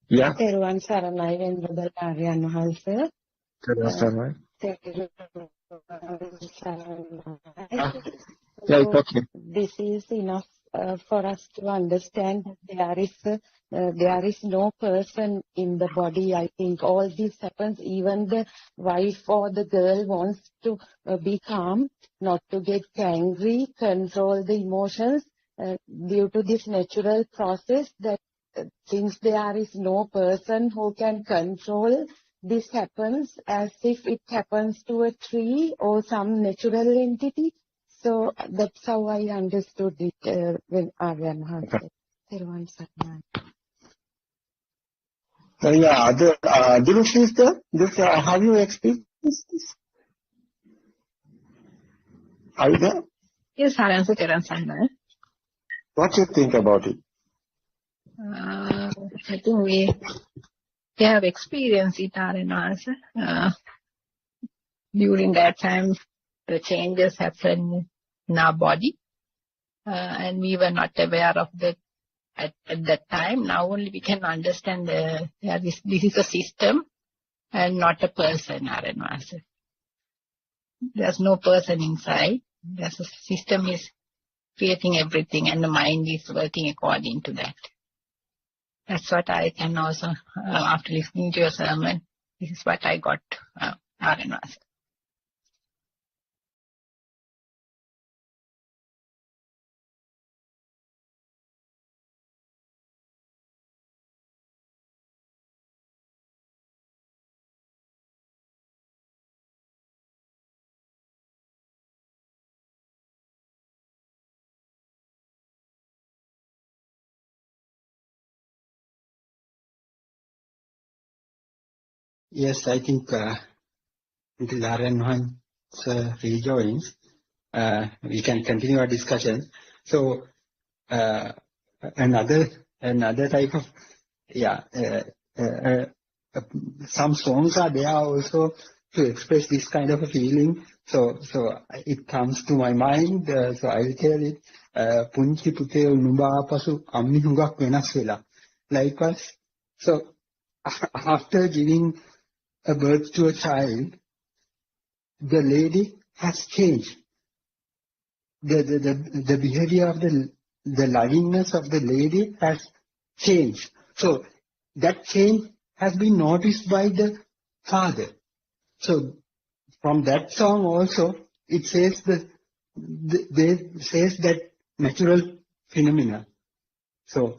Yeah. තෙරුවන් සරණයි වෙනදා ආර්යයන් වහන්සේ. Yeah, it's okay. This is enough for us to understand that there is no person in the body. I think all this happens. Even the wife or the girl wants to be calm, not to get angry, control the emotions due to this natural process that since there is no person who can control, this happens as if it happens to a tree or some natural entity. So that's how I understood it when Aryan had it. Yeah, Dinesh sister, have you experienced this? Are you there? Yes, Haran. What do you think about it? I think we have experienced it, Haran. During that time, the changes happened in our body, and we were not aware of that at that time. Now only we can understand this is a system and not a person, Haran. There's no person inside. There's a system is creating everything, and the mind is working according to that. That's what I can also, after listening to your sermon, this is what I got, Haran. Yes, I think until Aryan rejoins, we can continue our discussion. So another type of some songs are there also to express this kind of a feeling. So it comes to my mind. So I'll tell it. Punchi pute nuba pasu ammi hungak venas vela. Likewise, so after giving a birth to a child, the lady has changed. The behavior of the lovingness of the lady has changed. So that change has been noticed by the father. So from that song also, it says that natural phenomena. So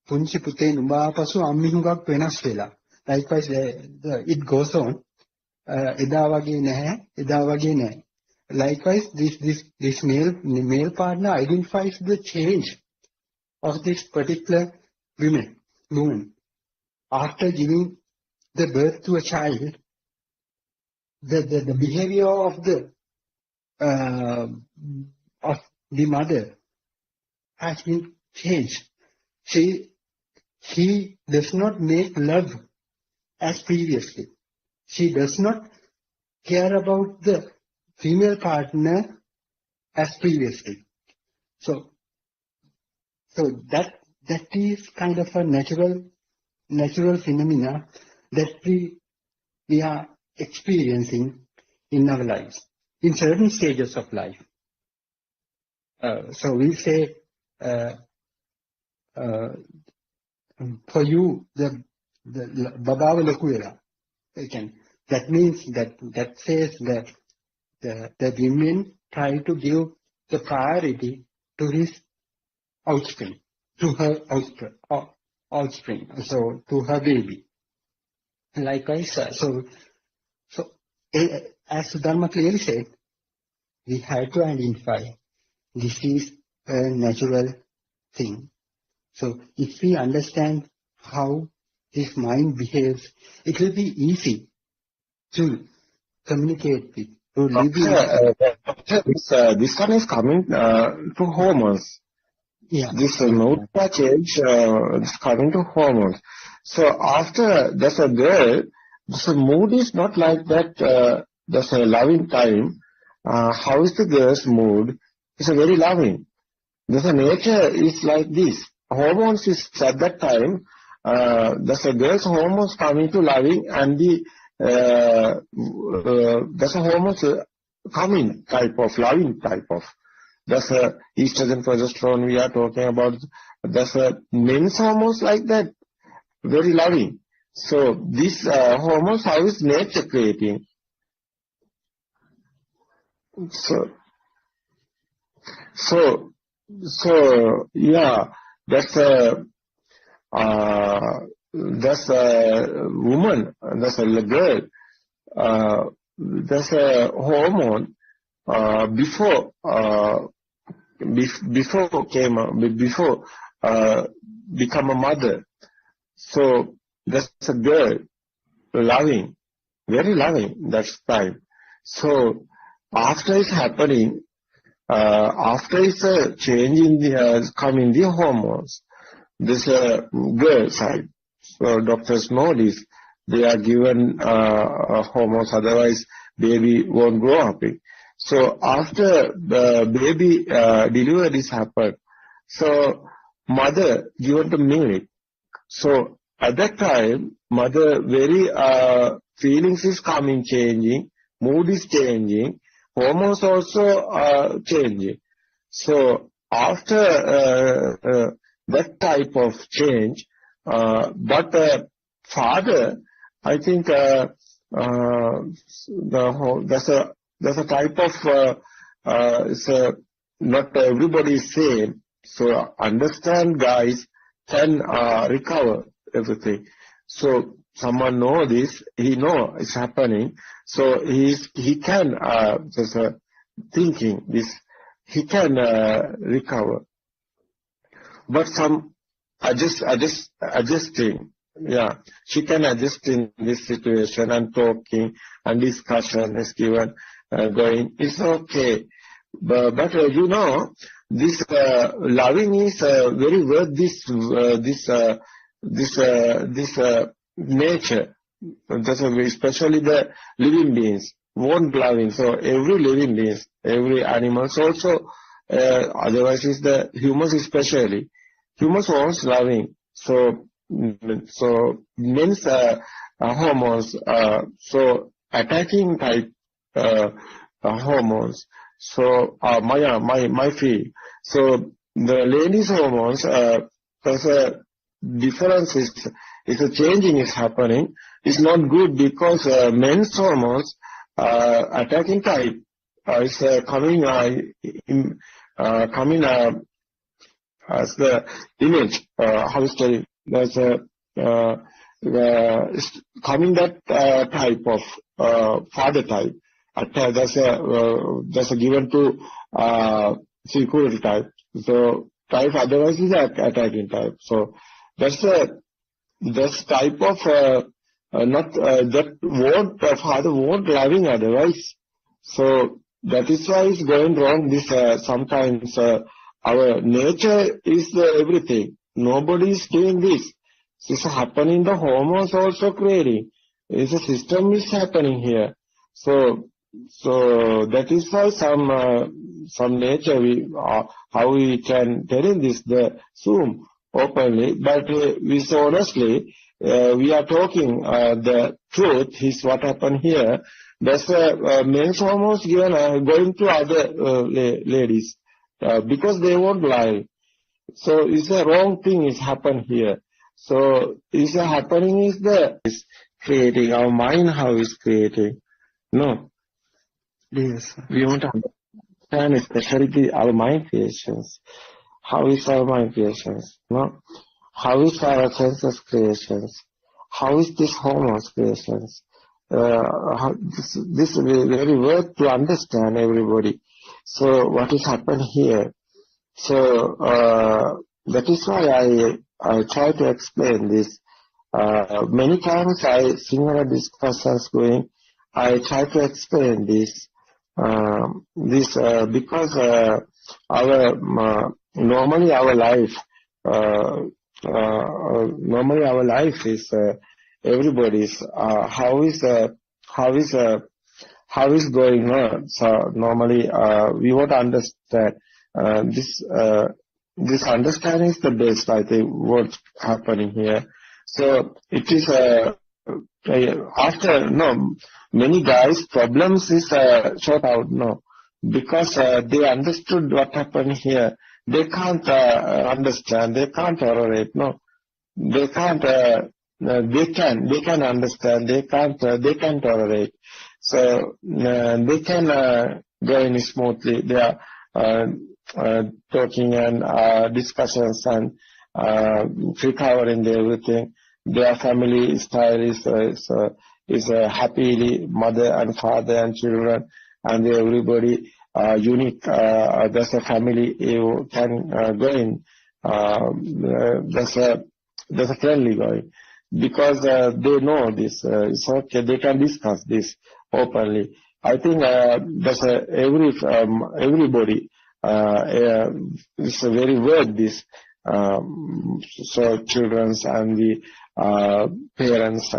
punchi pute numba pasu ammi hungak venas vela. Likewise, it goes on. Eda wage nahe. Likewise, this male partner identifies the change of this particular woman. After giving the birth to a child, the behavior of the mother has been changed. She does not make love as previously. She does not care about the female partner as previously. So that is kind of a natural phenomena that we are experiencing in our lives, in certain stages of life. So we say, for you, the Babawa Lokuela. Again, that means that says that the women try to give the priority to his offspring, to her offspring, so to her baby. Likewise, so as Sudharma clearly said, we have to identify this is a natural thing. So if we understand how his mind behaves, it will be easy to communicate with, to live with. This one is coming to hormones. Yeah. This mood change is coming to hormones. So after there's a girl, the mood is not like that. There's a loving time. How is the girl's mood? It's a very loving. The nature is like this. Hormones is at that time there's a girl's hormones coming to loving, and there's a hormones coming type of loving type of. There's a estrogen, progesterone we are talking about. There's a men's hormones like that, very loving. So these hormones, how is nature creating? So yeah, that's a woman, that's a girl, that's a hormone before become a mother. So that's a girl, loving, very loving, that's time. So after it's happening, after it's a change in the coming the hormones, this girl side. So doctors know this. They are given hormones, otherwise baby won't grow up. So after the baby delivery is happened, so mother given the milk. So at that time, mother very feelings is coming, changing, mood is changing, hormones also changing. So after that type of change, but father, I think there's a type of not everybody is same. So understand, guys, can recover everything. So someone know this, he know it's happening. So he can just thinking this, he can recover. But some adjusting, yeah, she can adjust in this situation and talking and discussion is given going. It's okay, but you know, this loving is very worth this nature. That's especially the living beings want loving. So every living beings, every animals also. Otherwise, is the humans especially. Humans wants loving. So men's hormones. So attacking type hormones. So my feel. So the ladies' hormones. There's a difference is a changing is happening. It's not good because men's hormones attacking type is coming as the image. How is it? There's coming that type of father type. There's a given to security type. So type otherwise is attacking type. So that's type of not that won't father won't loving otherwise. So that is why it's going wrong. This sometimes our nature is everything. Nobody is doing this. This is happening. The hormones also creating. It's a system is happening here. So that is why some nature how we can tell in this the Zoom openly, but we so honestly we are talking the truth is what happened here. That's men's hormones given going to other ladies because they won't lie. So it's a wrong thing is happened here. So is happening is is creating our mind how is creating. No. Yes. We want to understand especially our mind creations. How is our mind creations? No? How is our senses creations? How is this hormones creations? This is very worth to understand everybody. So what is happened here? So that is why I try to explain this. Many times I Sinhala discussions going. I try to explain this. Because our normally our life is everybody's how is going on. So normally we want to understand this understanding is the best. I think what's happening here. So it is after many guys problems is sort out because they understood what happened here. They can't understand. They can't tolerate. They can't. They can understand. They can tolerate. So they can go in smoothly. They are talking and discussions and recovering everything. Their family style is happily mother and father and children and everybody unique. There's a family you can go in. There's a friendly going because they know this. It's okay. They can discuss this openly. I think there's everybody is very worth this. So children's and the parents.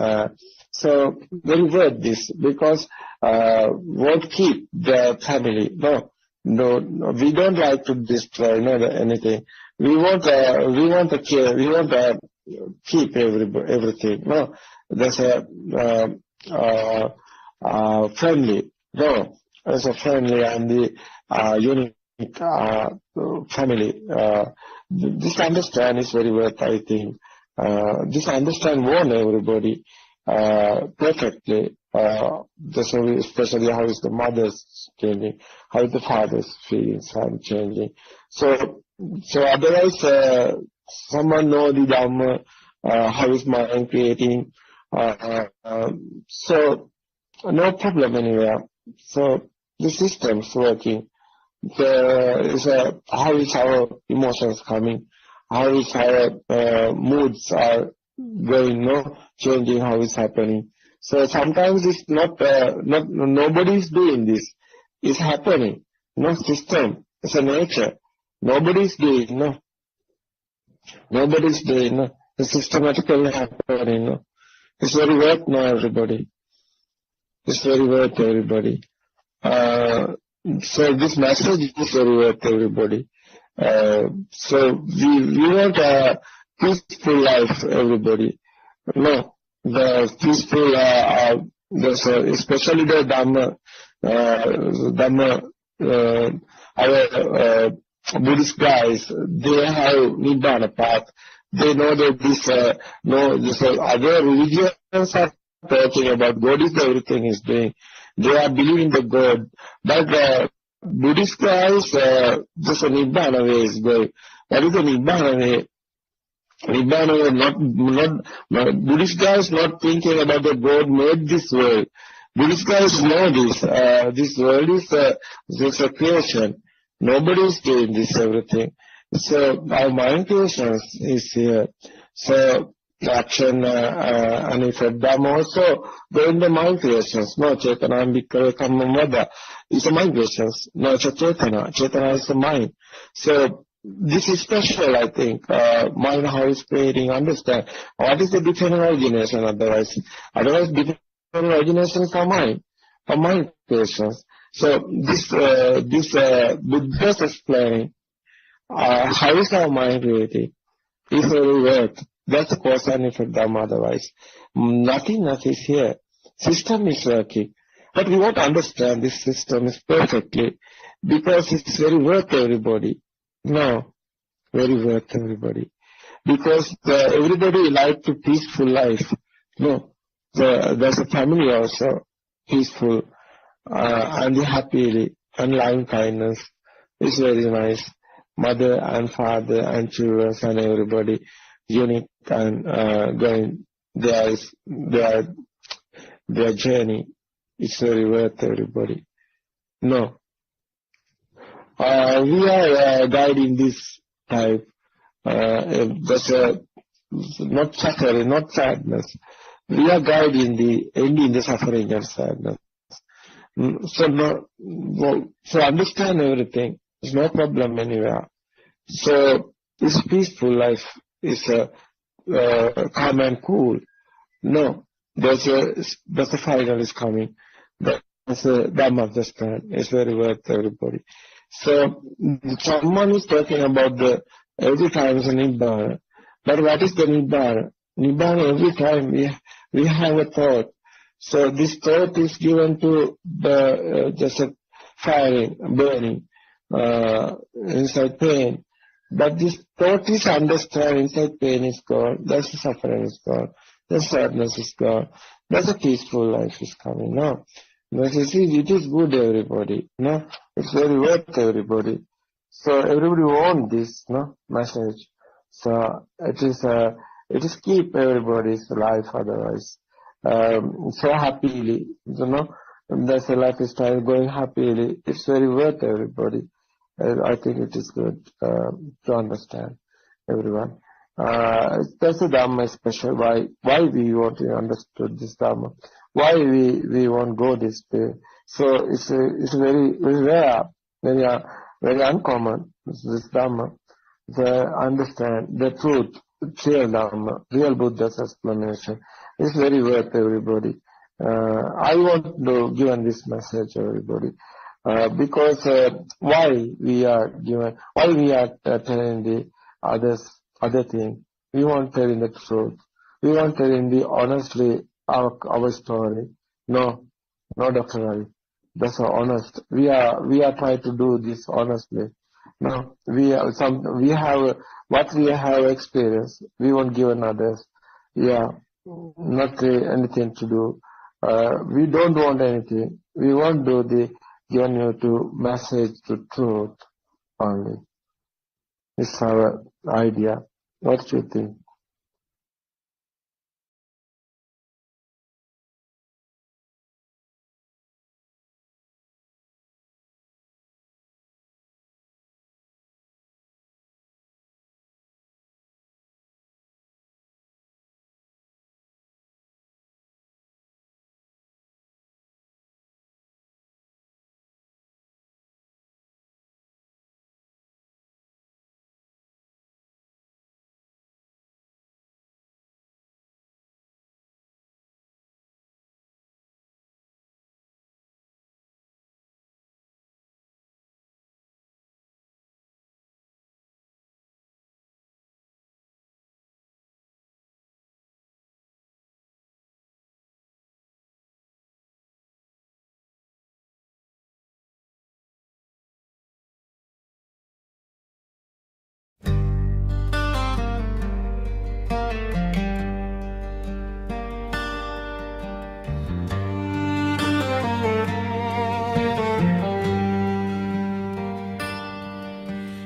So very worth this because won't keep the family. No, we don't like to destroy anything. We want to care. We want to keep everything. No, there's a friendly. No, there's a friendly and the unique family. This understand is very worth, I think. This understand won everybody perfectly. Especially how is the mother's changing, how is the father's feelings are changing. So otherwise, someone know the Dhamma, how is mind creating. So no problem anywhere. So the system's working. How is our emotions coming? How is our moods are going, changing, how is happening. So sometimes it's not nobody is doing this. It's happening. System. It's a nature. Nobody is doing, Nobody is doing, It's systematically happening, It's very worth everybody. It's very worth everybody. So this message is very worth everybody. So we want a peaceful life, everybody. The peaceful, especially the Dhamma, our Buddhist guys, they have Nibbana path. They know that this other religions are talking about God is everything is doing. They are believing the God, but the Buddhist guys, just a Nibbana way is going. What is the Nibbana way? Nibbana way, not Buddhist guys not thinking about the God made this world. Buddhist guys know this. This world is just a creation. Nobody is doing this everything. So our mind creation is here. So action and effect Dhamma also go in the mind creations. No Chetana Bhikkave Kammam Vada. It's a mind creations. No Chetana. Chetana is the mind. So this is special, I think. Mind how is creating, understand. What is the different origination otherwise? Otherwise different originations are mind. Are mind creations. So this Buddha is explaining how is our mind creating? Is very worth. That's the cause and effect Dhamma otherwise. Nothing is here. System is working. But we won't understand this system is perfectly because it's very worth everybody. No, very worth everybody. Because everybody like to peaceful life. No, there's a family also peaceful and happily and loving kindness. It's very nice. Mother and father and children and everybody unique and going their journey. It's very worth everybody. No. We are guiding this type. That's not suffering, not sadness. We are guiding ending the suffering and sadness. So understand everything. There's no problem anywhere. So this peaceful life is calm and cool. No, there's a final is coming. That's a Dhamma understand. It's very worth everybody. So someone is talking about every time is a Nibbana. But what is the Nibbana? Nibbana, every time we have a thought. So this thought is given to the just a firing, burning inside pain. But this thought is understood inside pain is gone, that's the suffering is gone, the sadness is gone, that's a peaceful life is coming. No, but you see, it is good everybody. No, it's very worth everybody. So everybody wants this, no message. So it is keep everybody's life otherwise. So happily, that's a lifestyle going happily. It's very worth everybody. I think it is good to understand everyone. That's the Dhamma is special. Why we want to understand this Dhamma? Why we won't go this way? So it's very rare, very uncommon. This Dhamma, to understand the truth, real Dhamma, real Buddha's explanation. It's very worth everybody. I want to give this message to everybody. Because why we are telling the other thing. We want telling the truth. We want telling the honestly our story. No, Dr. Ravi. That's honest. We are trying to do this honestly. No, we have what we have experienced. We won't give others. Yeah, not anything to do. We don't want anything. We won't do the given you to message the truth only. It's our idea. What do you think?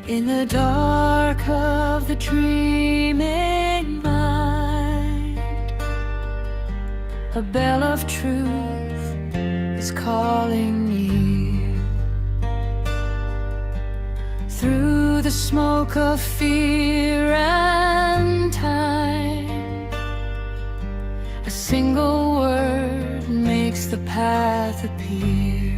In the dark of the dreaming mind, a bell of truth is calling near. Through the smoke of fear and time, a single word makes the path appear.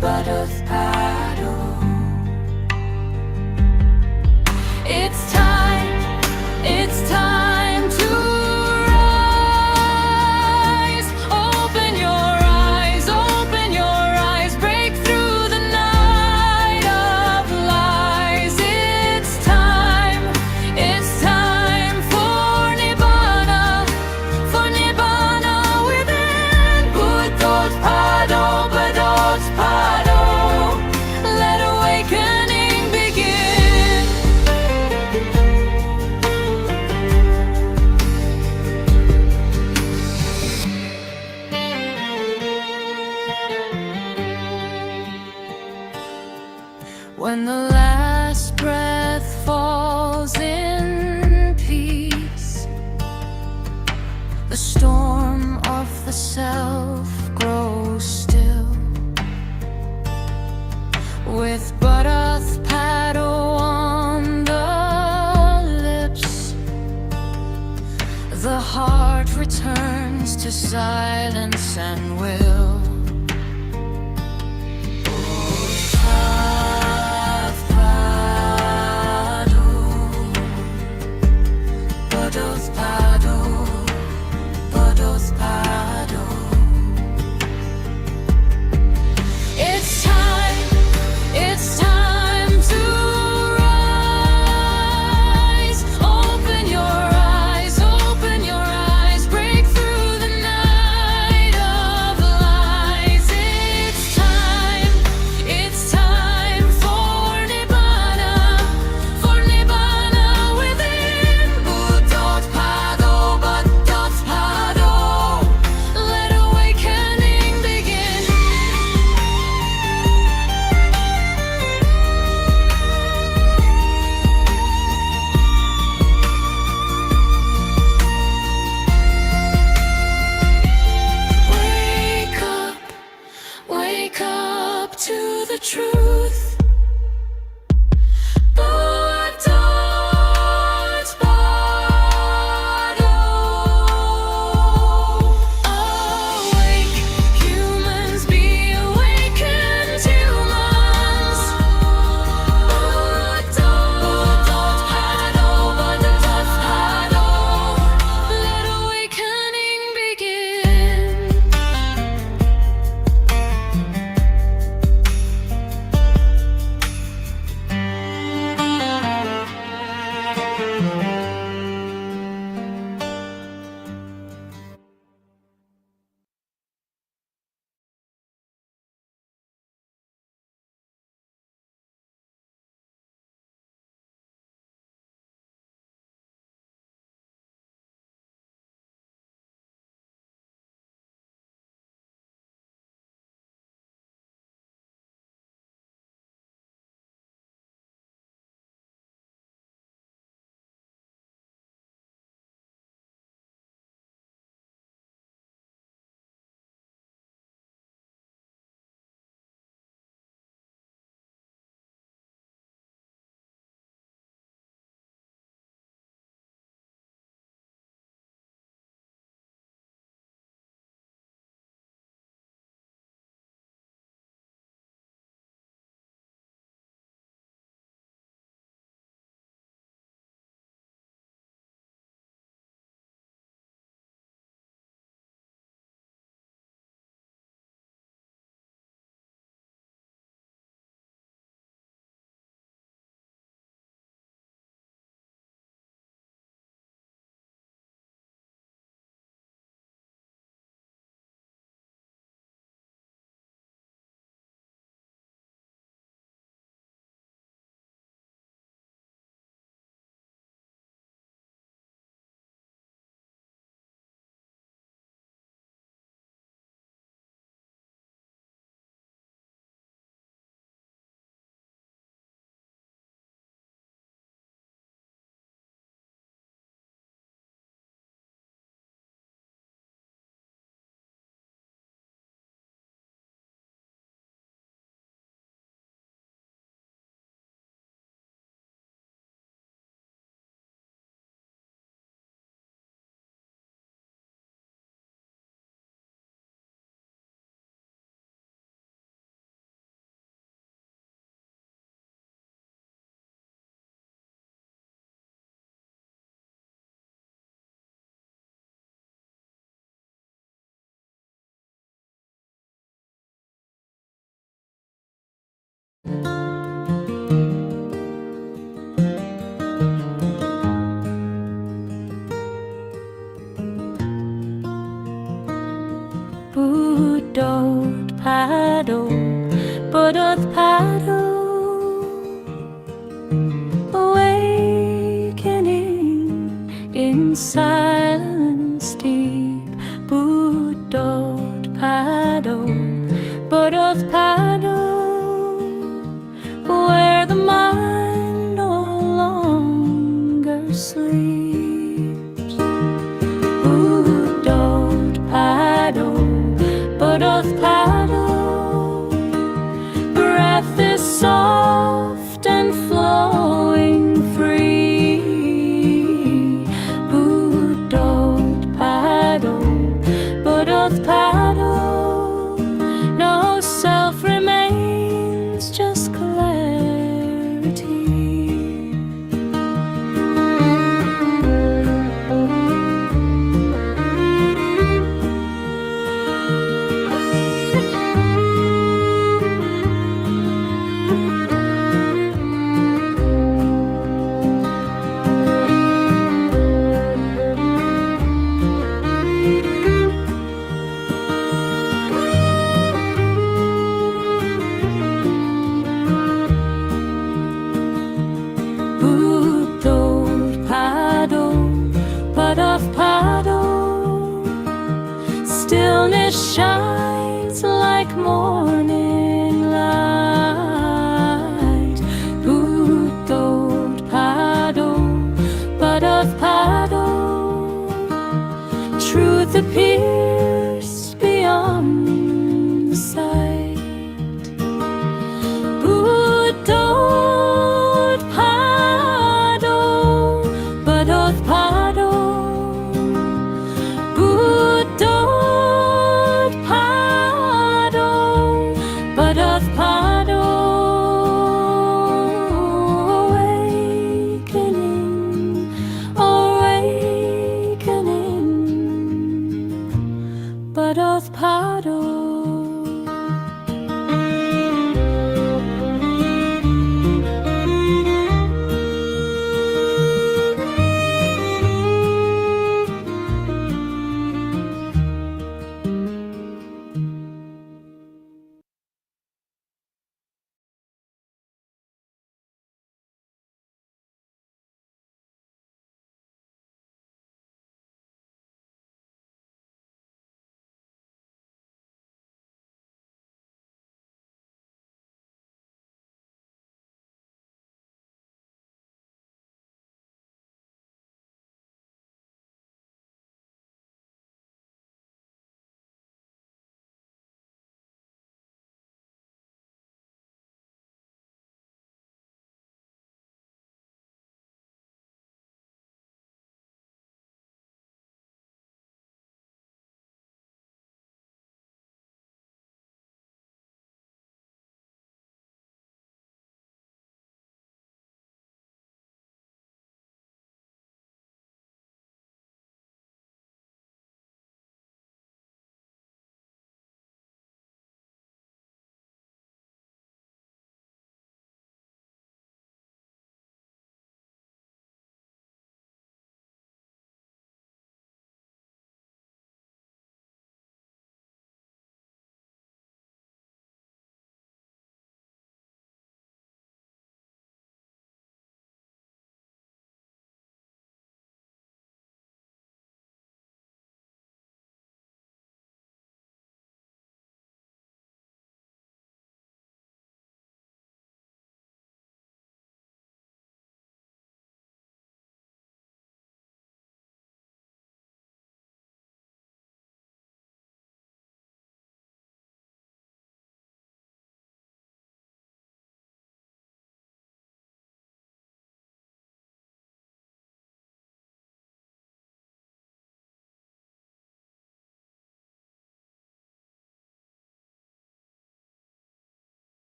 Buddothpado. It's time to rise. Open your eyes, break through the night of lies. It's time for Nibbana within. Buddothpado, Buddothpado. When the last breath falls in peace, the storm of the self grows still. With Buddothpado on the lips, the heart returns to silence and will. Buddothpado, Buddothpado. in silence deep. Buddothpado, Buddothpado, where the mind no longer sleeps. Buddothpado, Buddothpado, breath is soft and flowing free.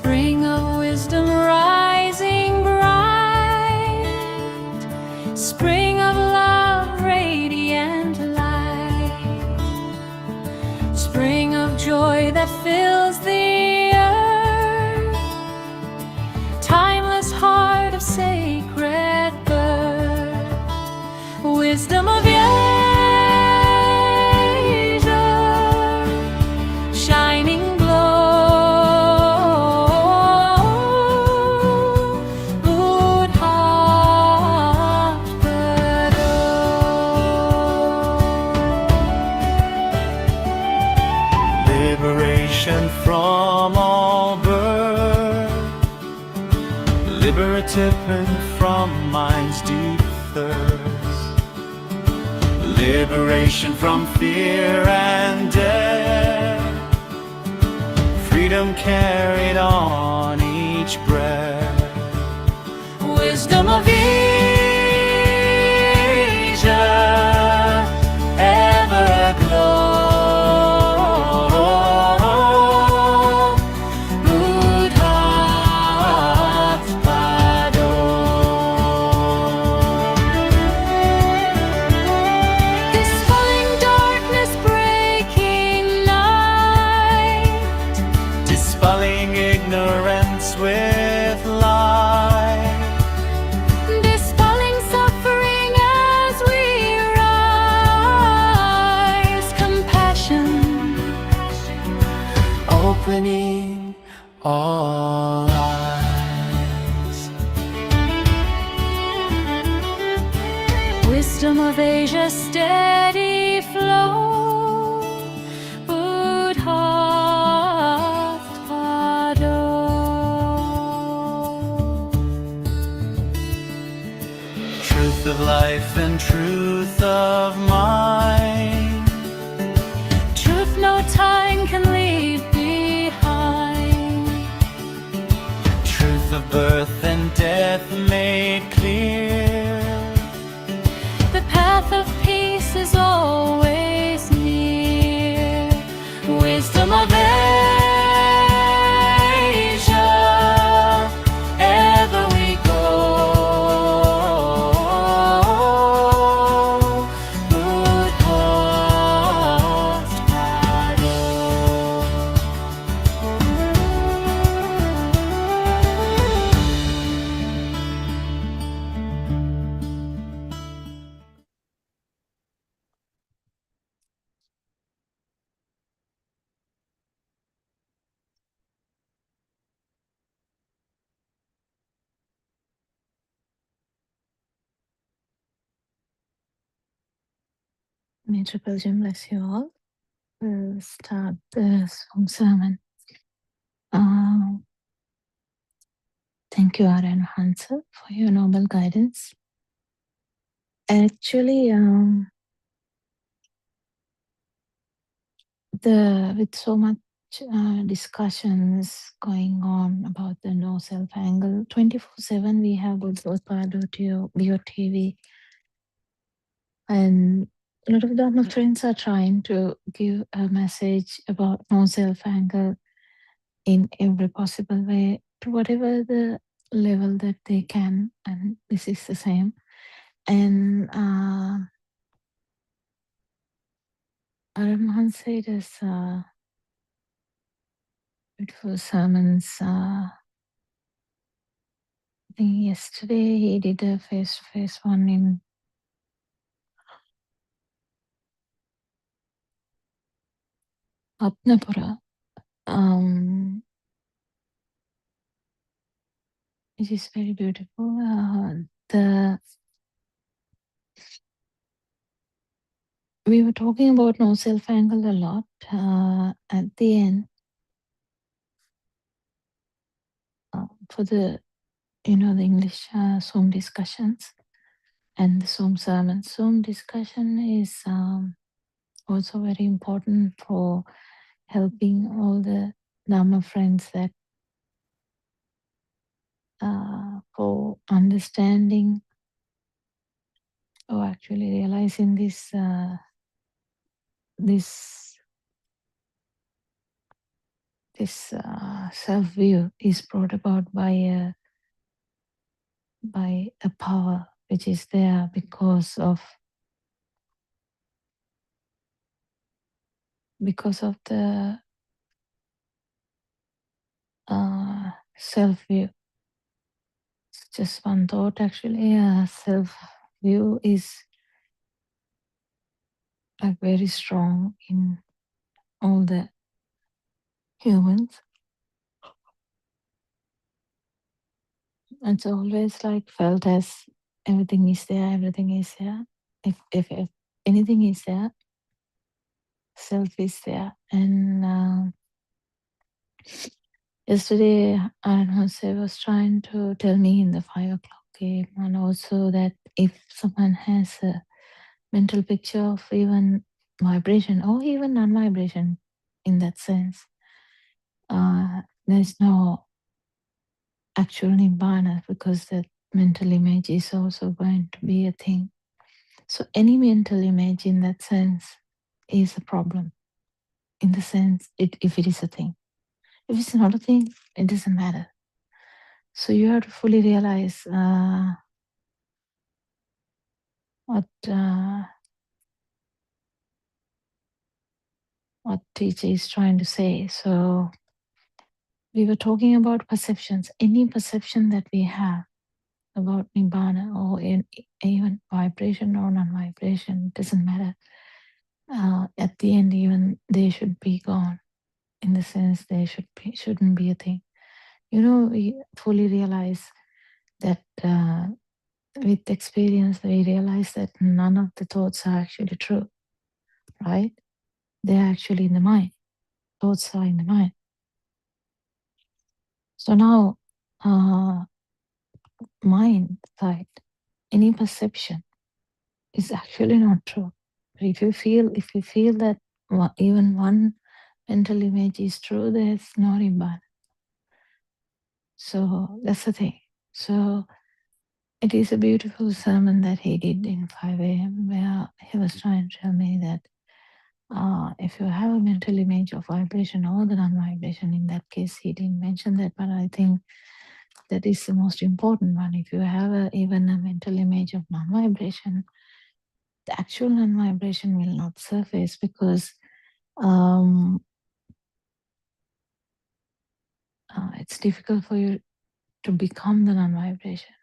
spring of wisdom rising bright, spring of love, radiant light, spring of joy that fills the earth, timeless heart of sacred birth, wisdom of Asia, shining glow, Buddothpado. Liberation from all birth, liberative from mind's deep thirst, liberation from fear and death, freedom carried on each breath, Wisdom of Asia, ever aglow, Buddothpado. Dispelling darkness, breaking night, dispelling ignorance with light, dispelling suffering as we rise, compassion, opening all eyes. wisdom of Asia, steady flow, Buddothpado. Truth of life and truth of mind, Truth no time can leave behind, truth of birth and death made clear, the path of peace is always near, wisdom of Asia, ever we go, May Triple Gem bless you all. We'll start the Zoom sermon. Thank you, Ara and Hansa, for your noble guidance. Actually, with so much discussions going on about the no self angle, 24/7 we have Buddothpado to PeoTV, and a lot of Dharma friends are trying to give a message about no self angle in every possible way to whatever the level that they can, and this is the same. And Aram said as beautiful sermons. I think yesterday he did a face-to-face one in Apnapura. It is very beautiful. We were talking about no self angle a lot at the end for the the English Zoom discussions and the Zoom sermons. Zoom discussion is also very important for helping all the Dharma friends that for understanding or actually realizing this this self-view is brought about by a power which is there because of the self-view. It's just one thought actually. Self-view is like very strong in all the humans. It's always like felt as everything is there, everything is there. If anything is there, self is there. And yesterday, Aaron Jose was trying to tell me in the 5 o'clock game, and also that if someone has a mental picture of even vibration or even non-vibration in that sense, there's no actual nibbana because that mental image is also going to be a thing. So any mental image in that sense is a problem, in the sense if it is a thing. If it's not a thing, it doesn't matter. So you have to fully realize what teacher is trying to say. So we were talking about perceptions. Any perception that we have about nibbana or even vibration or non-vibration, doesn't matter. At the end, even they should be gone. In the sense, they shouldn't be a thing. We fully realize that with experience, we realize that none of the thoughts are actually true, right? They're actually in the mind. Thoughts are in the mind. So now, mind side, any perception is actually not true. But if you feel that even one mental image is true, there's no nibbana. So that's the thing. So it is a beautiful sermon that he did in 5 a.m. where he was trying to tell me that if you have a mental image of vibration or the non-vibration, in that case, he didn't mention that, but I think that is the most important one. If you have even a mental image of non-vibration, the actual non-vibration will not surface because it's difficult for you to become the non-vibration.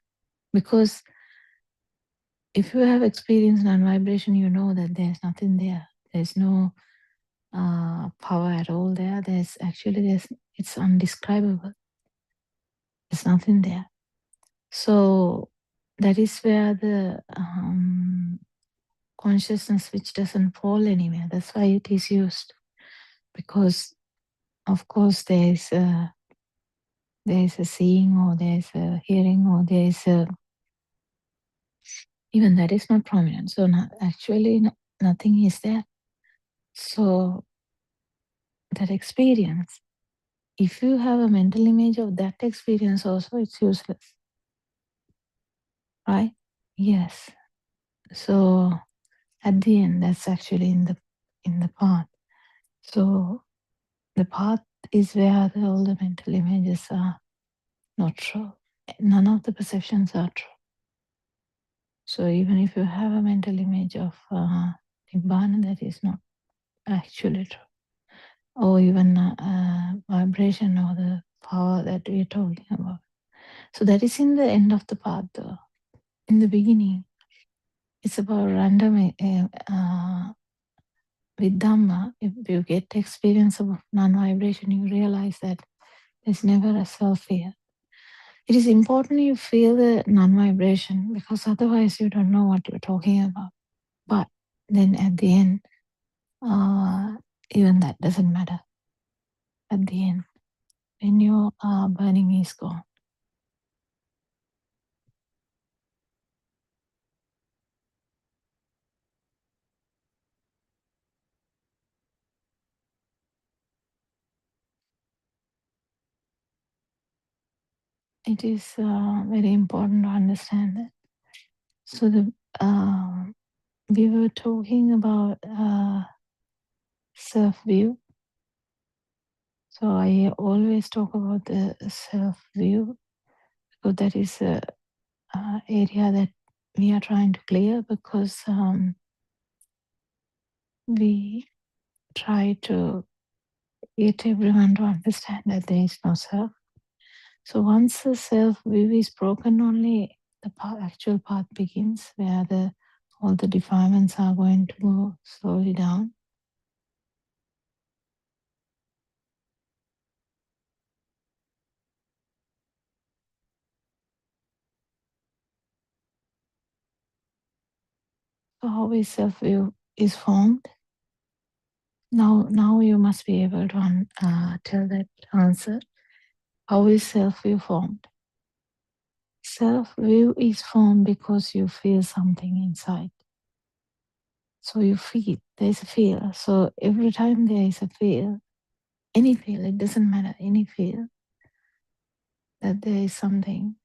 Because if you have experienced non-vibration, you know that there's nothing there. There's no power at all there. It's undescribable. There's nothing there. So that is where the consciousness which doesn't fall anywhere. That's why it is used. Because of course there is a seeing, or there is a hearing, or there is even that is not prominent. So nothing is there. So that experience, if you have a mental image of that experience also, it's useless. Right? Yes. So at the end, that's actually in the path. So the path is where all the mental images are not true. None of the perceptions are true. So even if you have a mental image of nibbana, that is not actually true. Or even vibration or the power that we're talking about. So that is in the end of the path though. In the beginning, it's about random with Dhamma. If you get experience of non-vibration, you realize that there's never a self here. It is important you feel the non-vibration because otherwise you don't know what you're talking about. But then at the end, even that doesn't matter. At the end, when your burning is gone. It is very important to understand that. So we were talking about self-view. So I always talk about the self-view, because that is a area that we are trying to clear, because we try to get everyone to understand that there is no self. So once the self-view is broken, only the actual path begins, where all the defilements are going to go slowly down. So how is self-view is formed? Now you must be able to tell that answer. How is self-view formed? Self-view is formed because you feel something inside. So you feel, there's a feel. So every time there is a feel, any feel, it doesn't matter, any feel, that there is something.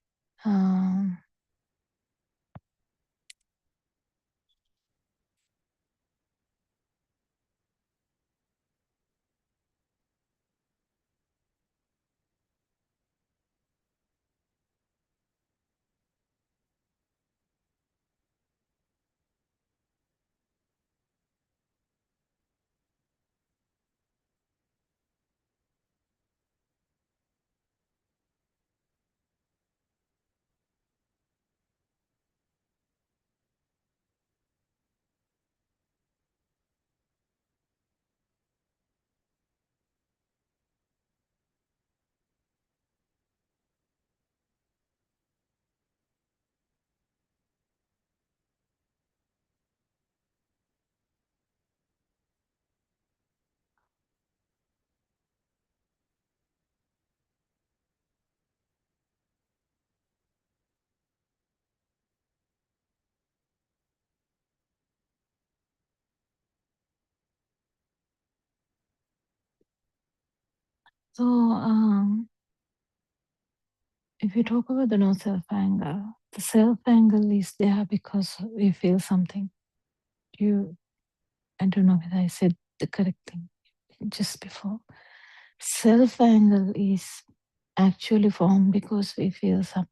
So if you talk about the no self anger, the self anger is there because we feel something. I don't know whether I said the correct thing just before. Self anger is actually formed because we feel something.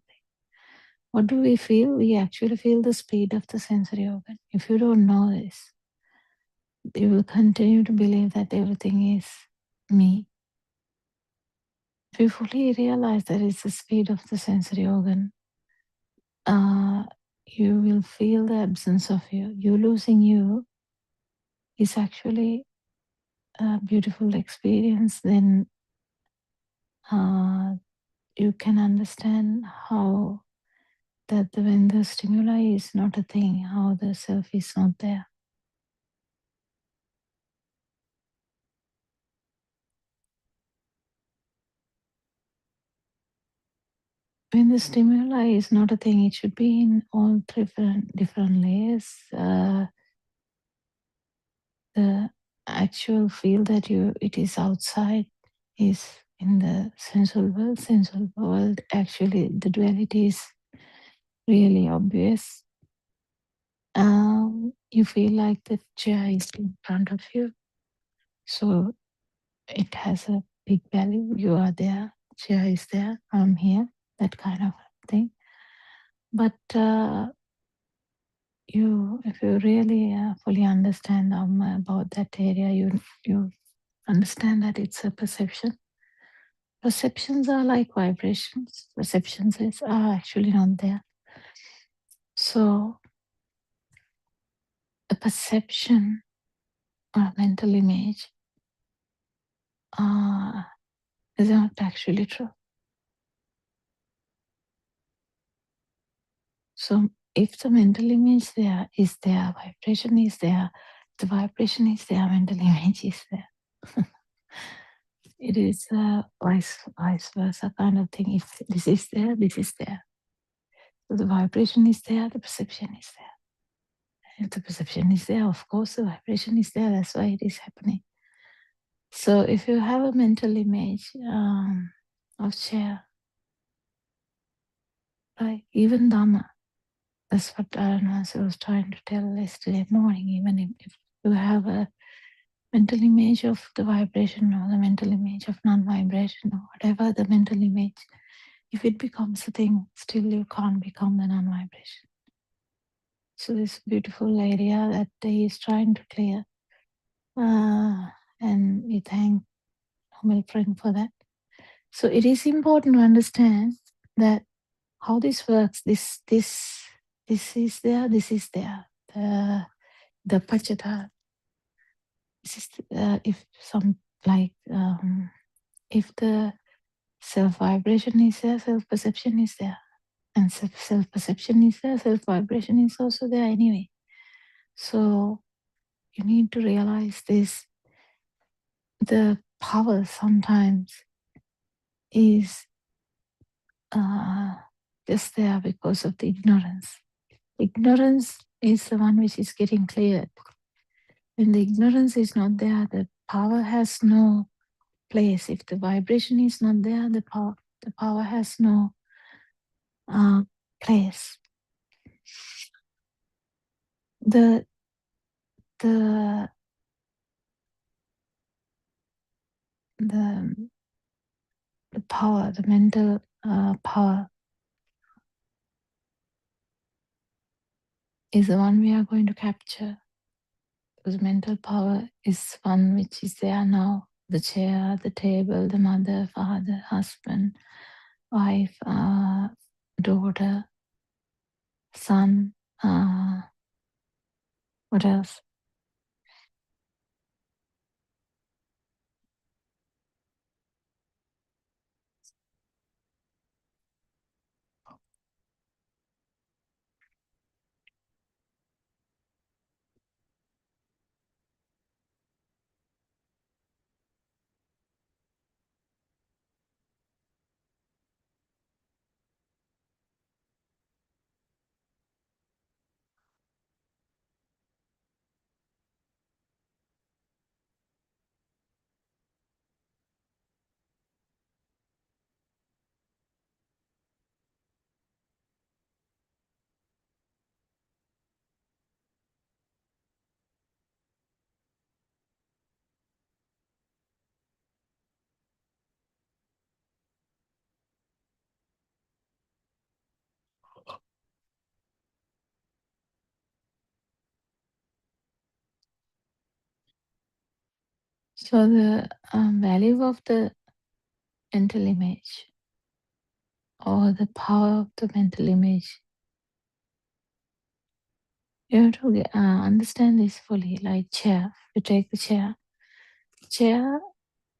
What do we feel? We actually feel the speed of the sensory organ. If you don't know this, you will continue to believe that everything is me. If you fully realize that it's the speed of the sensory organ, you will feel the absence of you. You losing you is actually a beautiful experience. Then you can understand how that when the stimuli is not a thing, how the self is not there. When the stimuli is not a thing, it should be in all different layers. The actual feel that it is outside is in the sensual world. Sensual world, actually, the duality is really obvious. You feel like the chair is in front of you, so it has a big value. You are there, chair is there, I'm here, that kind of thing. But if you really fully understand about that area, you understand that it's a perception. Perceptions are like vibrations. Perceptions are actually not there. So a perception or a mental image is not actually true. So if the mental image is there, vibration is there, the vibration is there, mental image is there. It is a vice versa kind of thing. If this is there, this is there. So the vibration is there, the perception is there. If the perception is there, of course the vibration is there. That's why it is happening. So if you have a mental image of chair, right, even Dhamma, that's what Aranasi was trying to tell yesterday morning. Even if you have a mental image of the vibration or the mental image of non-vibration or whatever the mental image, if it becomes a thing, still you can't become the non-vibration. So this beautiful area that he is trying to clear. And we thank Humble Friend for that. So it is important to understand that how this works. This is there. This is there. The Pachata. This is if some like if the self vibration is there, self perception is there, and self perception is there, self vibration is also there anyway. So you need to realize this. The power sometimes is just there because of the ignorance. Ignorance is the one which is getting cleared. When the ignorance is not there, the power has no place. If the vibration is not there, the power has no place. The power, the mental power is the one we are going to capture. Because mental power is one which is there now. The chair, the table, the mother, father, husband, wife, daughter, son, what else? So the value of the mental image or the power of the mental image, you have to understand this fully. Like chair, you take the chair,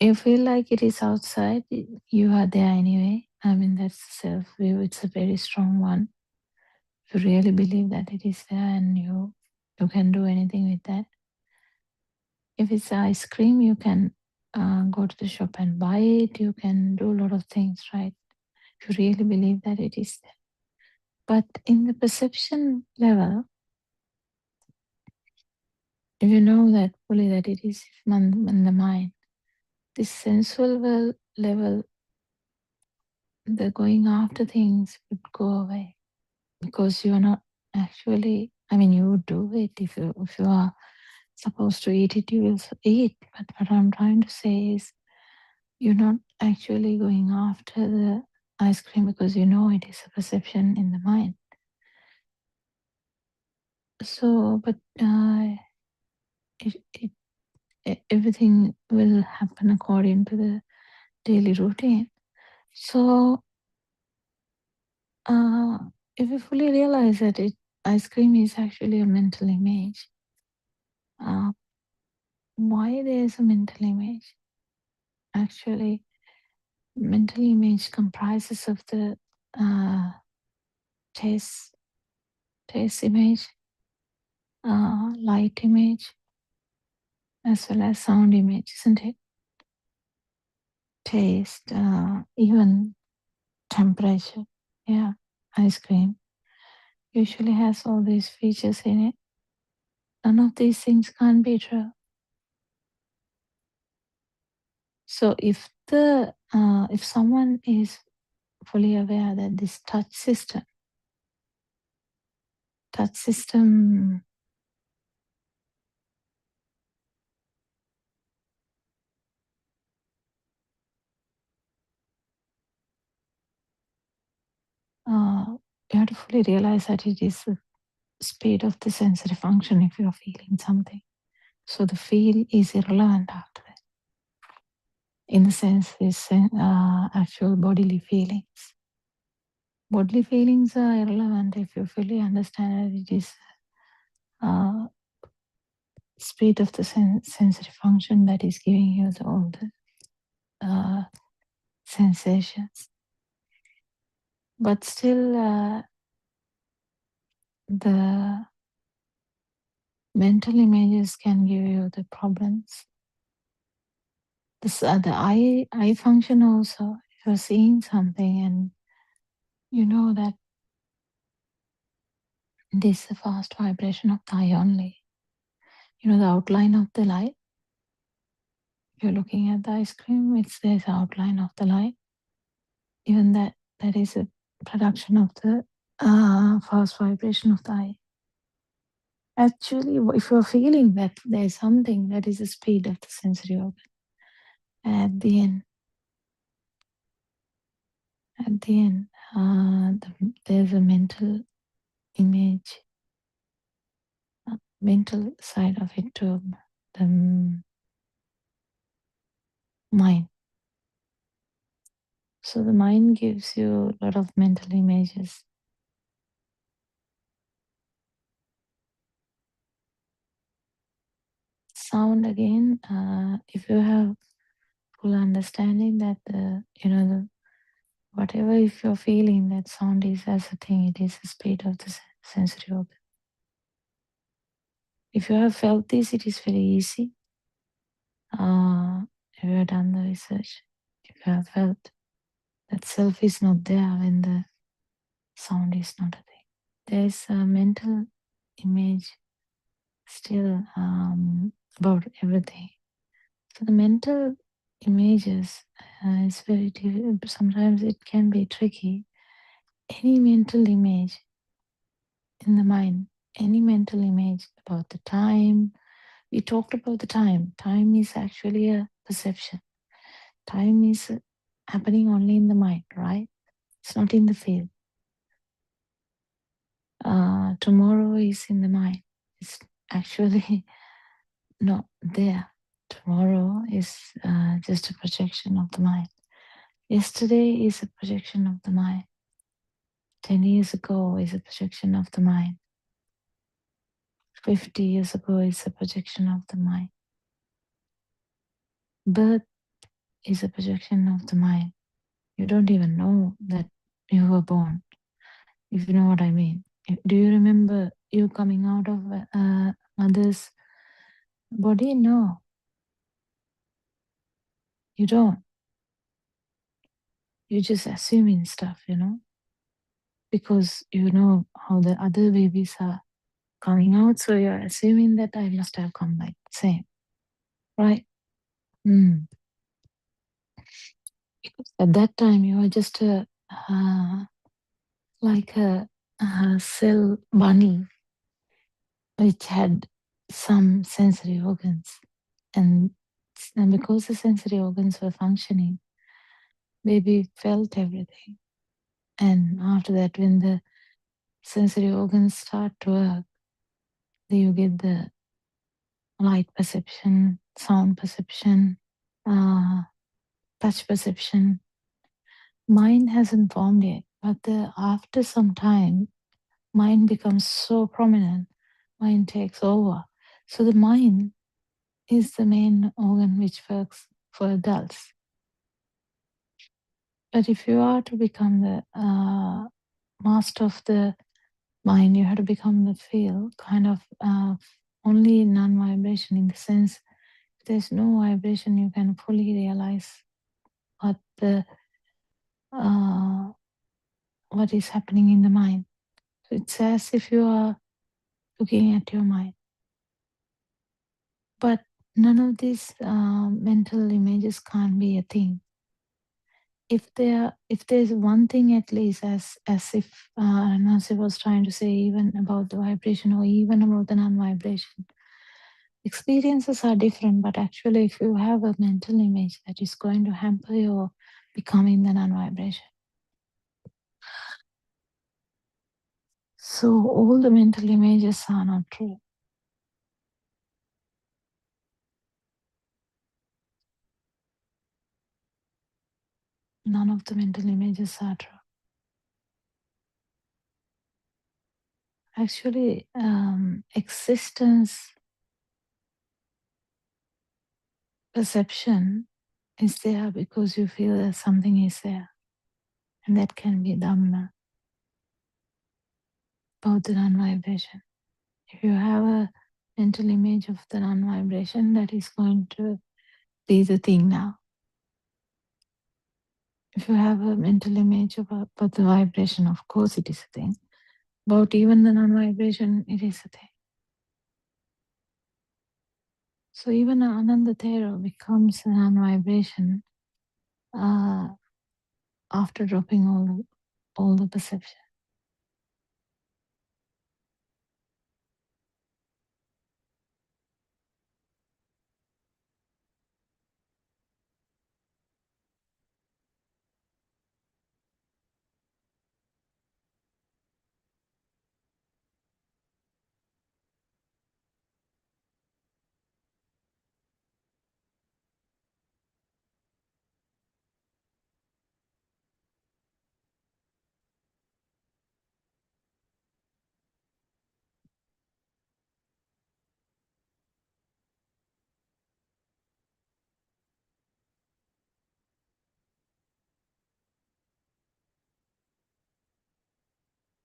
you feel like it is outside, you are there anyway. I mean, that's self-view. It's a very strong one. If you really believe that it is there and you can do anything with that. If it's ice cream, you can go to the shop and buy it. You can do a lot of things, right? If you really believe that it is there. But in the perception level, if you know that fully that it is in the mind, this sensual level, the going after things would go away because you are not actually. I mean, you would do it if you are supposed to eat it, you will eat. But what I'm trying to say is, you're not actually going after the ice cream because you know it is a perception in the mind. So, but everything will happen according to the daily routine. So, if you fully realize that ice cream is actually a mental image, why there is a mental image? Actually, mental image comprises of the taste image, light image, as well as sound image, isn't it? Taste, even temperature. Yeah, ice cream usually has all these features in it. None of these things can't be true. So if someone is fully aware that this touch system you have to fully realize that it is the speed of the sensory function if you're feeling something. So the feel is irrelevant after that. In the sense, this actual bodily feelings. Bodily feelings are irrelevant if you fully understand that it is speed of the sensory function that is giving you all the sensations. But still, the mental images can give you the problems. The eye function also, if you're seeing something and you know that this is a fast vibration of the eye only. You know the outline of the light. If you're looking at the ice cream, there's the outline of the light. Even that is a production of the fast vibration of the eye. Actually, if you're feeling that there's something, that is the speed of the sensory organ. At the end, there's a mental image, mental side of it to the mind. So the mind gives you a lot of mental images. Sound again, if you have full understanding that whatever if you're feeling that sound is as a thing, it is the speed of the sensory organ. If you have felt this, it is very easy. If you have done the research, if you have felt that self is not there when the sound is not a thing. There's a mental image still about everything. So the mental images is very difficult. Sometimes it can be tricky. Any mental image in the mind, any mental image about the time. We talked about the time. Time is actually a perception. Time is happening only in the mind, right? It's not in the field. Tomorrow is in the mind. It's actually not there. Tomorrow is just a projection of the mind. Yesterday is a projection of the mind. 10 years ago is a projection of the mind. 50 years ago is a projection of the mind. Birth is a projection of the mind. You don't even know that you were born, if you know what I mean. Do you remember you coming out of mother's body? No. You don't. You're just assuming stuff, because you know how the other babies are coming out, so you're assuming that I must have come like the same, right? Because at that time you were just like a cell bunny which had some sensory organs, and because the sensory organs were functioning, baby felt everything. And after that, when the sensory organs start to work, then you get the light perception, sound perception, touch perception. Mind hasn't formed yet, but after some time, mind becomes so prominent, mind takes over. So the mind is the main organ which works for adults. But if you are to become the master of the mind, you have to become the feel, kind of only non-vibration, in the sense if there's no vibration, you can fully realize what is happening in the mind. So it's as if you are looking at your mind. But none of these mental images can't be a thing. If there's one thing at least, as if Nancy was trying to say, even about the vibration or even about the non-vibration, experiences are different, but actually if you have a mental image, that is going to hamper your becoming the non-vibration. So all the mental images are not true. None of the mental images are true. Actually, existence perception is there because you feel that something is there. And that can be Dhamma, about the non-vibration. If you have a mental image of the non-vibration, that is going to be the thing now. If you have a mental image about the vibration, of course it is a thing. About even the non-vibration, it is a thing. So even Ananda Thero becomes a non-vibration after dropping all the perception.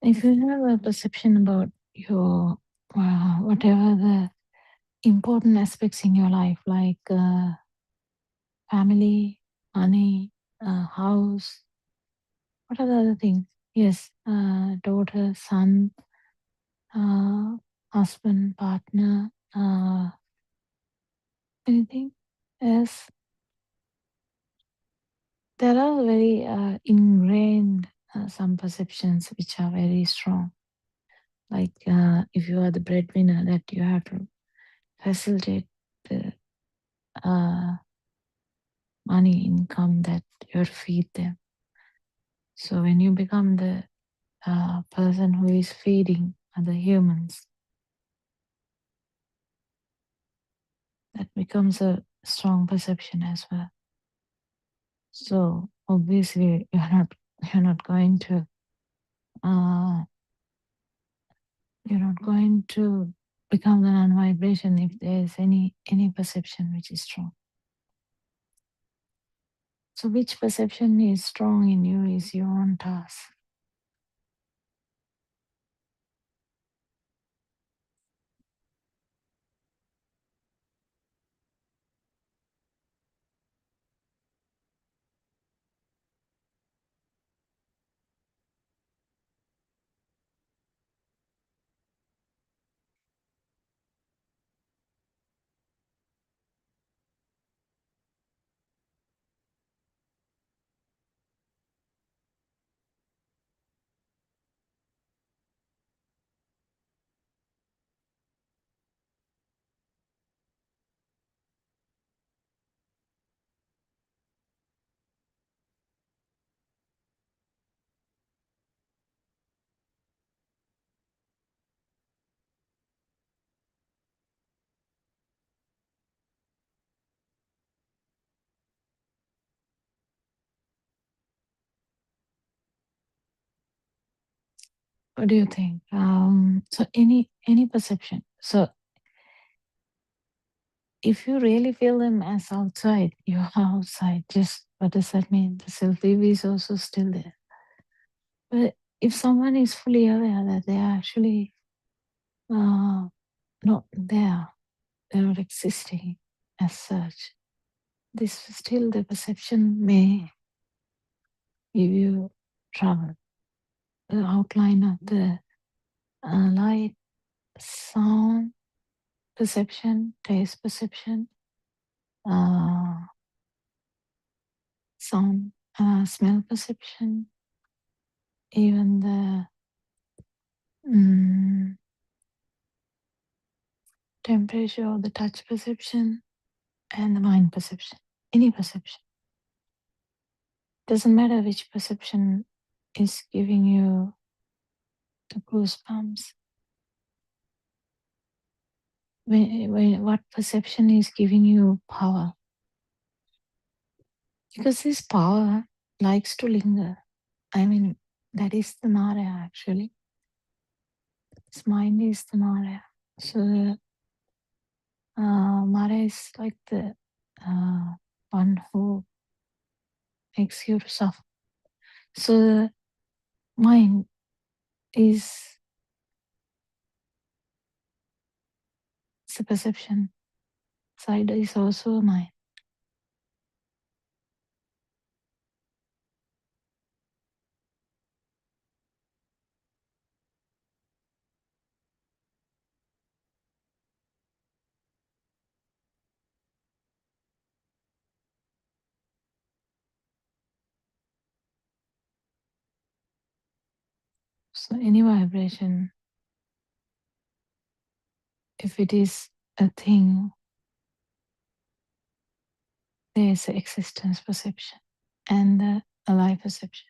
If you have a perception about your whatever the important aspects in your life, like family, money, house, what are the other things? Yes, daughter, son, husband, partner, anything else? There are very ingrained some perceptions which are very strong. Like if you are the breadwinner, that you have to facilitate the money income that you have to feed them. So when you become the person who is feeding other humans, that becomes a strong perception as well. So obviously you're not going to become the non-vibration if there is any perception which is strong. So which perception is strong in you is your own task. What do you think? So any perception. So if you really feel them as outside, you are outside. Just what does that mean? The self-view is also still there. But if someone is fully aware that they are actually not there, they're not existing as such, this still the perception may give you trouble. The outline of the light, sound perception, taste perception, sound, smell perception, even the temperature or the touch perception, and the mind perception. Any perception. Doesn't matter which perception is giving you the goosebumps. What perception is giving you power? Because this power likes to linger. I mean, that is the Maya actually. This mind is the Maya. So Maya is like the one who makes you to suffer. So the mind is the perception side is also a mind. So any vibration, if it is a thing, there is an existence perception and the alive perception.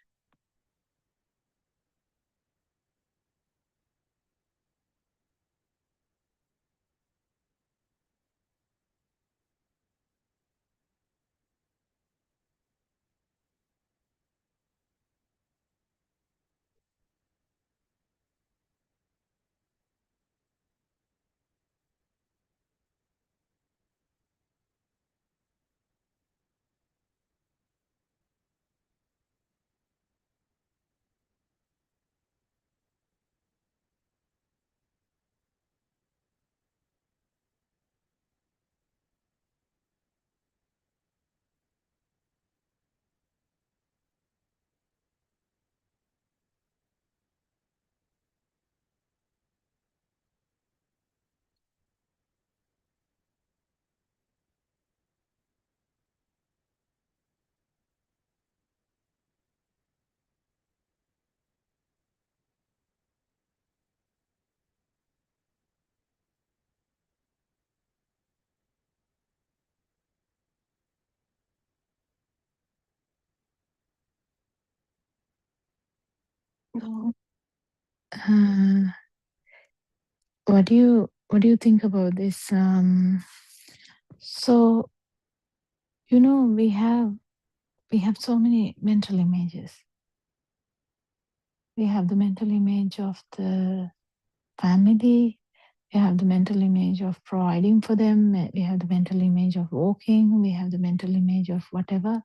So, what do you think about this? So we have so many mental images. We have the mental image of the family. We have the mental image of providing for them. We have the mental image of walking. We have the mental image of whatever.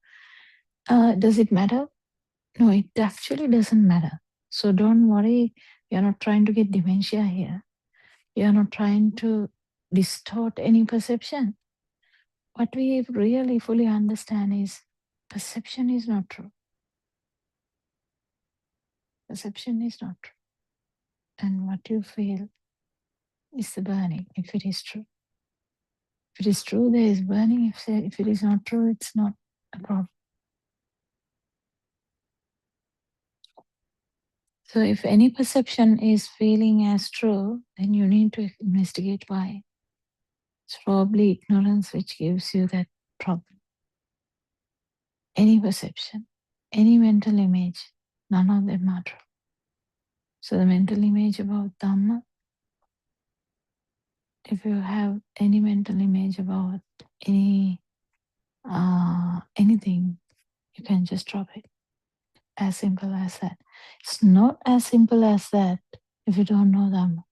Does it matter? No, it actually doesn't matter. So don't worry. We are not trying to get dementia here. We are not trying to distort any perception. What we really fully understand is perception is not true. Perception is not true. And what you feel is the burning, if it is true. If it is true, there is burning. If it is not true, it's not a problem. So if any perception is feeling as true, then you need to investigate why. It's probably ignorance which gives you that problem. Any perception, any mental image, none of them are true. So the mental image about Dhamma, if you have any mental image about anything, you can just drop it. As simple as that. It's not as simple as that if you don't know Dhamma.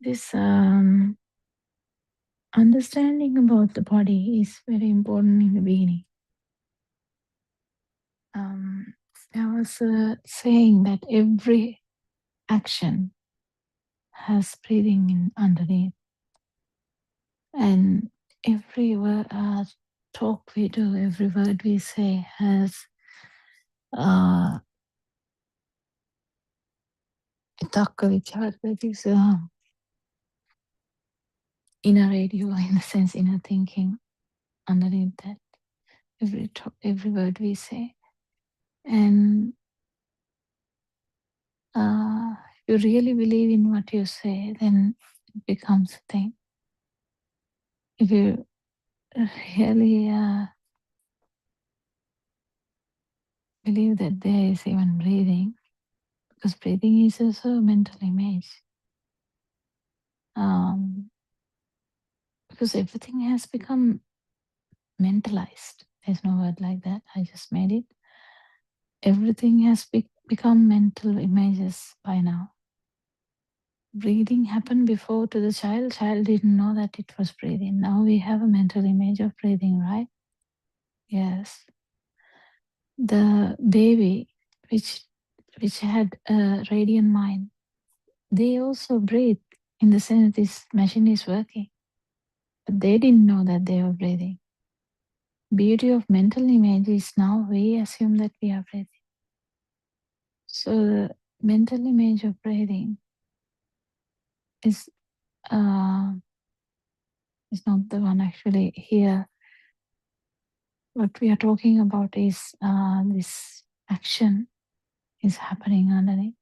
this understanding about the body is very important in the beginning. I was saying that every action has breathing in underneath, and every word, talk we do, every word we say has that is inner radio, in a sense, inner thinking underneath that. Every word we say, and if you really believe in what you say, then it becomes a thing. If you really believe that there is even breathing, because breathing is also a mental image. Because everything has become mentalized. There's no word like that. I just made it. Everything has become mental images by now. Breathing happened before to the child. Child didn't know that it was breathing. Now we have a mental image of breathing, right? Yes. The baby, which had a radiant mind, they also breathe in the sense this machine is working. But they didn't know that they were breathing. Beauty of mental image is now we assume that we are breathing. So the mental image of breathing is not the one actually here. What we are talking about is this action is happening underneath.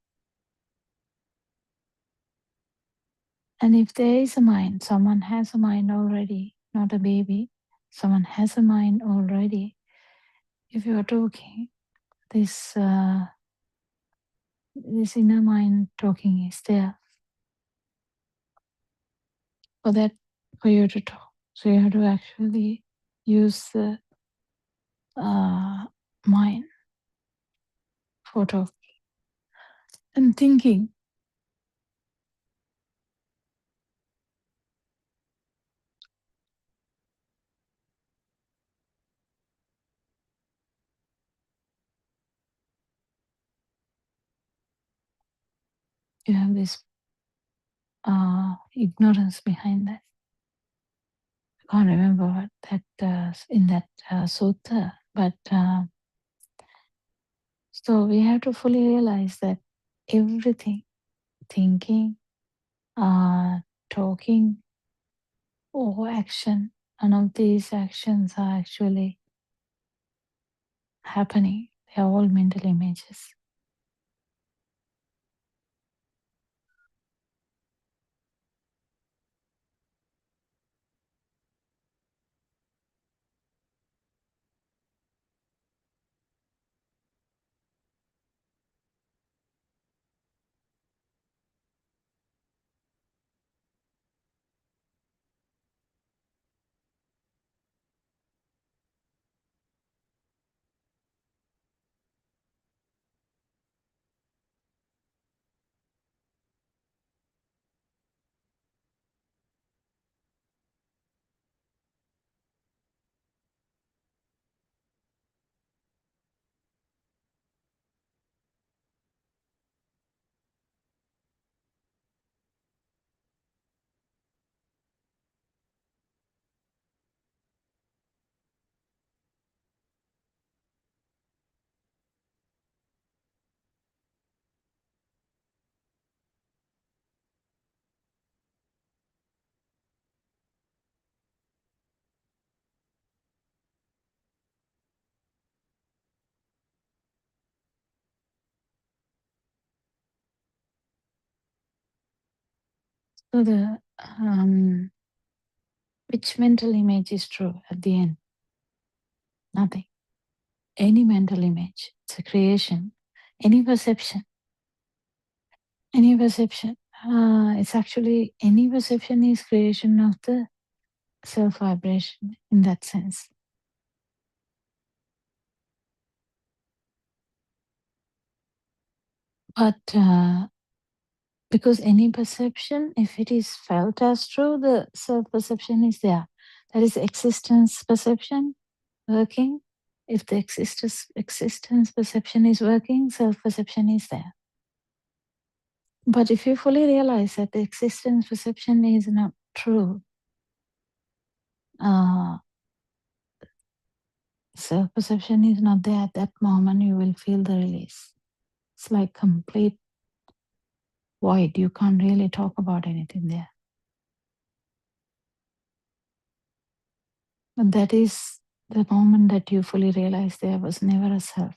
And if there is a mind, someone has a mind already, not a baby, someone has a mind already. If you are talking, this inner mind talking is there. For you to talk. So you have to actually use the mind for talking and thinking. You have this ignorance behind that. I can't remember what that in that sutta, but so we have to fully realize that everything, thinking, talking, or action, none of these actions are actually happening. They are all mental images. So the which mental image is true at the end? Nothing. Any mental image, it's a creation. Any perception. It's actually any perception is creation of the self vibration in that sense. But Because any perception, if it is felt as true, the self-perception is there. That is existence perception working. If the existence perception is working, self-perception is there. But if you fully realize that the existence perception is not true, self-perception is not there at that moment, you will feel the release. It's like complete void. You can't really talk about anything there. But that is the moment that you fully realize there was never a self.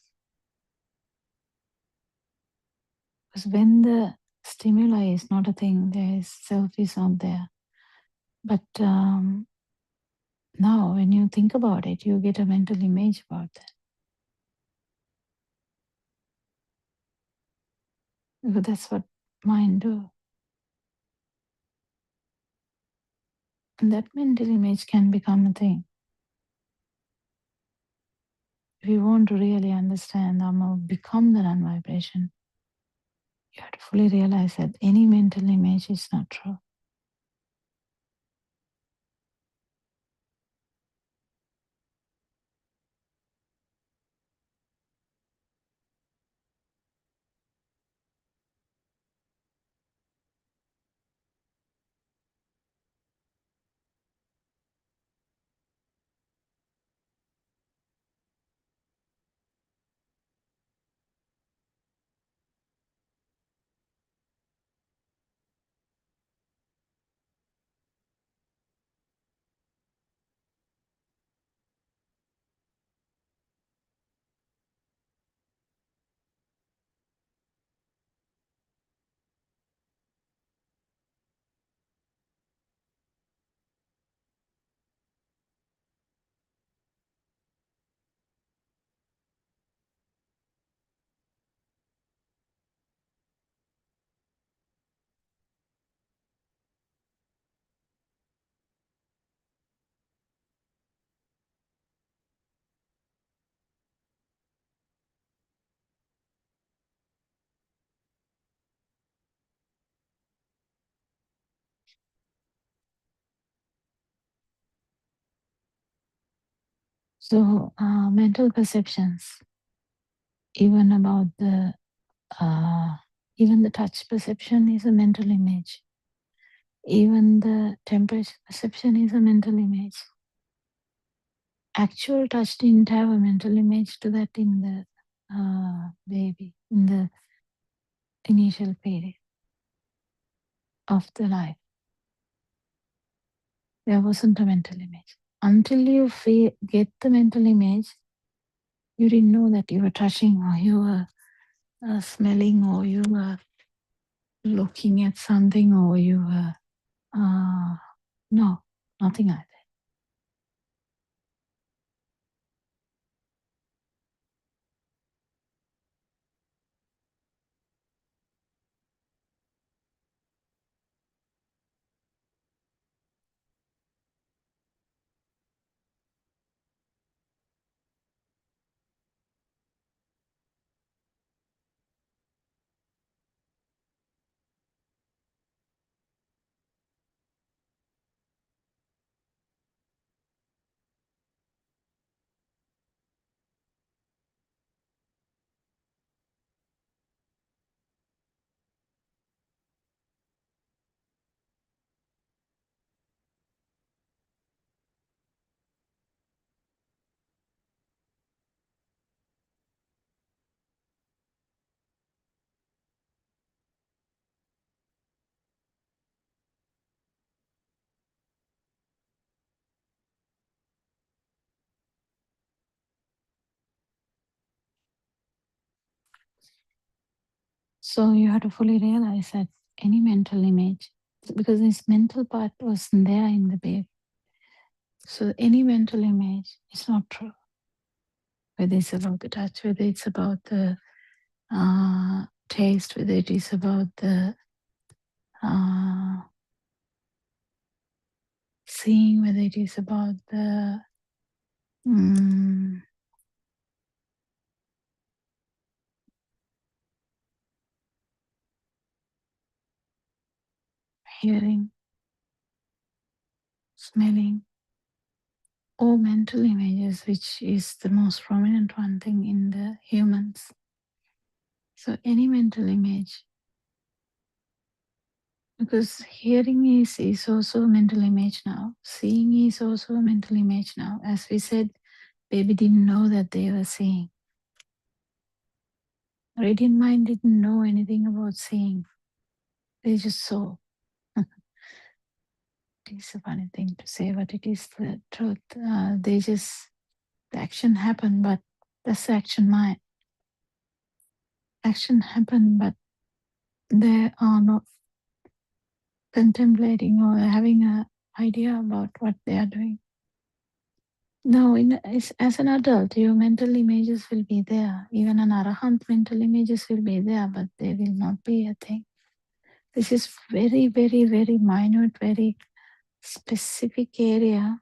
Because when the stimuli is not a thing, there is self is not there. But now when you think about it, you get a mental image about that. Because that's what mind do. And that mental image can become a thing. If you want to really understand or become the non-vibration, you have to fully realize that any mental image is not true. So mental perceptions, even about even the touch perception is a mental image. Even the temperature perception is a mental image. Actual touch didn't have a mental image to that in the baby, in the initial period of the life. There wasn't a mental image. Until you get the mental image, you didn't know that you were touching or you were smelling or you were looking at something or you were, no, nothing like that. So you have to fully realize that any mental image, because this mental part wasn't there in the baby. So any mental image is not true. Whether it's about the touch, whether it's about the taste, whether it is about the seeing, whether it is about the hearing, smelling, or mental images, which is the most prominent one thing in the humans. So any mental image, because hearing is also a mental image now. Seeing is also a mental image now. As we said, baby didn't know that they were seeing. Radiant mind didn't know anything about seeing. They just saw. It's a funny thing to say, but it is the truth. The action happened, but that's the action mind. Action happened, but they are not contemplating or having an idea about what they are doing. No, as an adult, your mental images will be there. Even an arahant mental images will be there, but they will not be a thing. This is very, very, very minute, very specific area.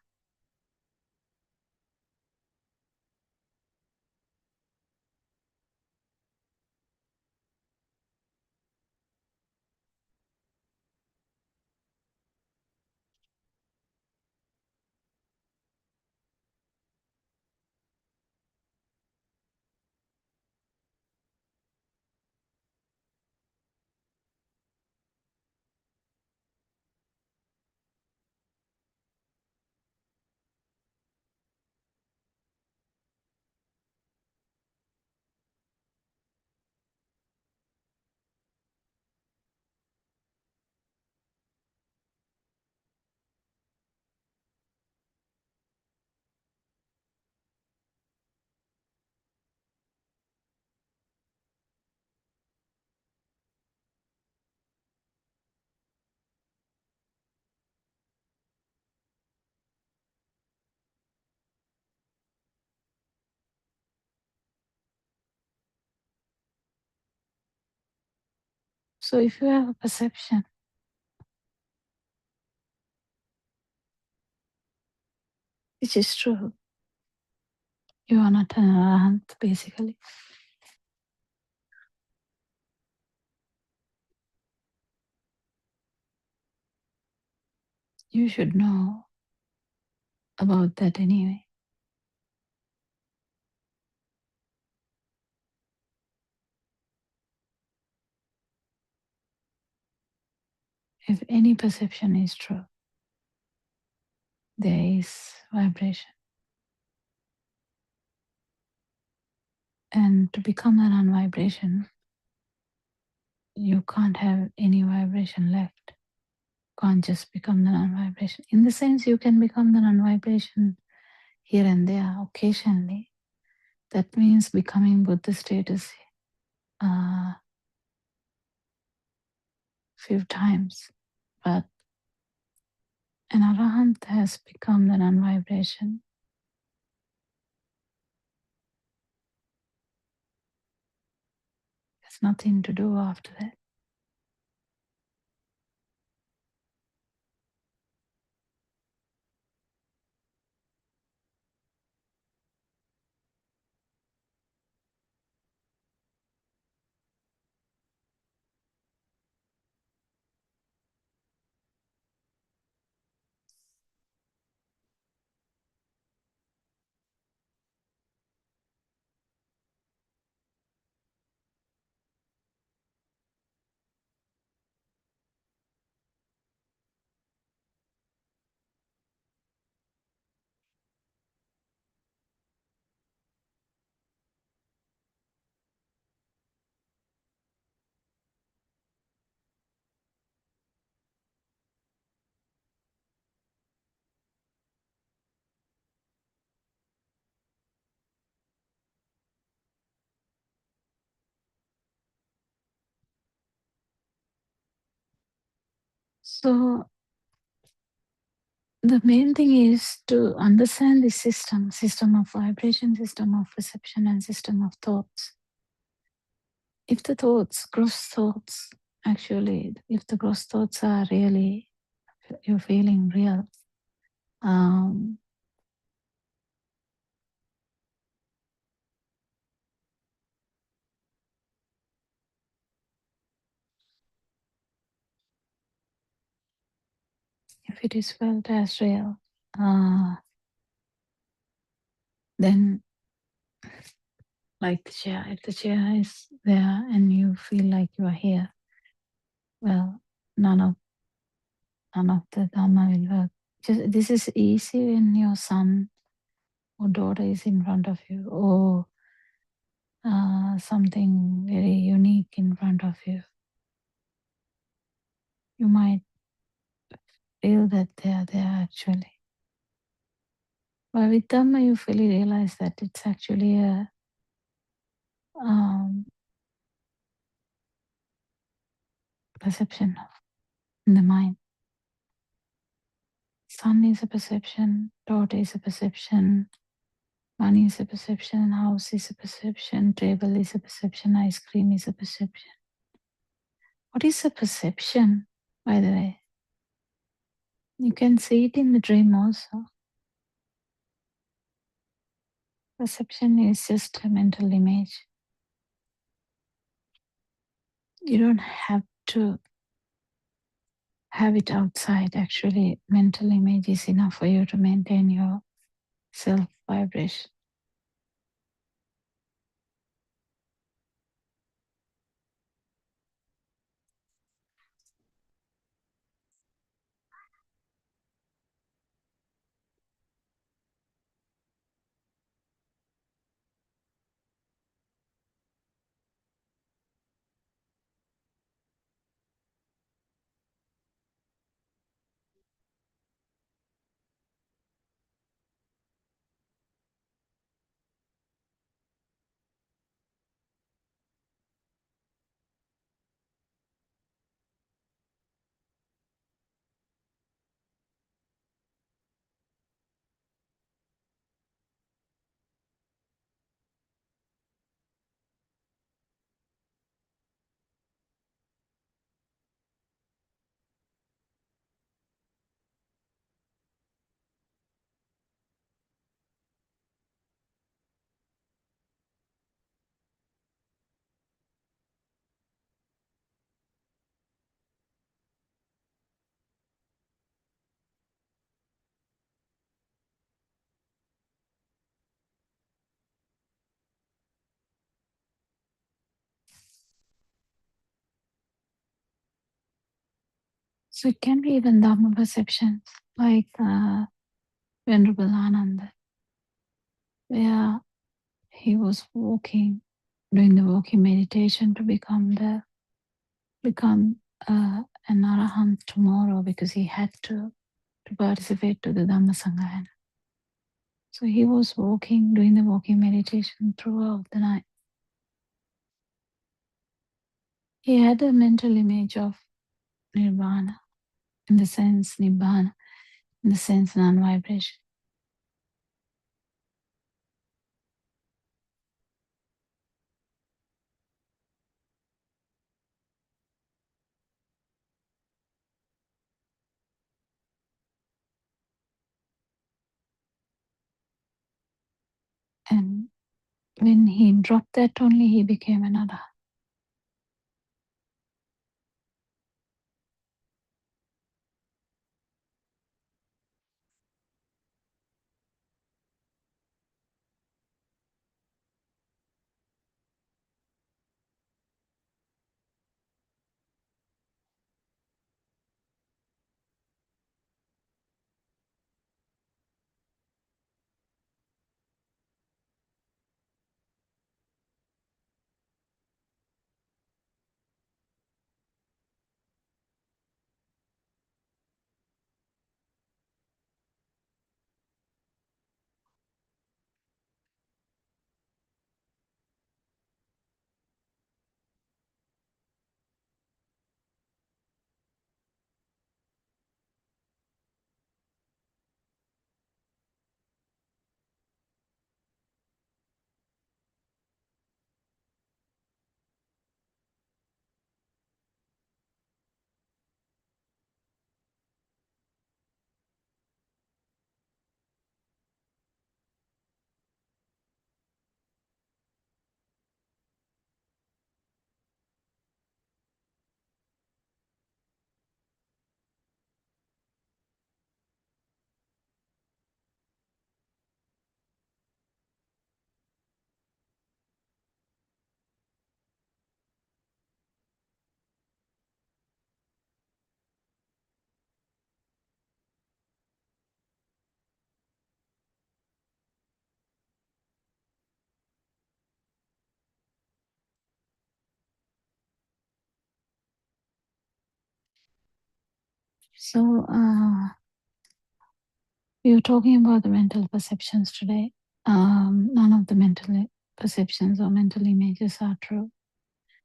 So if you have a perception, which is true, you are not an arahant, basically. You should know about that anyway. If any perception is true, there is vibration. And to become a non-vibration, you can't have any vibration left. Can't just become the non-vibration. In the sense, you can become the non-vibration here and there occasionally. That means becoming Buddha status few times. But an arahant has become the non-vibration. There's nothing to do after that. So the main thing is to understand the system of vibration, system of perception, and system of thoughts. If the thoughts, gross thoughts, actually, if the gross thoughts are really, you're feeling real, if it is felt as real, then like the chair, if the chair is there and you feel like you are here, well, none of the Dhamma will work. Just, this is easy when your son or daughter is in front of you, or something very unique in front of you. You might feel that they are there actually. But with Dhamma, you fully realize that it's actually a perception in the mind. Sun is a perception, daughter is a perception, money is a perception, house is a perception, table is a perception, ice cream is a perception. What is a perception, by the way? You can see it in the dream also. Perception is just a mental image. You don't have to have it outside. Actually, mental image is enough for you to maintain your self vibration. So it can be even Dhamma perceptions, like Venerable Ananda, where he was walking, doing the walking meditation to become an arahant tomorrow, because he had to participate to the Dhamma Sanghayana. So he was walking, doing the walking meditation throughout the night. He had a mental image of nirvana, in the sense nibbana, in the sense non-vibration. And when he dropped that, only he became an arahant. So we were talking about the mental perceptions today. None of the mental perceptions or mental images are true.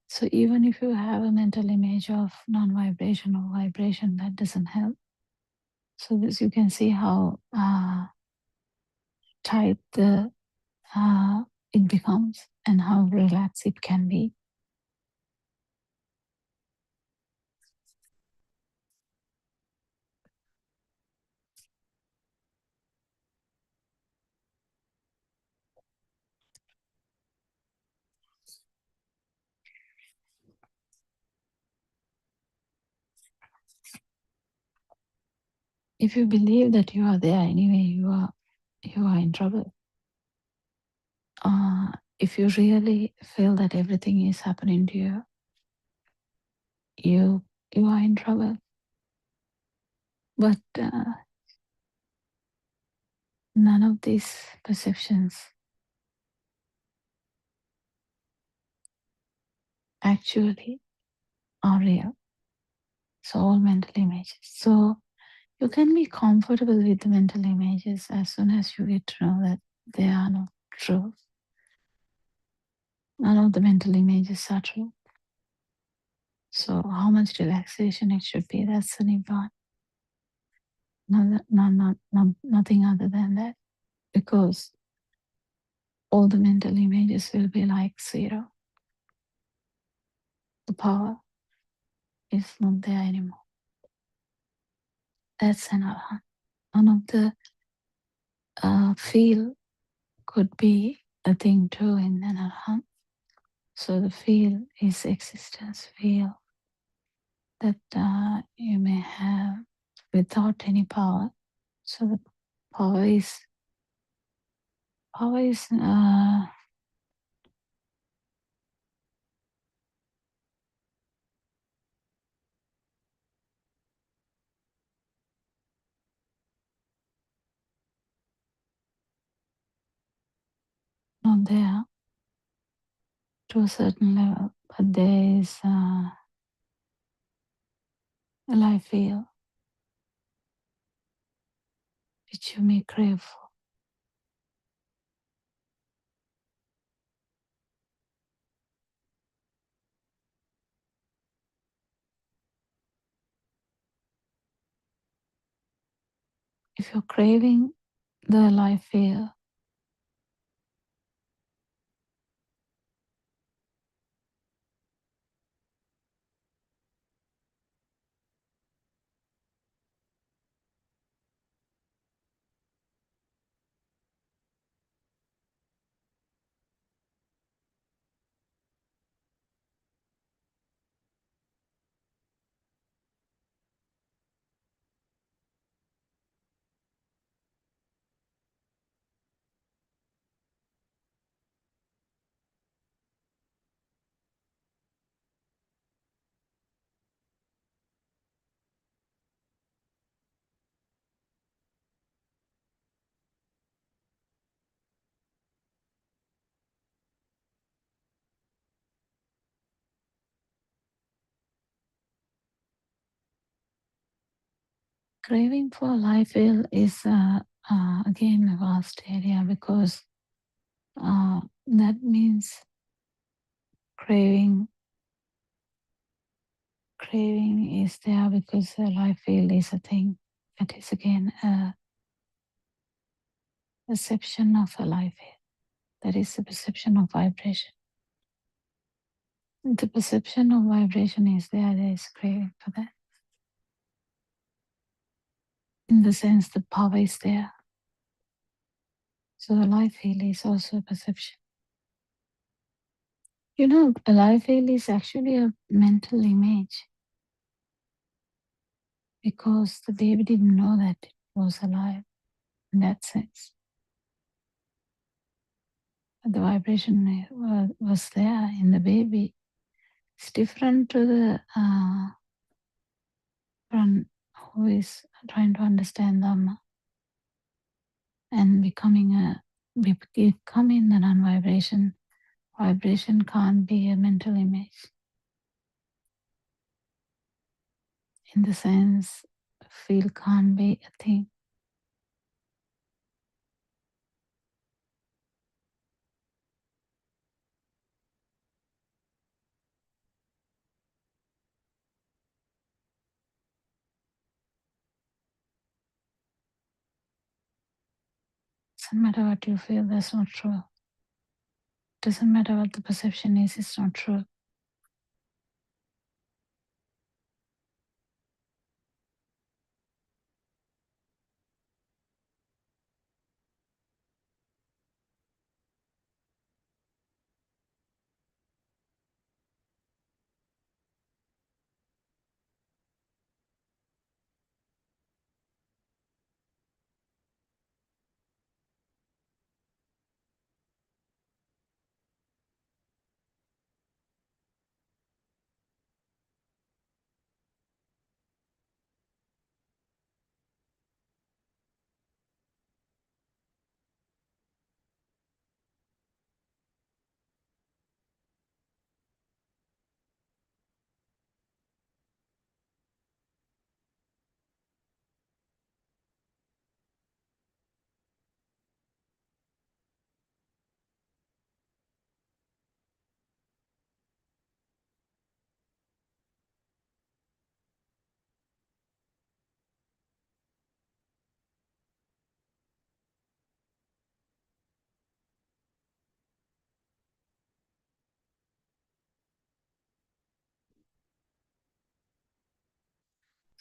So even if you have a mental image of non-vibration or vibration, that doesn't help. So this you can see how tight it becomes and how relaxed it can be. If you believe that you are there anyway, you are in trouble. If you really feel that everything is happening to you are in trouble. But none of these perceptions actually are real. So all mental images. So you can be comfortable with the mental images as soon as you get to know that they are not true. None of the mental images are true. So how much relaxation it should be, that's the Nibbana. Nothing other than that. Because all the mental images will be like zero. The power is not there anymore. That's an arhat. None of the feel could be a thing too in an arhat. So the feel is existence, feel that you may have without any power. So the power is not there to a certain level, but there is a life feel which you may crave for. If you're craving the life feel, craving for life feel is again a vast area because that means craving is there because the life feel is a thing. That is again a perception of a life feel. That is the perception of vibration. The perception of vibration is there is craving for that. In the sense the power is there. So the life feel is also a perception. You know, a life feel is actually a mental image because the baby didn't know that it was alive in that sense. The vibration was there in the baby. It's different to the one who is trying to understand Dhamma and becoming the non-vibration. Vibration can't be a mental image. In the sense, feel can't be a thing. Doesn't matter what you feel, that's not true. Doesn't matter what the perception is, it's not true.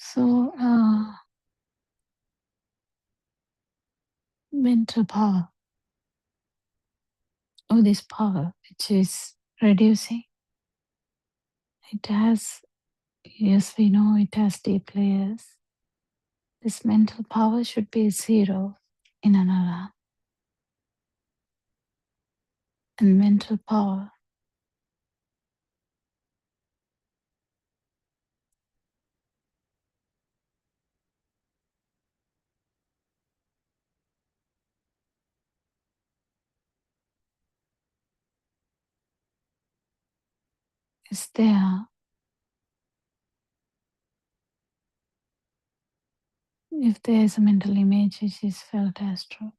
So, mental power, or this power which is reducing, it has, yes, we know it has deep layers. This mental power should be zero in an aura. And mental power is there if there is a mental image which is felt as true.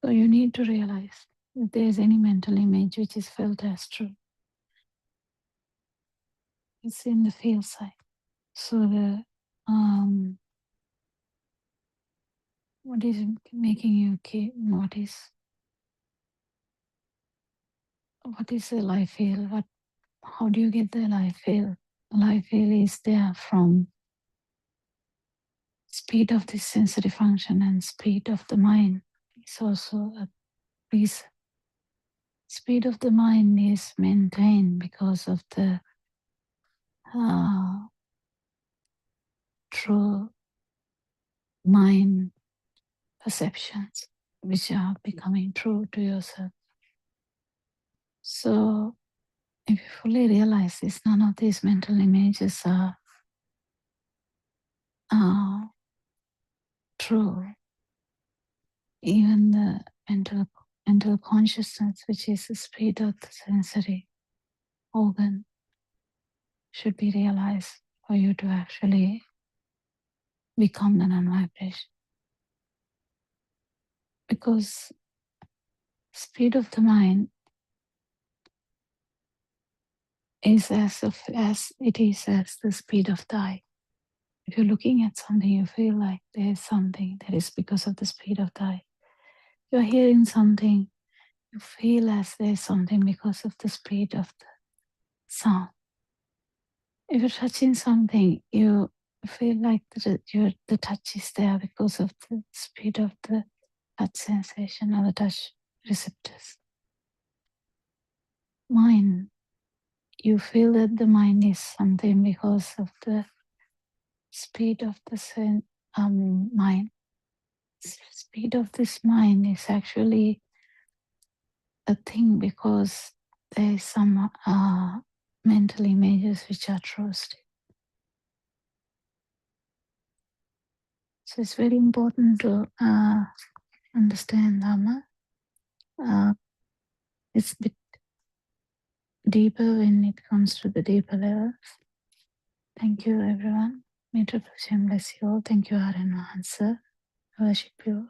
So you need to realize if there is any mental image which is felt as true, it's in the field side. So the what is making you okay? What is the life feel? How do you get the life feel? Life feel is there from speed of the sensory function and speed of the mind. It's also a reason. Speed of the mind is maintained because of the true mind perceptions which are becoming true to yourself. So if you fully realize this, none of these mental images are true. Even the mental consciousness, which is the speed of the sensory organ, should be realized for you to actually become the non-vibration. Because speed of the mind is as it is as the speed of the eye. If you're looking at something, you feel like there's something that is because of the speed of the eye. You're hearing something, you feel as there's something because of the speed of the sound. If you're touching something, you feel like the touch is there because of the speed of the touch sensation or the touch receptors. Mind, you feel that the mind is something because of the speed of the mind. Speed of this mind is actually a thing because there is some mental images which are trusted. So it's very important to understand Dhamma. It's a bit deeper when it comes to the deeper levels. Thank you, everyone. May Tripul Shem bless you all. Thank you, Aryan Mahansa. I worship you.